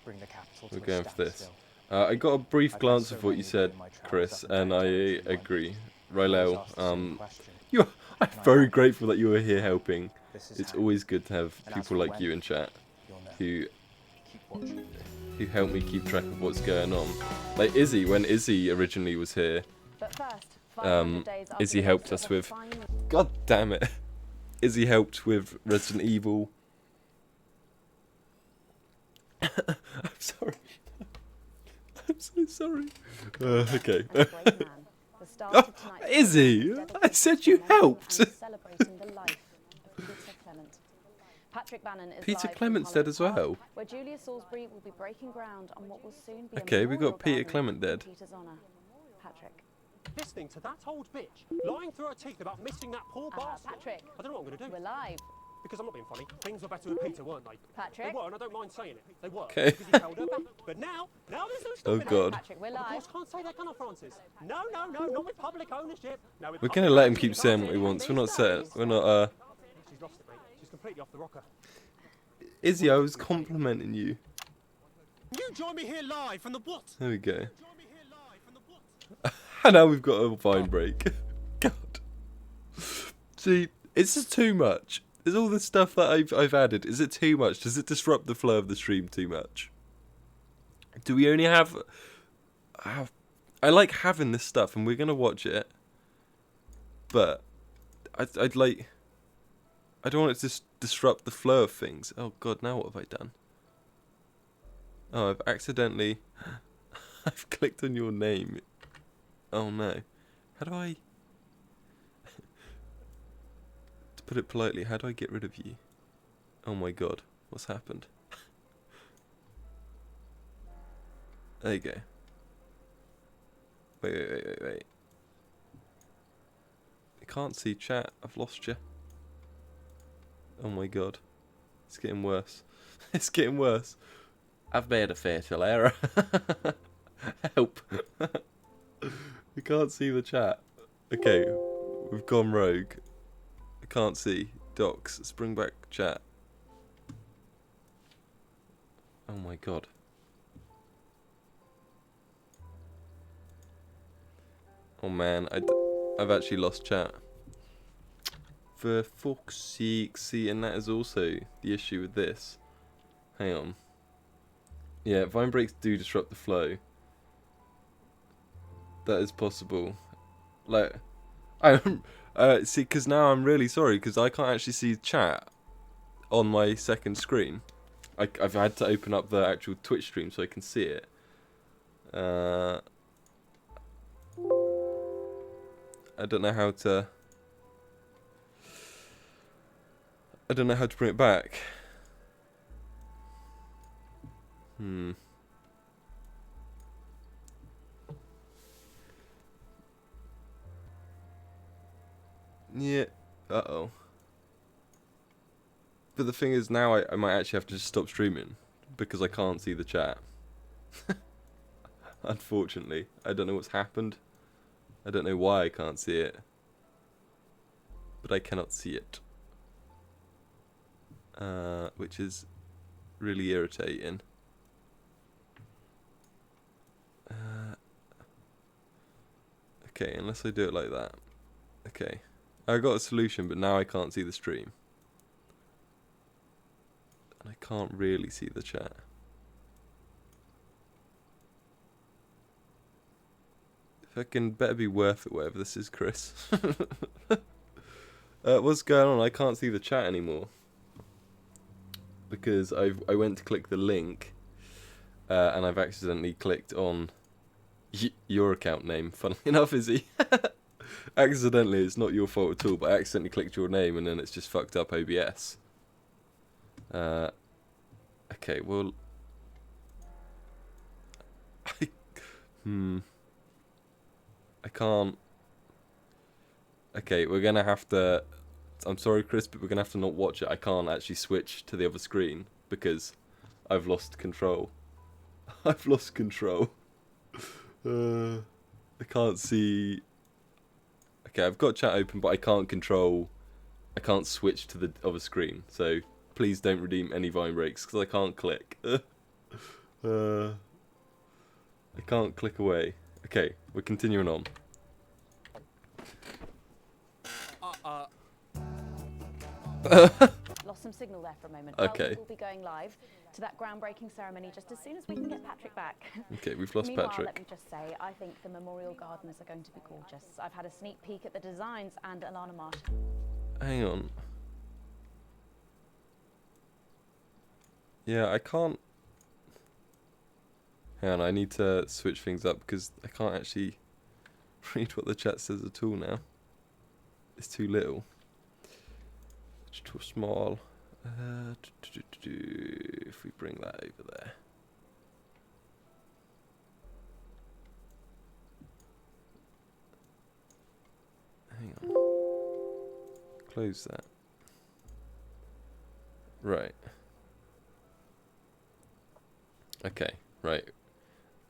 bring the capital to We're a going for this. standstill. I got a brief I've glance had of so what many you said, in my travels Chris, up and and down I territory line. agree. Always Rylel, ask the same question. I'm very grateful that you were here helping. This is It's how. always good to have And as people for like when, you in chat you'll know. who Keep watching. who help me keep track of what's going on. Like Izzy, when Izzy originally was here, But first, 500 days after Izzy the helped release us of the with. final- God damn it! Izzy helped with Resident Evil. I'm sorry. I'm so sorry. Okay. The stars Oh, of tonight's Izzy, program is I said you dedicated to helped. and celebrating the life of Peter Clement. Patrick Bannon is Peter live from Clement's dead as Holland Park, well. where Julia Salisbury will be breaking ground on what will soon be Okay, a we memorial got Peter garden Clement in dead. Peter's honour. Patrick. Listening to that old bitch lying through her teeth about missing that poor bastard. Patrick. I don't know what I'm going to do. We're live. Because I'm not being funny. Things were better with Peter, weren't they? Patrick. They were, and I don't mind saying it. They were. Okay. Because he held her back. But now there's no Oh, stopping it. God. Patrick, we're Of live. course, can't say that, can I, Francis? No, not with public ownership. No, with We're public gonna let him ownership, keep you saying can't what say he anything wants. We're these not set. days. We're not. She's lost it, mate. She's completely off the rocker. Izzy, I was complimenting you. You join me here live from the what? There we go. And now we've got a vine break. God. See, it's just too much. Is all the stuff that I've added, is it too much? Does it disrupt the flow of the stream too much? Do we only have... I like having this stuff and we're going to watch it. But I'd like... I don't want it to disrupt the flow of things. Oh god, now what have I done? Oh, I've accidentally... I've clicked on your name. Oh no. How do I... To put it politely, how do I get rid of you? Oh my god, what's happened? There you go. Wait. I can't see chat. I've lost you. Oh my god. It's getting worse. It's getting worse. I've made a fatal error. Help. I can't see the chat. Okay, we've gone rogue. I can't see. Docs, let's bring back chat. Oh my god. Oh man, I've actually lost chat. For fuck's sake, see, and that is also the issue with this. Hang on. Yeah, vine breaks do disrupt the flow. That is possible. Like, see, because now I'm really sorry, because I can't actually see chat on my second screen. I've had to open up the actual Twitch stream so I can see it. I don't know how to. I don't know how to bring it back. Yeah. Uh-oh. But the thing is, now I might actually have to just stop streaming because I can't see the chat. Unfortunately, I don't know what's happened. I don't know why I can't see it. But I cannot see it. Which is really irritating. Okay, unless I do it like that. Okay. I got a solution, but now I can't see the stream. And I can't really see the chat. Fucking better be worth it, whatever this is, Chris. What's going on? I can't see the chat anymore. Because I went to click the link, and I've accidentally clicked on your account name. Funnily enough, Izzy. Accidentally, it's not your fault at all, but I accidentally clicked your name, and then it's just fucked up OBS. Okay, well... I can't... Okay, we're gonna have to... I'm sorry, Chris, but we're gonna have to not watch it. I can't actually switch to the other screen, because I've lost control. I've lost control. I can't see... Okay, I've got chat open, but I can't control... I can't switch to the other screen, so please don't redeem any Vine breaks, because I can't click. I can't click away. Okay, we're continuing on. Lost some signal there for a moment. Okay. Well, we'll be going live to that groundbreaking ceremony just as soon as we can get Patrick back. Okay, we've lost Meanwhile, Patrick. let me just say, I think the memorial gardens are going to be gorgeous. I've had a sneak peek at the designs, and Alana Marsh. Hang on. Yeah, I can't... Hang on, I need to switch things up because I can't actually read what the chat says at all now. It's too little. It's too small. If we bring that over there. Hang on. Close that. Right. Okay, right.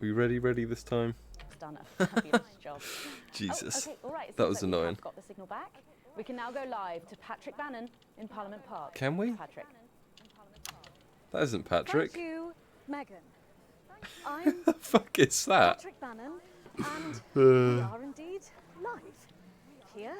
We ready this time? Done a fabulous job. Jesus. Oh, okay, all right. That was annoying. We've got the signal back. We can now go live to Patrick Bannon in Parliament Park. Can we? Patrick. That isn't Patrick. Thank you, Megan. I'm The fuck is that? Patrick Bannon, and we are indeed live here.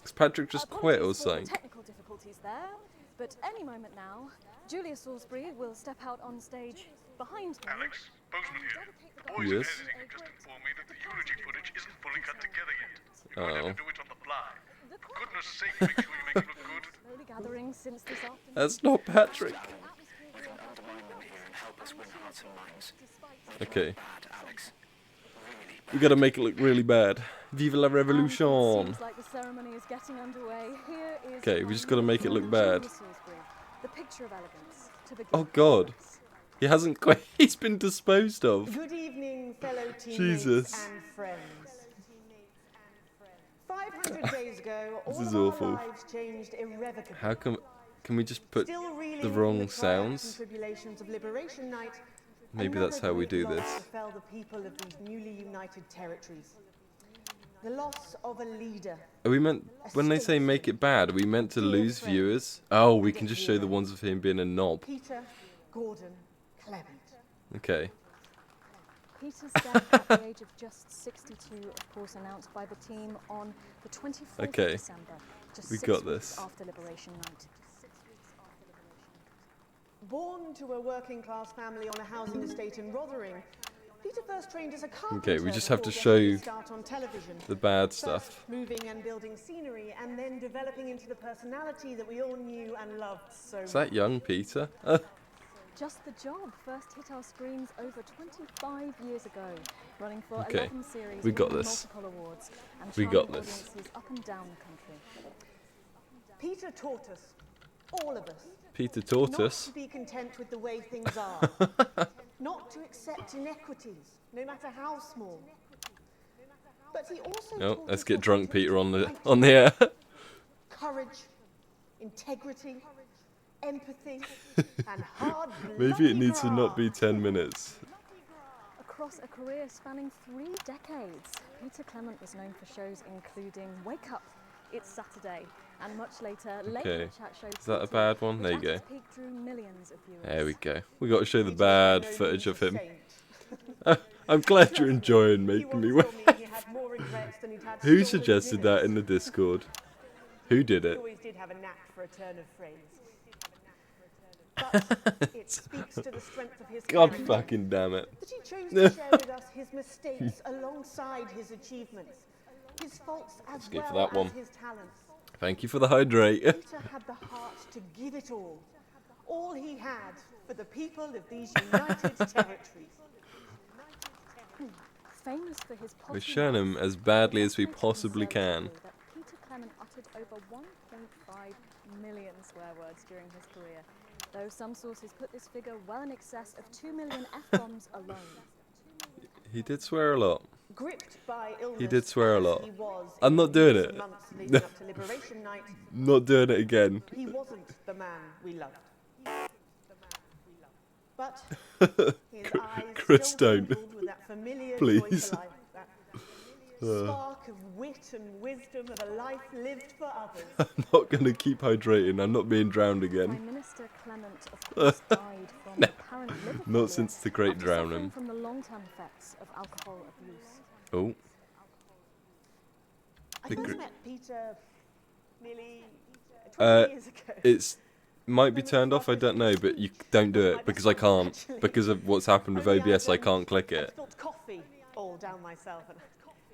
Has Patrick just quit or Apologies for something? the technical difficulties there, but any moment now, Julia Salisbury will step out on stage behind me. Alex, Bozeman here. The boys Yes. in editing have just informed me that the eulogy footage isn't fully cut together yet. You might have to do it on the fly. For goodness sake, make sure you make it look good. Slowly gathering since this afternoon. That's not Patrick. You can undermine them here and help us win hearts and minds. Okay. Bad, Alex. We gotta make it look really bad. Vive la revolution. Seems like the ceremony is getting underway. Here is Okay, we just gotta make it look bad. Julia Salisbury, the picture of elegance to begin. Oh god. He hasn't quit. He's been disposed of. Good evening, fellow teammates Jesus. and friends. 500 days ago, all This is of our awful. lives changed irrevocably. How come... Can we just put Still reeling the from wrong triumphs sounds? and tribulations of Liberation Night, Maybe that's how we do another great this. loss befell the people of these newly united territories. The loss of a leader. Are we meant... When they say make it bad, are we meant to lose viewers? Oh, we can just show the ones of him being a knob. Peter Gordon Clement. Okay. Peter's death at the age of just 62, of course, announced by the team on the 24th Okay. of December, just We 6 got weeks this. after Liberation Night. Born to a working class family on a housing estate in Rotherham, Peter first trained as a carpenter. Okay, we just have to before show getting his start on television. the bad First stuff. moving and building scenery, and then developing into the personality that we all knew and loved so Is much. that young Peter? Just the Job first hit our screens over 25 years ago, running for Okay, 11 series, we got winning this. multiple awards, and We charming got this. audiences up and down the country. Peter taught us, all of us, Peter taught not us. to be content with the way things are, not to accept inequities, no matter how small. But he also Oh, taught let's us get what drunk it Peter is on to the fight on the air. courage, integrity, empathy, and hard Maybe it needs to not be 10 minutes. Across a career spanning 3 decades, Peter Clement was known for shows including Wake Up, It's Saturday, and much later, Late Okay, Night Chat Show is that a 40, bad one? which There you at go. its peak drew millions of viewers. There we go. We got to show the bad footage of him. I'm glad you're enjoying making me wait. Who suggested that in the Discord? Who did He it? always did have a knack for a turn of phrase. But it speaks to the strength of his God character fucking damn it. that he chose to share with us his mistakes alongside his achievements, his faults as go for well that one. as his talents. Thank you for the hydrate. Peter had the heart to give it all he had for the people of these united territories. Famous for his We're showing him as badly as we possibly can. that Peter Clement uttered over 1.5 million swear words during his career, though some sources put this figure well in excess of 2 million F-bombs alone. He did swear a lot. Gripped by illness He did swear a as lot. he was I'm in not the doing weeks it. and months leading up to Liberation Night, Not doing it again. he wasn't the man we loved. But his eyes Chris, still don't. twinkled with that familiar Please. joy to life, that spark of wit and wisdom of a life lived for others. I'm not going to keep hydrating. I'm not being drowned Prime again. Minister Clement, of course, died from apparent liver failure Not since the Great after suffering Drowning. from the long-term effects of alcohol abuse. Oh. I The first gr- met Peter nearly 20 years ago. It's might be turned off, I don't know, but you don't do it because I can't. Because of what's happened with OBS, I can't click I it. spilled coffee all down myself, and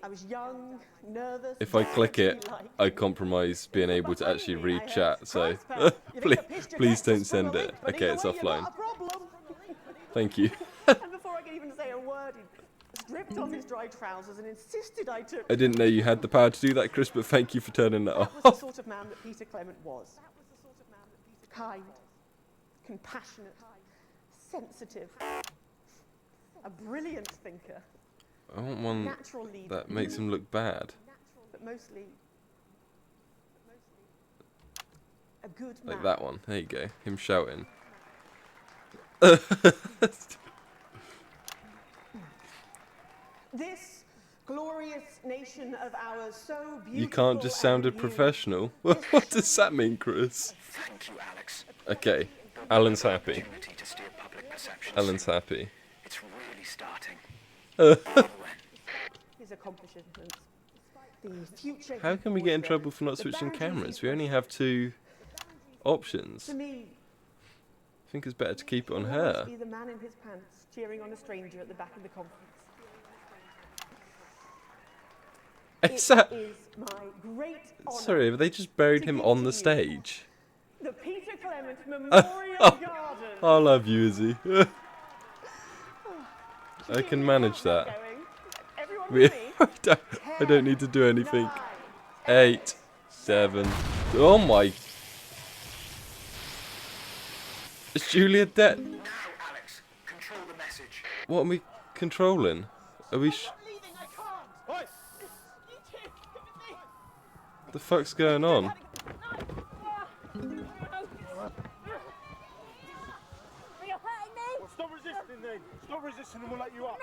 I was young, nervous. If I click it, dirty-like. I compromise being able to actually read chat, so please don't send it. Okay, it's offline. Thank you. And before I could even say a word, he stripped off his dry trousers and insisted I took. I didn't know you had the power to do that, Chris, but thank you for turning that That was off. the sort of man that Peter Clement was. Kind, compassionate, sensitive, a brilliant thinker, I want one natural leader, that makes him look bad. but mostly a good man. Like that one. There you go. Him shouting. This glorious nation of ours, so beautiful. You can't just sound a professional. What does that mean, Chris? Thank you, Alex. Okay, Alan's happy. Opportunity to steer public perceptions. Alan's happy. It's really starting. His accomplishments, the future. How he can we get in forged, trouble for not the switching boundaries he cameras? We only have 2 options. To me, I think it's better to keep it on will her. always be the man in his pants cheering on a stranger at the back of the conference. Is that... It is my great honor. Sorry, have they just buried him on the stage? The Peter Clement Memorial Garden. I love you, Izzy. I can manage that. Everyone I don't need to do anything. 8, 7. Oh my. Is Julia dead? Now, Alex, control the message. What are we controlling? Are we the fuck's going on? Well, stop resisting then. Stop resisting and we'll let you up.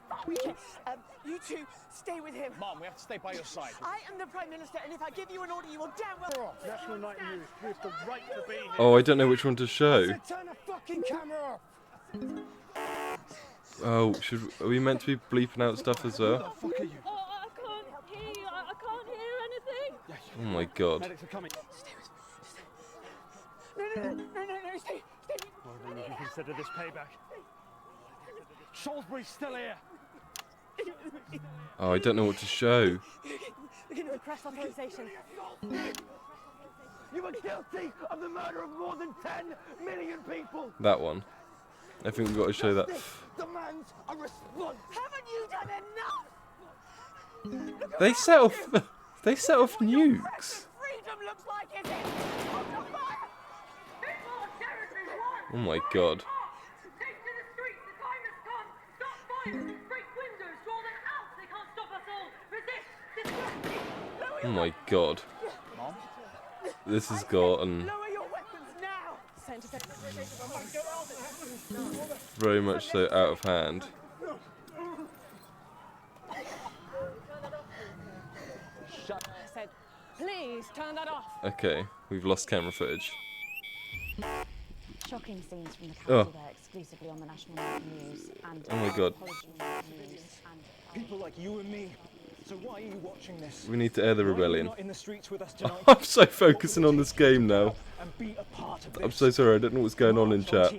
Not resisting. You two stay with him. Mom, we have to stay by your side. I am the Prime Minister, and if I give you an order, you will damn well. National Night News. You have the right to be here. Oh, I don't know which one to show. Turn the fucking camera off. Oh, are we meant to be bleeping out stuff as well? Who the fuck are you? Oh, I can't hear you. I can't hear anything. Oh my god. Medics are coming. No, stay. Well, then you can consider this payback. Salisbury's still here. Oh, I don't know what to show. Request authorization. You were guilty of the murder of more than 10 million people. That one. I think we've got to show that. Demands a response. Haven't you done enough? They set off. They set off nukes. Freedom looks like, is it? Oh my god. Oh my god. This has gotten very much so out of hand. I said, please turn that off. Okay, we've lost camera footage. Shocking scenes from the Oh. capital there, exclusively on the National News and Oh my God. People like you and me. So why are you watching this? We need to air the Why are you rebellion. not in the streets with us tonight? I'm so focusing on this game now. And be a part of I'm this. so sorry, I don't know what's going on in chat.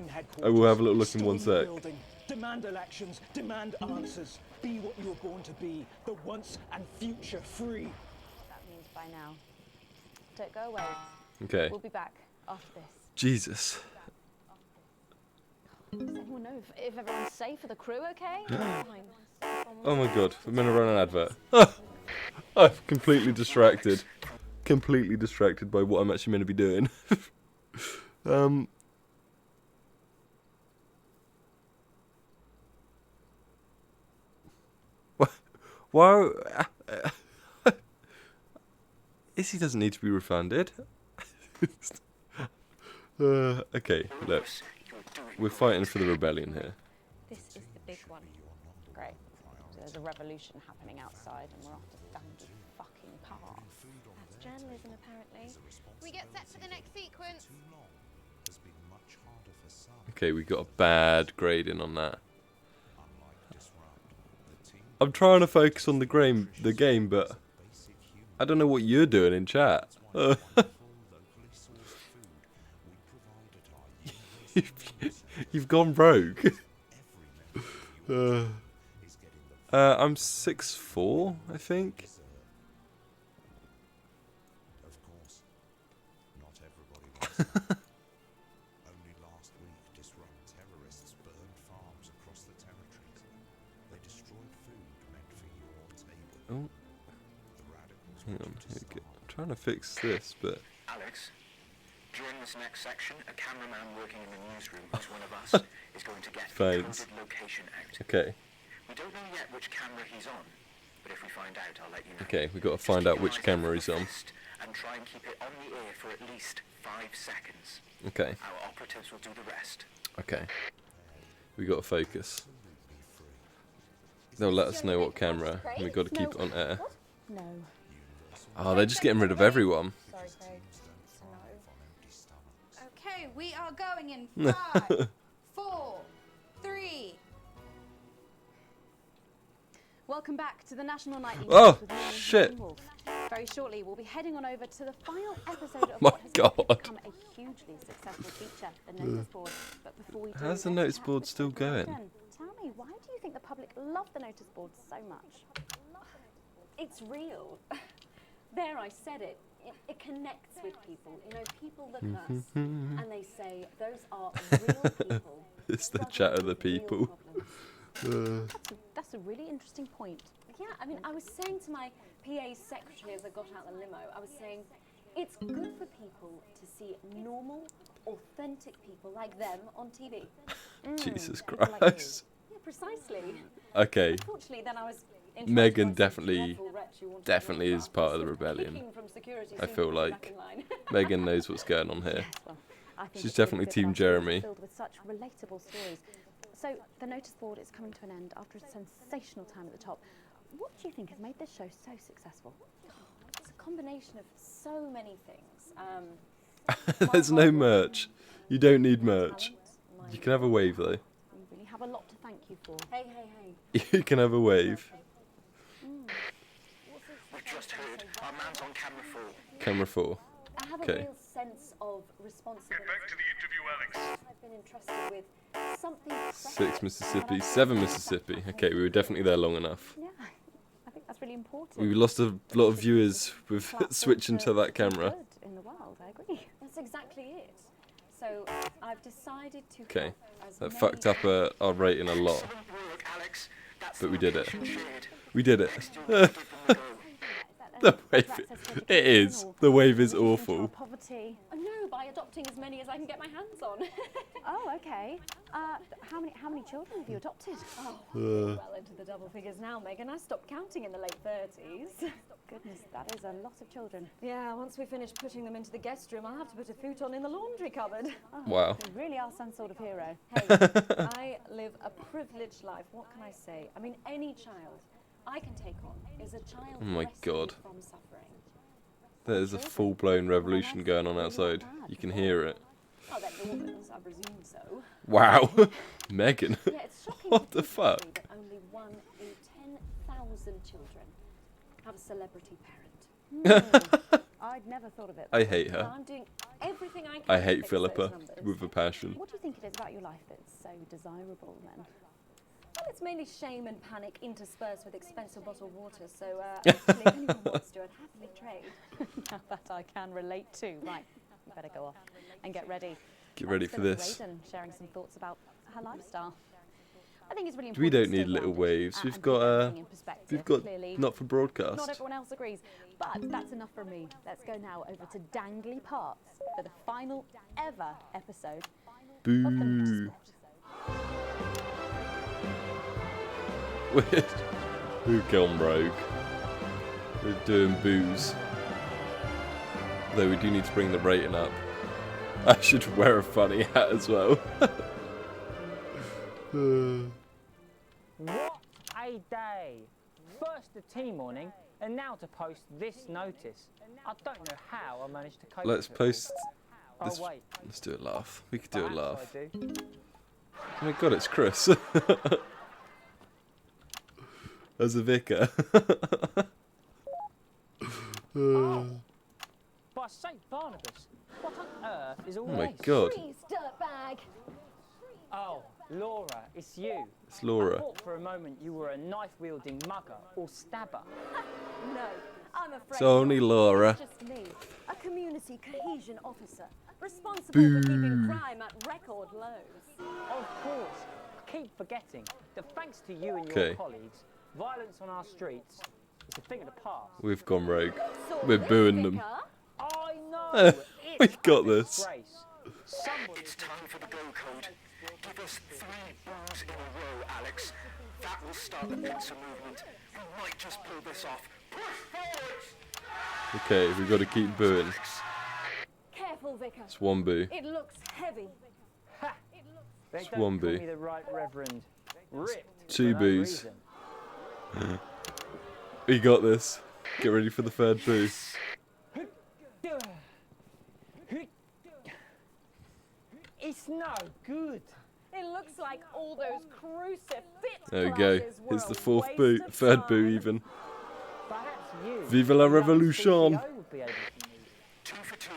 I will have a little look in one Storm the sec. building. Demand elections, demand answers. Be what you were born to be, the once and future free. That means by now. Don't go away. Okay. We'll be back after this. Jesus. Does anyone know if everyone's safe for the crew, okay? Fine. Oh my god, we're gonna run an advert. I'm completely distracted. Completely distracted by what I'm actually meant to be doing. Why? Izzy doesn't need to be refunded. Okay, look. We're fighting for the rebellion here. This is the big one. Great. So there's a revolution happening outside and we're off to Stanley fucking Park. That's journalism, apparently. We get set for the next sequence. Okay, we got a bad grading on that. I'm trying to focus on the game, but I don't know what you're doing in chat. You've gone rogue. I'm 6'4", I think. Only last week, disrupt terrorists burned farms across the territories. They destroyed food meant for your table. Oh. The radicals Hang want on, you to here we start. go. I'm trying to fix this, but Alex, during this next section, a cameraman working in the newsroom who's one of us is going to get the Thanks. coded location out. Okay. We don't know yet which camera he's on, but if we find out, I'll let you know. Okay, we've got to find out which camera he's on. And try and keep it on the air for at least 5 seconds. Okay. Our operatives will do the rest. Okay. We got to focus. They'll let us know what camera, and we've got to keep it on air. No. Oh, they're just getting rid of everyone. Sorry, Craig. Okay, we are going in 5, 4, 3. Welcome back to the National Nightly Oh, News with me, shit. Jane Wolfe. Very shortly, we'll be heading on over to the final episode of My what has God. become a hugely successful feature, the Notice Board. But before we do, How's the let's notice chat board with still the going? question. Tell me, why do you think the public love the Notice Board so much? It's real. There, I said it. It connects with people. You know, people look at us and they say, those are real people. It's the chat of the people. That's a really interesting point. Yeah, I mean, I was saying to my PA's secretary as I got out the limo, I was saying, it's good for people to see normal, authentic people like them on TV. Jesus people like you. Christ. Yeah, precisely. Okay. Unfortunately, then I was Megan definitely is part of the rebellion. I feel like Megan knows what's going on here. I think She's it's really definitely good Team articles Jeremy. Filled with such relatable stories. So the Notice Board is coming to an end after a sensational time at the top. What do you think has made this show so successful? It's a combination of so many things. There's no merch. You don't need merch. You can have a wave though. We really have a lot to thank you for. Hey, hey, hey. You can have a wave. We've just heard our man's on camera 4. Camera 4. I have a Okay. real sense of responsibility. Get back to the interview, Alex. I've been entrusted with something 6 Mississippi, 7 Mississippi. Okay, we were definitely there long enough. Yeah, I think that's really important. We lost a lot of viewers with switching to that camera. Good in the world, I agree. That's exactly it. So I've decided to. Okay, that fucked up our rating a lot. But we did it. We did it. The wave. It is. The wave is awful. Poverty. No, by adopting as many as I can get my hands on. Oh, okay. How many children have you adopted? Oh, well into the double figures now, Megan. I stopped counting in the late 30s. Goodness, that is a lot of children. Yeah, once we finish putting them into the guest room, I'll have to put a futon in the laundry cupboard. Oh, wow. You really are some sort of hero. Hey, I live a privileged life. What can I say? I mean, any child I can take on is a child Oh my God. from suffering. There's a full-blown revolution going on outside. You can hear it. Oh, they're orphans, I presume so. Wow. Megan. Yeah, it's shocking What to the think fuck? actually that only 1 in 10,000 children have a celebrity parent. I'd never thought of it. I hate her. Well, I'm doing everything I can I to hate fix Philippa those numbers. with a passion. What do you think it is about your life that's so desirable then? Well, it's mainly shame and panic interspersed with expensive bottled water, so actually, if anyone wants to, I'd happily trade. Now that I can relate to. Right, you better go off and get ready. Get ready for this. Raiden sharing some thoughts about her lifestyle. I think it's really We important. don't to need stay little grounded waves. and We've keep got everything in perspective. Clearly, not for broadcast. Not everyone else agrees, but that's enough from me. Let's go now over to Dangly Parks for the final ever episode of the Boo. We've gone rogue. We're doing booze. Though we do need to bring the rating up. I should wear a funny hat as well. What a day! First the tea morning, and now to post this notice. I don't know how I managed to cope Let's with it post all. this. Oh, wait. Let's do a laugh. We could do a Perhaps laugh. I do. Oh my god, it's Chris. As a vicar. By St. Barnabas, what on earth is all Oh my this? God. Freeze, dirtbag! Oh, Laura, it's you. It's Laura. I thought for a moment you were a knife-wielding mugger or stabber. No, I'm afraid It's only not. Laura. It's just me, a community cohesion officer, responsible Boo. for keeping crime at record lows. Of course. Keep forgetting that thanks to you and your Okay. colleagues, violence on our streets is a thing of the past. We've gone rogue. We're booing them. I know. We got this. It's time for the go code. Give us 3 boos in a row, Alex. That will start the pincer movement. We might just pull this off. Push forward! Okay, we've got to keep booing. Careful, Vicar. It's 1 boo. It looks heavy. They It's don't 1 call boo. me the right reverend. Ripped 2 for no boos. reason. We got this. Get ready for the 3rd boo. It's no good. It looks like all those crucifix There we go. classes were Here's the a 4th boo. waste of 3rd boo time. even. Perhaps you, Vive la young revolution. CCO, would be able to meet. 2 for 2.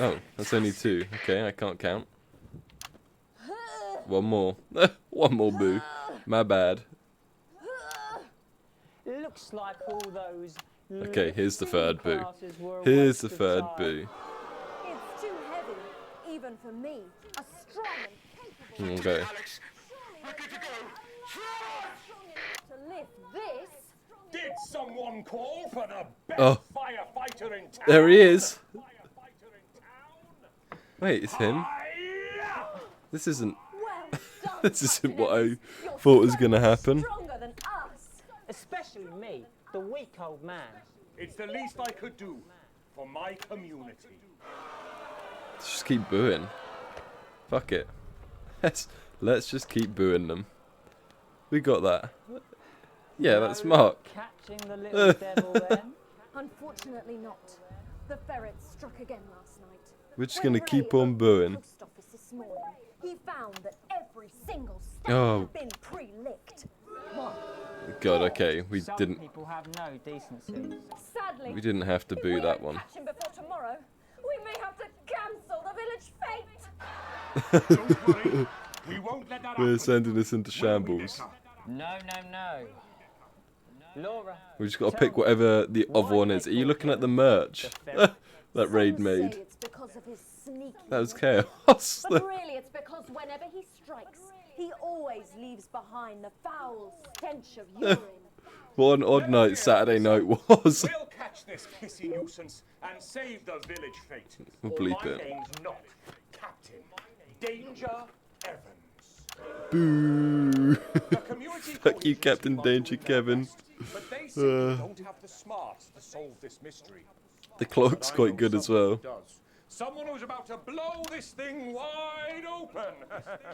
Oh, that's only 2. Okay, I can't count. 1 more. 1 more boo. My bad. Looks like all those. Okay, here's the 3rd boo. classes were a Here's the waste of 3rd time. boo. It's too heavy, even for me, a strong and capable Okay. Alex, we're good to go. strong enough to lift this. Did someone call for the best Oh. firefighter in town? There he is. Wait, it's him? This isn't. Well done, This isn't what I You're thought was so gonna happen. Stronger than us. Especially me, the weak old man. It's the least I could do for my community. Let's just keep booing. Fuck it. Let's just keep booing them. We got that. Yeah, that's Mark. Catching the little devil then. Unfortunately not. The ferret struck again last night. We're just When gonna Ray keep on booing. post office this morning, he found that every single stamp Oh. had been pre-licked. One. God, okay, we Some didn't. people have no decency. Sadly, We didn't have to if boo we that don't one. catch him before tomorrow, we may have to Don't worry, we won't let that We're happen. sending us into shambles. No, no, no. Laura. We just got to pick whatever the other one is. Are you looking at the merch that Raid made? It's because of his sneaky. That was chaos. But really, it's because whenever he strikes, he always leaves behind the foul stench of urine. What an odd night Saturday night was. We'll catch this kissy nuisance and save the village fate. We'll Or bleep my it. name's not Captain Danger Evans. Boo. Fuck you, Captain Danger Kevin. But they simply don't have the smarts to solve this mystery. The clock's But I quite know good as someone well. who does. Someone who's about to blow this thing wide open.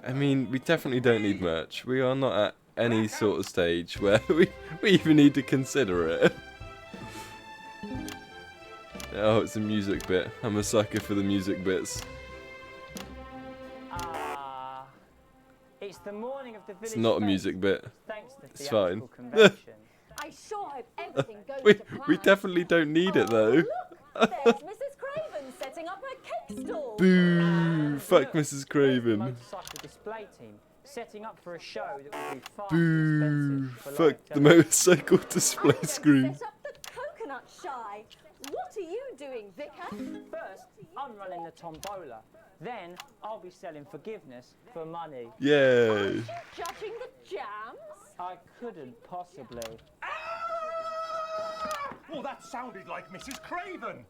I mean, we definitely don't need merch. We are not at any sort of stage where we even need to consider it. Oh, it's a music bit. I'm a sucker for the music bits. It's the morning of the village It's not a fete. music bit. Thanks to It's fine. theatrical convention. I sure hope everything goes we to plan. we definitely don't need it though. There's Mrs. Craven setting up her cake stall. Boo! Fuck Mrs. The Craven. motorcycle display team setting up for a show that would be far too Boo! expensive for Fuck live the television. motorcycle display screen. Set up the coconut shy. What are you doing, Vicar? First, I'm running the tombola. Then, I'll be selling forgiveness for money. Yay! Judging the jams? I couldn't possibly. Well, that sounded like Mrs. Craven.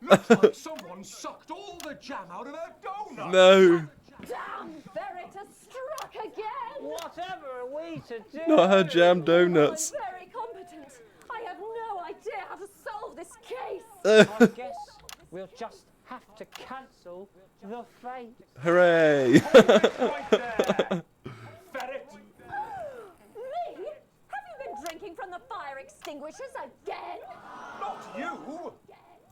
Looks like someone sucked all the jam out of her donut. No! Damn ferret has struck again! Whatever are we to do? Not her jam donuts. I'm very competent. I have no idea how to solve this case. I guess we'll just have to cancel the fate. Hooray! Ferret. Me? Have you been drinking from the fire extinguishers again? Not you.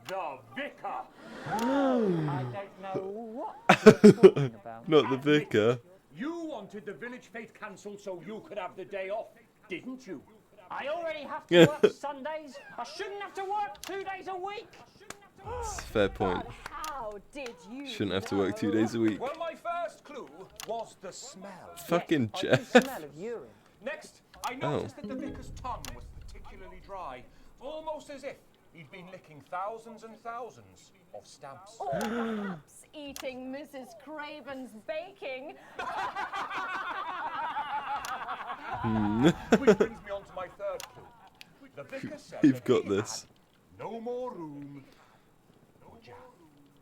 The vicar. I don't know what you're talking about. Not the vicar. You wanted the village fete cancelled so you could have the day off, didn't you? I already have to work Sundays. I shouldn't have to work 2 days a week. It's a fair point. How did you Shouldn't have to work 2 days a week. Well, my first clue was the smell. Fucking I Jeff. can smell of urine. Next, I noticed that the vicar's tongue was particularly dry, almost as if he'd been licking thousands and thousands of stamps. Or perhaps eating Mrs. Craven's baking. Which brings me on to my third clue. The vicar said We've that got he this. had no more room, no jam.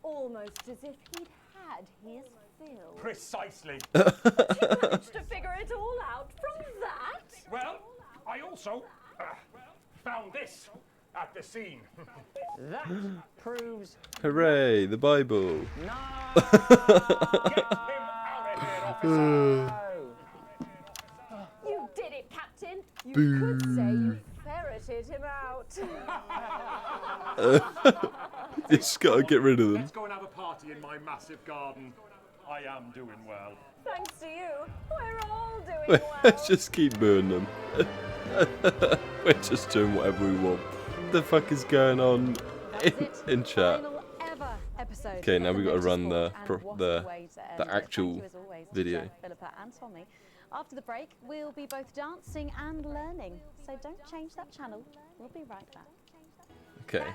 Almost as if he'd had his fill. Precisely. You managed to figure it all out from that? Well, I also found this at the scene. That proves Hooray, the Bible. You did it, Captain. You Boo. could say you ferreted him out. You just gotta get rid of them. Let's go and have a party in my massive garden. I am doing well. Thanks to you, we're all doing well. Let's just keep booing them. We're just doing whatever we want. What the fuck is going on in chat? Final ever episode. Okay, now of we the got to run Notice the Board, and what the a way to end the it. actual Thank you as always to video. Jeff, Philippa and Tommy. After the break, we'll be both dancing and learning. So don't change that channel. We'll be right back. Okay.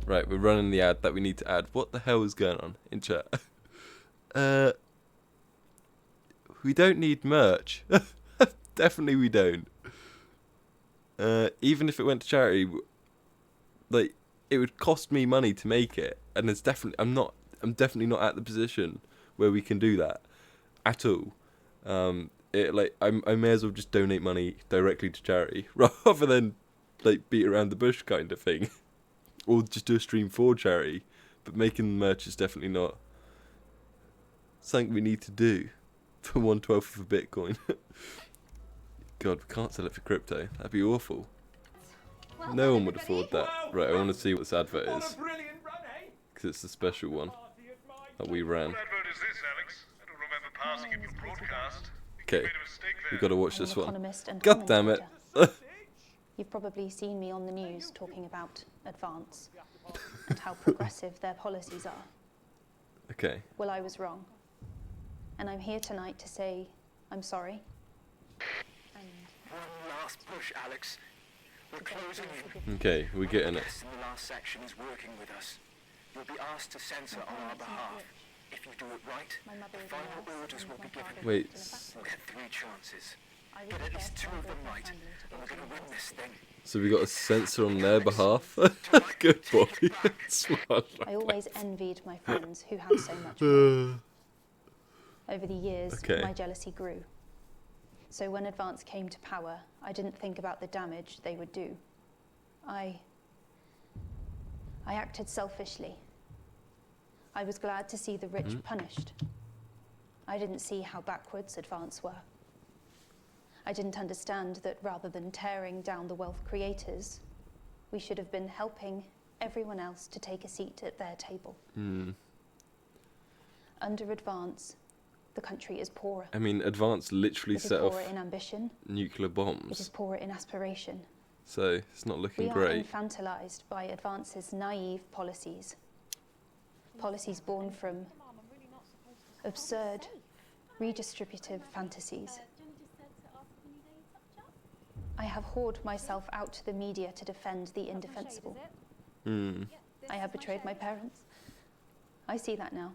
Right, we're running the ad that we need to add. What the hell is going on in chat? We don't need merch. Definitely we don't. Even if it went to charity, like it would cost me money to make it, and it's definitely I'm definitely not at the position where we can do that at all. I may as well just donate money directly to charity rather than like beat around the bush kind of thing, or just do a stream for charity. But making the merch is definitely not something we need to do for 1/12 of a Bitcoin. God, we can't sell it for crypto. That'd be awful. No one would afford that. Right, I want to see what this advert is, because it's the special one that we ran. What advert is this, Alex? I don't remember passing it for broadcast. Okay, we got to watch I'm this an one. economist and God damn it! You've probably seen me on the news talking about Advance and how progressive their policies are. Okay. Well, I was wrong. And I'm here tonight to say I'm sorry. One last push, Alex. We're closing in. Okay, we're getting it. The last section is working with us. You'll be asked to censor on our behalf. If you do it right, the final orders will be given. Wait. We'll get 3 chances. Get at least 2 of them right, and we're going to win this thing. So we got a censor on their behalf. Good boy. Smart. I always envied my friends who had so much more. Over the years, my jealousy grew. So when Advance came to power, I didn't think about the damage they would do. I acted selfishly. I was glad to see the rich punished. I didn't see how backwards Advance were. I didn't understand that rather than tearing down the wealth creators, we should have been helping everyone else to take a seat at their table. Under Advance, the country is poorer. I mean, Advance literally set off in ambition. nuclear bombs. It is poorer in aspiration. So it's not looking We are great. infantilized by Advance's naive policies. Policies born from absurd, redistributive fantasies. I have whored myself out to the media to defend the indefensible. I have betrayed my parents. I see that now.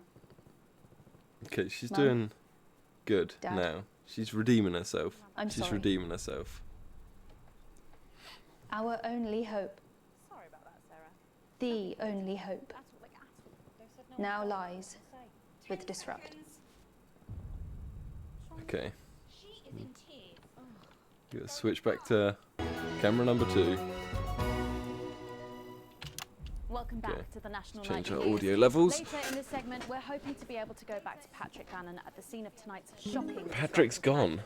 Okay, she's Mum, doing good Dad. now. She's redeeming herself. I'm She's sorry. redeeming herself. Our only hope, the only hope, now lies with Disrupt. Okay. Gotta switch back to camera number 2. Welcome back Okay. to the National Change Nightly our News. audio levels. Later in this segment, we're hoping to be able to go back to Patrick Bannon at the scene of tonight's shocking. Patrick's gone.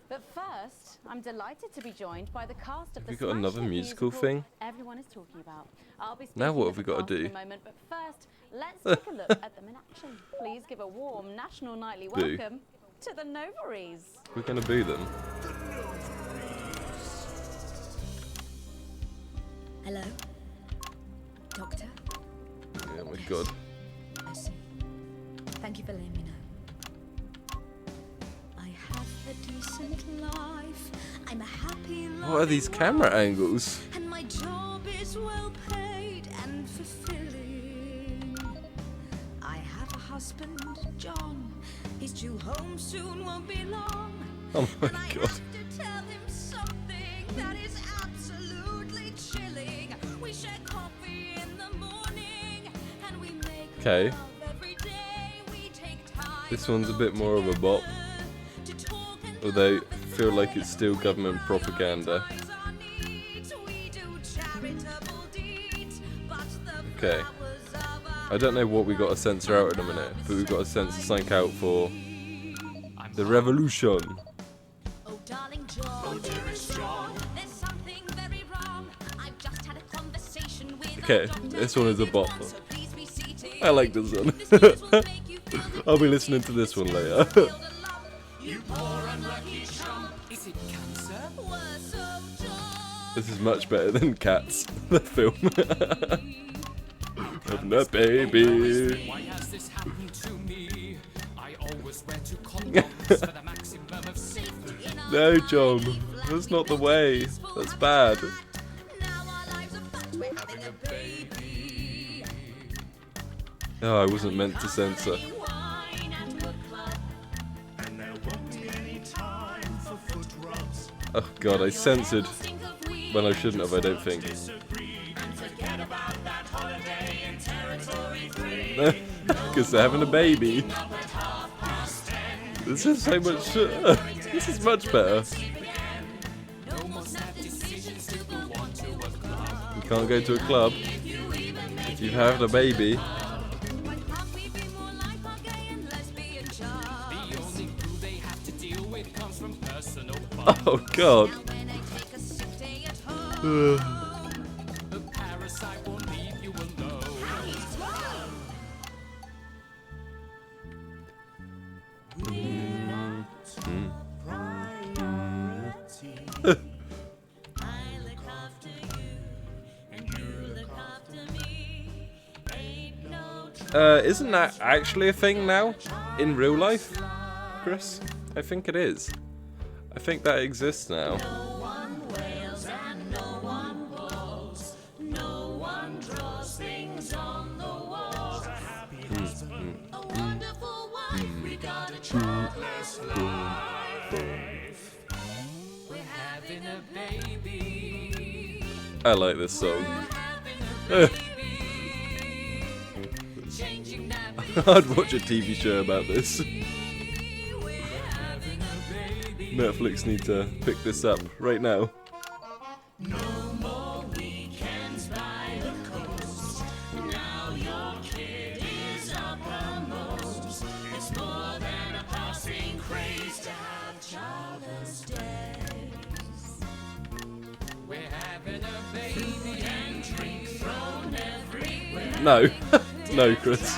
But first, I'm delighted to be joined by the cast of Have we the got another smash hit musical musical thing? everyone is talking about. I'll be Now what speaking have we of the got to cast in do? a moment, but first, let's take a look at them in action. Please give a warm National Nightly Boo. welcome to the Novaries. We're gonna boo them. Hello? Doctor? Oh my god. I see. Thank you for letting me know. I have a decent life. I'm a happy What are these camera angles? and my job is well paid and fulfilling. I have a husband, John. He's due home soon, won't be long. Oh my and I god. have to tell him something that is absolutely chilling. We share coffee in the morning and we make Okay. love every day. We take time. This one's a bit more of a bop. Although, I feel like it's still government propaganda. Okay. I don't know what we got to censor out in a minute, but we've got to censor something out for the revolution. Oh, darling John, dearest John, there's something very wrong. I've just had a conversation with Okay, this one is a bop. I like this one. I'll be listening to this one later. you poor unlucky chump. Is it cancer? This is much better than Cats, the film. Having a baby. Why has this happened to me? I always wear 2 condoms for the maximum of safety. No, John, that's not the way. That's bad. Having a baby. Oh, I wasn't meant to censor. And there won't be any time for foot rubs. Oh god, I censored when I shouldn't have, I don't think. Forget about that holiday in territory 3. Because they're having a baby. This is so much. This is much better. You can't go to a club if you've had a baby. Oh god. The parasite won't leave you alone. Isn't that actually a thing now in real life? Chris? I think it is. I think that exists now. No one wails and no one bawls. No one draws things on the walls. A happy husband, a wonderful wife. We got a childless life. We're having a baby. I like this song. I'd watch a TV show about this. Netflix need to pick this up right now. No more weekends by the coast. Now your kid is uppermost. It's more than a passing craze to have childless days. We're having a baby and drink thrown everywhere. No. No, Chris.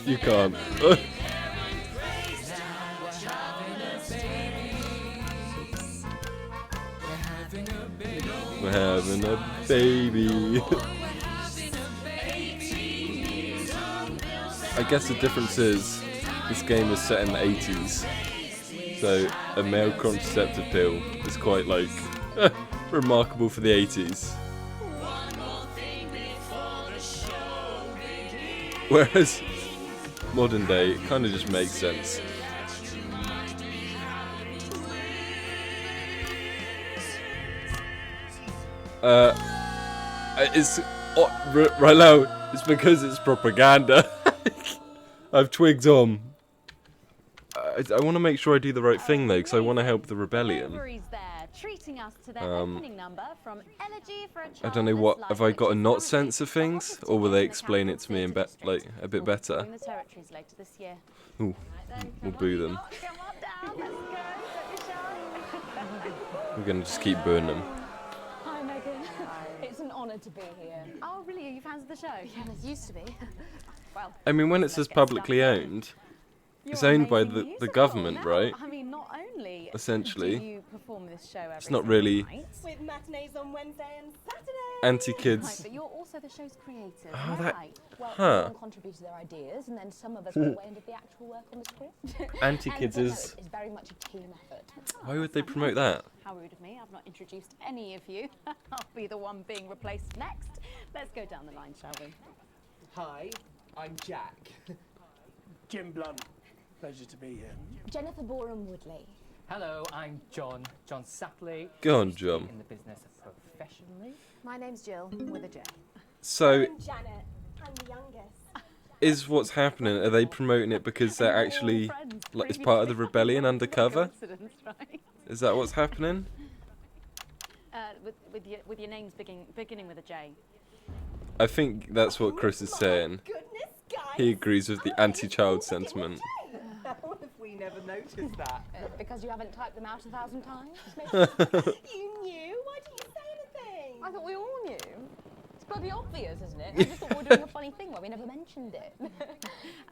You can't. We're having a baby. I guess the difference is this game is set in the 80s, so a male contraceptive pill is quite like remarkable for the 80s. Whereas modern day, it kind of just makes sense. It's right now. It's because it's propaganda. I've twigged on. I want to make sure I do the right thing though, because I want to help the rebellion. Treating us to their opening number from Elegy for a I don't know what. Have I got a not sense of things, or will they explain it to me in like a bit better? the territories later this year. Ooh, we'll boo them. We're gonna just keep booing them. Hi, Megan. It's an honour to be here. Oh, really? Are you fans of the show? Yeah, it used to be. Well, I mean, when it says publicly owned, it's owned by the government, right? I mean, not only Essentially. do you perform this show every It's not single really night, With matinees on Wednesday and Saturday. anti-kids. Right, but you're also the show's creator. Oh, am I that- right? Well, huh. everyone contributed their ideas, and then some of us went away and did the actual work on the script. Anti-kids And, is- it's very much a team effort. Why would they promote that? How rude of me! I've not introduced any of you. I'll be the one being replaced next. Let's go down the line, shall we? Hi, I'm Jack. Jim Blunt. Pleasure to be here. Jennifer Boram Woodley. Hello, I'm John Sapley. Go on, John. In the business professionally. My name's Jill with a J. So, Janet. I'm the youngest. is what's happening? Are they promoting it because they're actually like it's part of the rebellion undercover? Right? Is that what's happening? With your names beginning with a J. I think that's what Chris is saying. He agrees with the anti-child sentiment. How have we never noticed that? Because you haven't typed them out 1,000 times? You knew? Why didn't you say anything? I thought we all knew. It's bloody obvious, isn't it? I just thought we were doing a funny thing where we never mentioned it.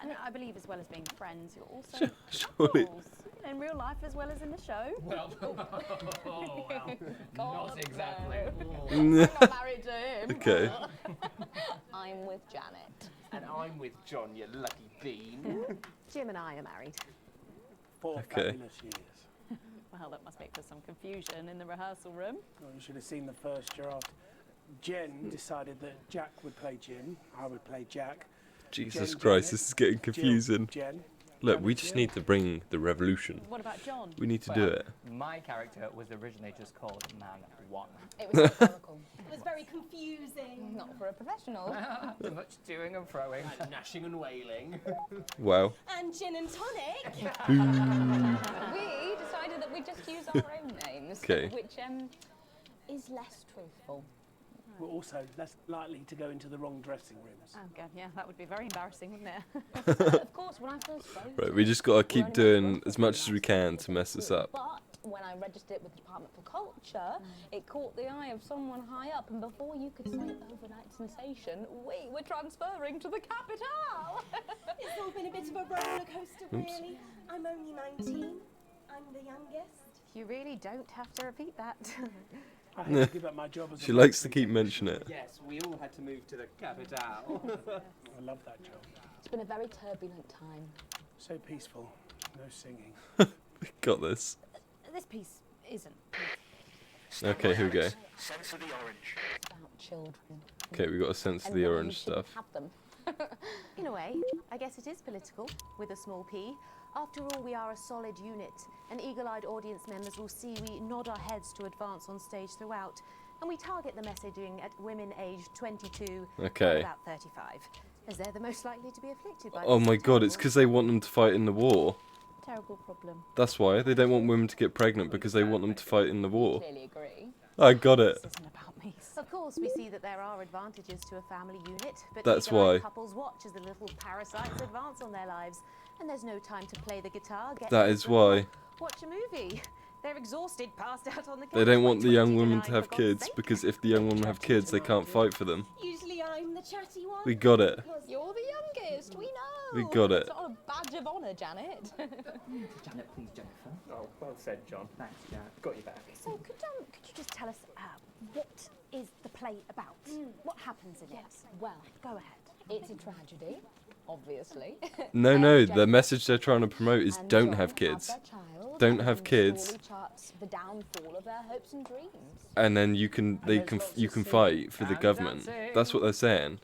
And I believe as well as being friends, you're also Surely. couples. In real life as well as in the show. Well, not exactly. I'm not married to him. Okay. I'm with Janet. And I'm with John, you lucky bean. Jim and I are married. 4 Okay. fabulous years. Well, that must make for some confusion in the rehearsal room. Well, you should have seen the first draft. Jen decided that Jack would play Jim, I would play Jack. Jesus Jen, Christ, Janet, this is getting Jill, confusing. Jen. Look, we just need to bring the revolution. What about John? We need to do it. My character was originally just called Man 1. It was historical. It was very confusing. Not for a professional. Too much doing and throwing. And gnashing and wailing. Wow. And gin and tonic. We decided that we'd just use our own names, Okay. which is less truthful. We're also less likely to go into the wrong dressing rooms. Oh god, yeah, that would be very embarrassing, wouldn't it? Of course, when I first spoke. Right, we just gotta keep doing as much as we can to mess this up. But when I registered it with the Department for Culture, it caught the eye of someone high up, and before you could say overnight sensation, we were transferring to the capital. It's all been a bit of a roller coaster, really. I'm only 19. I'm the youngest. You really don't have to repeat that. I had to give up my job as She a likes to keep mentioning it. Yes, we all had to move to the capital. I love that job. been a very turbulent time. So peaceful. No singing. Got this. This piece isn't. Okay, here we go. Sense of the orange. About children. Okay, we got a sense of the orange stuff. Have them. In a way, I guess it is political, with a small p. After all, we are a solid unit, and eagle-eyed audience members will see we nod our heads to advance on stage throughout, and we target the messaging at women aged 22 Okay. to about 35, as they're the most likely to be afflicted by Oh this my god, it's because they want them to fight in the war. Terrible problem. That's why. They don't want women to get pregnant because they want them to fight in the war. Clearly agree. I got it. This isn't about me. Of course, we see that there are advantages to a family unit, but That's eagle-eyed why. couples watch as the little parasites advance on their lives, and there's no time to play the guitar, get That is why. watch a movie. They're exhausted, passed out on the couch. They don't want the young women to 29, have for God's kids sake. because if the young women have kids, they can't fight for them. Usually I'm the chatty one. We got it. You're the youngest, we know. We got it. It's not a badge of honour, Janet. Janet, please, Jennifer. Oh, well said, John. Thanks, Janet. Got you back. So could you just tell us what is the play about? What happens in it? Well, Go ahead. it's a tragedy, obviously. No, the message they're trying to promote is And don't John have has kids. their child Don't and have kids. surely charts the downfall of their hopes and dreams. And then you can fight for the government. That's what they're saying.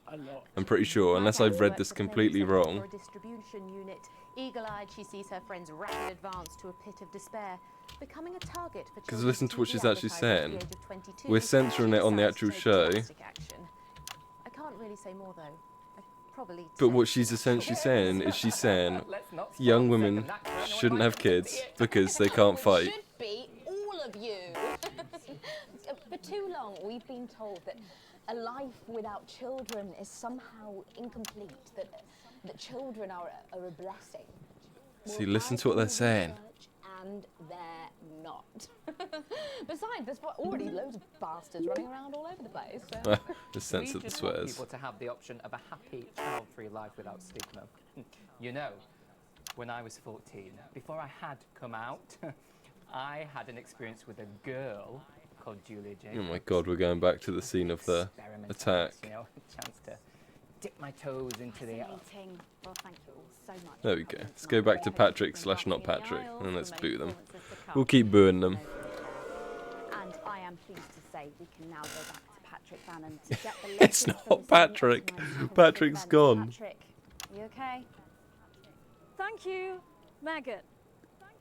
I'm pretty sure, unless I've read this completely wrong. For a distribution unit, eagle-eyed, she sees her friend's rapid advance to a pit of despair, becoming a target for Because children's listen to what TV she's actually advertisers saying. at the age of 22 We're censoring it on the decides actual to take show. drastic action. I can't really say more though. Probably. But what she's essentially saying is she's saying young women shouldn't have kids because they can't fight. Should be all of you. For too long, we've been told that a life without children is somehow incomplete. That children are a blessing. See, listen to what they're saying. And they're not. Besides, there's already loads of bastards running around all over the place. So. The sense We of the just want swears. people to have the option of a happy, child-free life without stigma. You know, when I was 14, before I had come out, I had an experience with a girl called Julia Jacobs. Oh my god, we're going back to the scene of the attack. You know, a chance to dip my toes into the... Fascinating. Well, thank you all so much. There we go. Let's go back to Patrick / not Patrick, and let's boo them. We'll keep booing them. And I am pleased to say we can now go back to Patrick Bannon to get the It's not Patrick. Patrick's gone. Patrick, you okay? Thank you, Megan.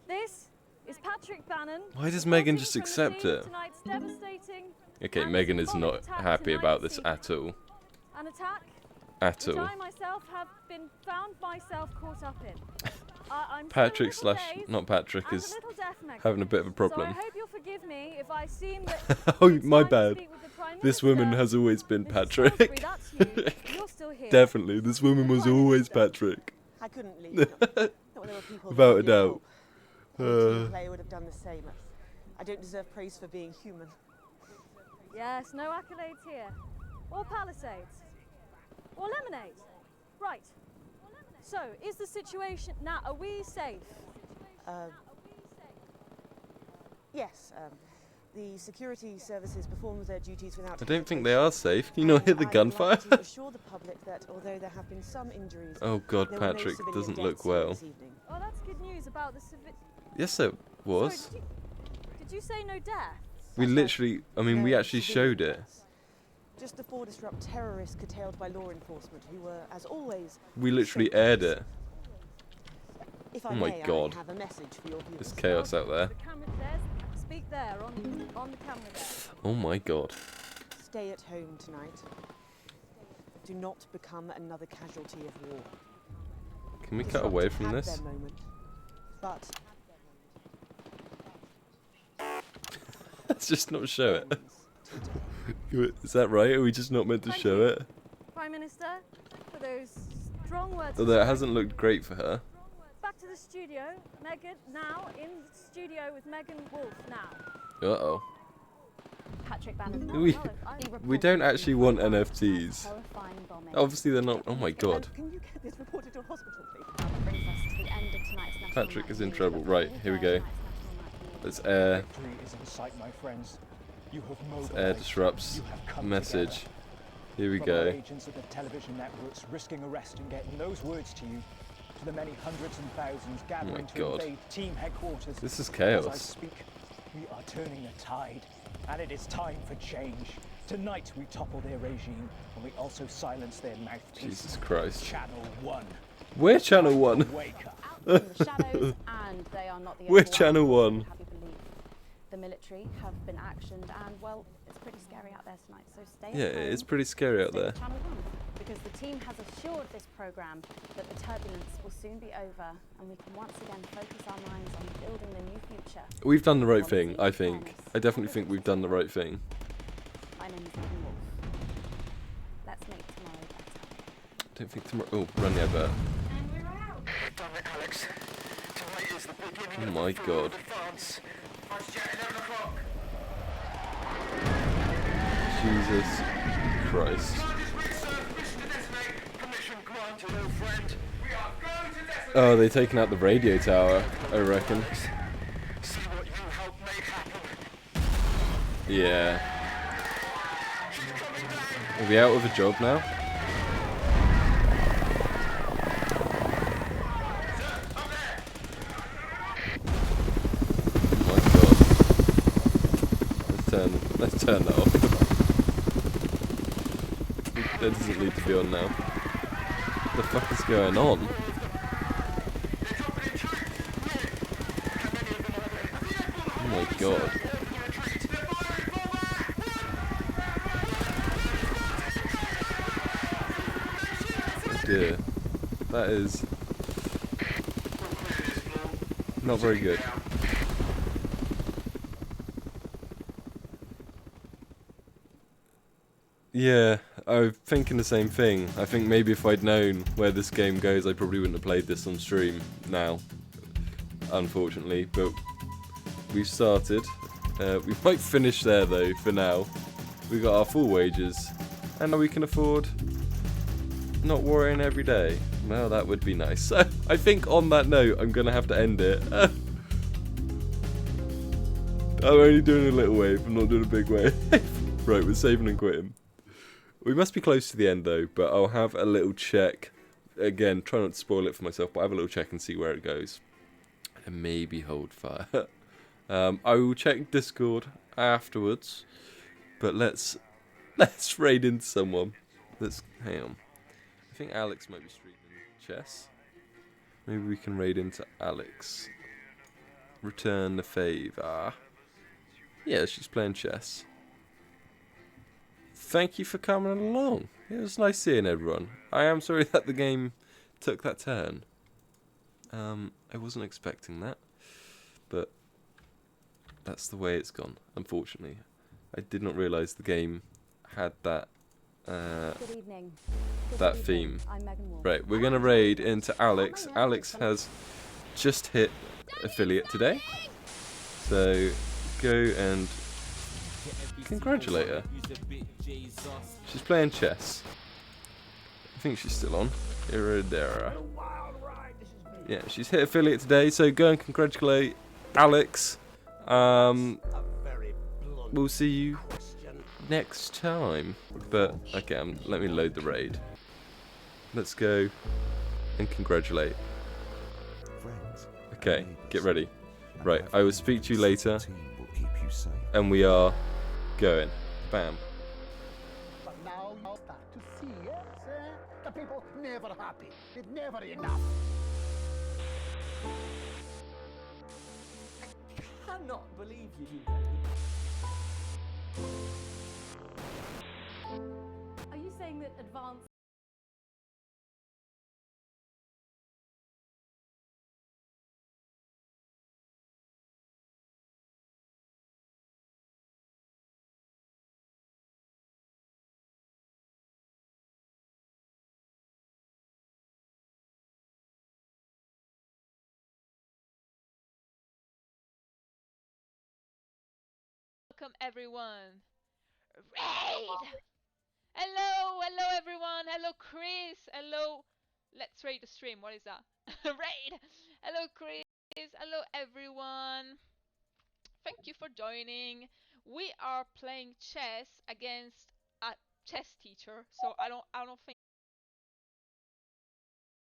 This is Patrick Bannon. Why does Megan just accept it? Tonight's devastating Okay, Megan is not happy about this at all. an attack At which all. I myself have been found myself caught up in. I'm Patrick still a / little dazed not Patrick and is a little deaf, Megan. having a bit of a So I problem. hope you'll forgive me if I seem that Oh, my it's time to bad. speak with the Prime This Minister. woman has always been Patrick. that's you. You're still here. Definitely, this woman was always Patrick. I couldn't leave. Not when there were people Without a like you. doubt. Any team player would have done the same. I don't deserve praise for being human. Yes, no accolades here. Or Palisades. Or lemonade. Right. So, is the situation now, are we safe? Yes, the security services perform their duties without. I don't think they are safe. Can you not hear the gunfire? To assure the public that although there have been some injuries, Oh god, there were no Patrick civilian doesn't deaths look well. this evening. Oh, that's good news about the Yes, it was. Sorry, did you say no death? We literally, I mean, we actually showed it. Just the four disrupt terrorists curtailed by law enforcement, who were, as always. We literally aired it. If Oh I my may, god. I have a message for your viewers. There's chaos out there. The camera there's, speak there, on the camera there. Oh my god. Stay at home tonight. Do not become another casualty of war. Can we cut away from Had this? their moment, but Let's just not show it. Is that right? Are we just not meant to show it? Prime Minister, for those strong words. Although it hasn't looked great for her. Back to the studio. Megan, now in the studio with Megan Wolf now. Uh-oh. Patrick Bannon. We don't actually want NFTs. Horrifying bombing. Obviously they're not. Oh my god. can you get this reported to a hospital, please? That brings us to the end of tonight's national Patrick night is in news. trouble. Right, here we go. Let's air. Victory is in sight, my friends. You have Let's mobilized. air disrupts You have come message. together. Here we From our go. agents at the television networks risking arrest and getting those words to you, to the many hundreds and thousands gathering to God. invade team headquarters. This is As I chaos. speak, we are turning the tide, and it is time for change. Tonight we topple their regime, and we also silence their mouthpiece. Jesus Christ. Channel 1. We're Channel 1. Wake up. Out from the shadows, and they are not the We're only Channel ones, 1. have you believe. The military have been actioned, and well, it's pretty scary out there tonight. So stay Yeah, at home, it's pretty scary out stay there. with Channel 1, because the team has assured this program that the turbulence will soon be over, and we can once again focus our minds on building the new future. We've done the right thing, I think. I definitely think we've done the right thing. My name is Megan Wolf. Let's make tomorrow better. I don't think tomorrow. Oh, run the advert. We've done it, Alex. Tonight is the beginning Oh of my the God. advance. Vice Jet, 11 o'clock. Jesus Christ. Permission granted, old friend. We are going to detonate. Oh, they're taking out the radio tower, I reckon. See what you helped make happen. Yeah. Are we out of a job now? Oh my God. Let's turn that off. That doesn't need to be on now. What the fuck is going on? Oh my God. Oh dear. That is not very good. Yeah, I'm thinking the same thing. I think maybe if I'd known where this game goes, I probably wouldn't have played this on stream now, unfortunately. But we've started. We might finish there though, for now. We got our full wages, and now we can afford not worrying every day. Well, that would be nice. So I think on that note, I'm going to have to end it. I'm only doing a little wave, I'm not doing a big wave. Right, we're saving and quitting. We must be close to the end though, but I'll have a little check. Again, try not to spoil it for myself, but I'll have a little check and see where it goes. And maybe hold fire. I will check Discord afterwards, but let's raid into someone. Hang on. I think Alex might be streaming chess. Maybe we can raid into Alex. Return the favour. Yeah, she's playing chess. Thank you for coming along. It was nice seeing everyone. I am sorry that the game took that turn. I wasn't expecting that, but that's the way it's gone, unfortunately. I did not realise the game had that Good evening. Good that evening. theme. I'm Megan Wolf. Right, we're gonna raid into Alex. Alex has just hit affiliate today, so go and congratulate her. She's playing chess. I think she's still on. Iridera. Yeah, she's hit affiliate today, so go and congratulate Alex. We'll see you next time. But okay, let me load the raid. Let's go and congratulate. Okay, get ready. Right, I will speak to you later. And we are going. Bam. But now you start to see, yes, the people never happy. It's never enough. I cannot believe you. Are you saying that advanced Welcome everyone. Raid! Hello everyone. Hello Chris. Hello. Let's raid the stream. What is that? Raid. Hello Chris. Hello everyone. Thank you for joining. We are playing chess against a chess team. teacher, so I don't think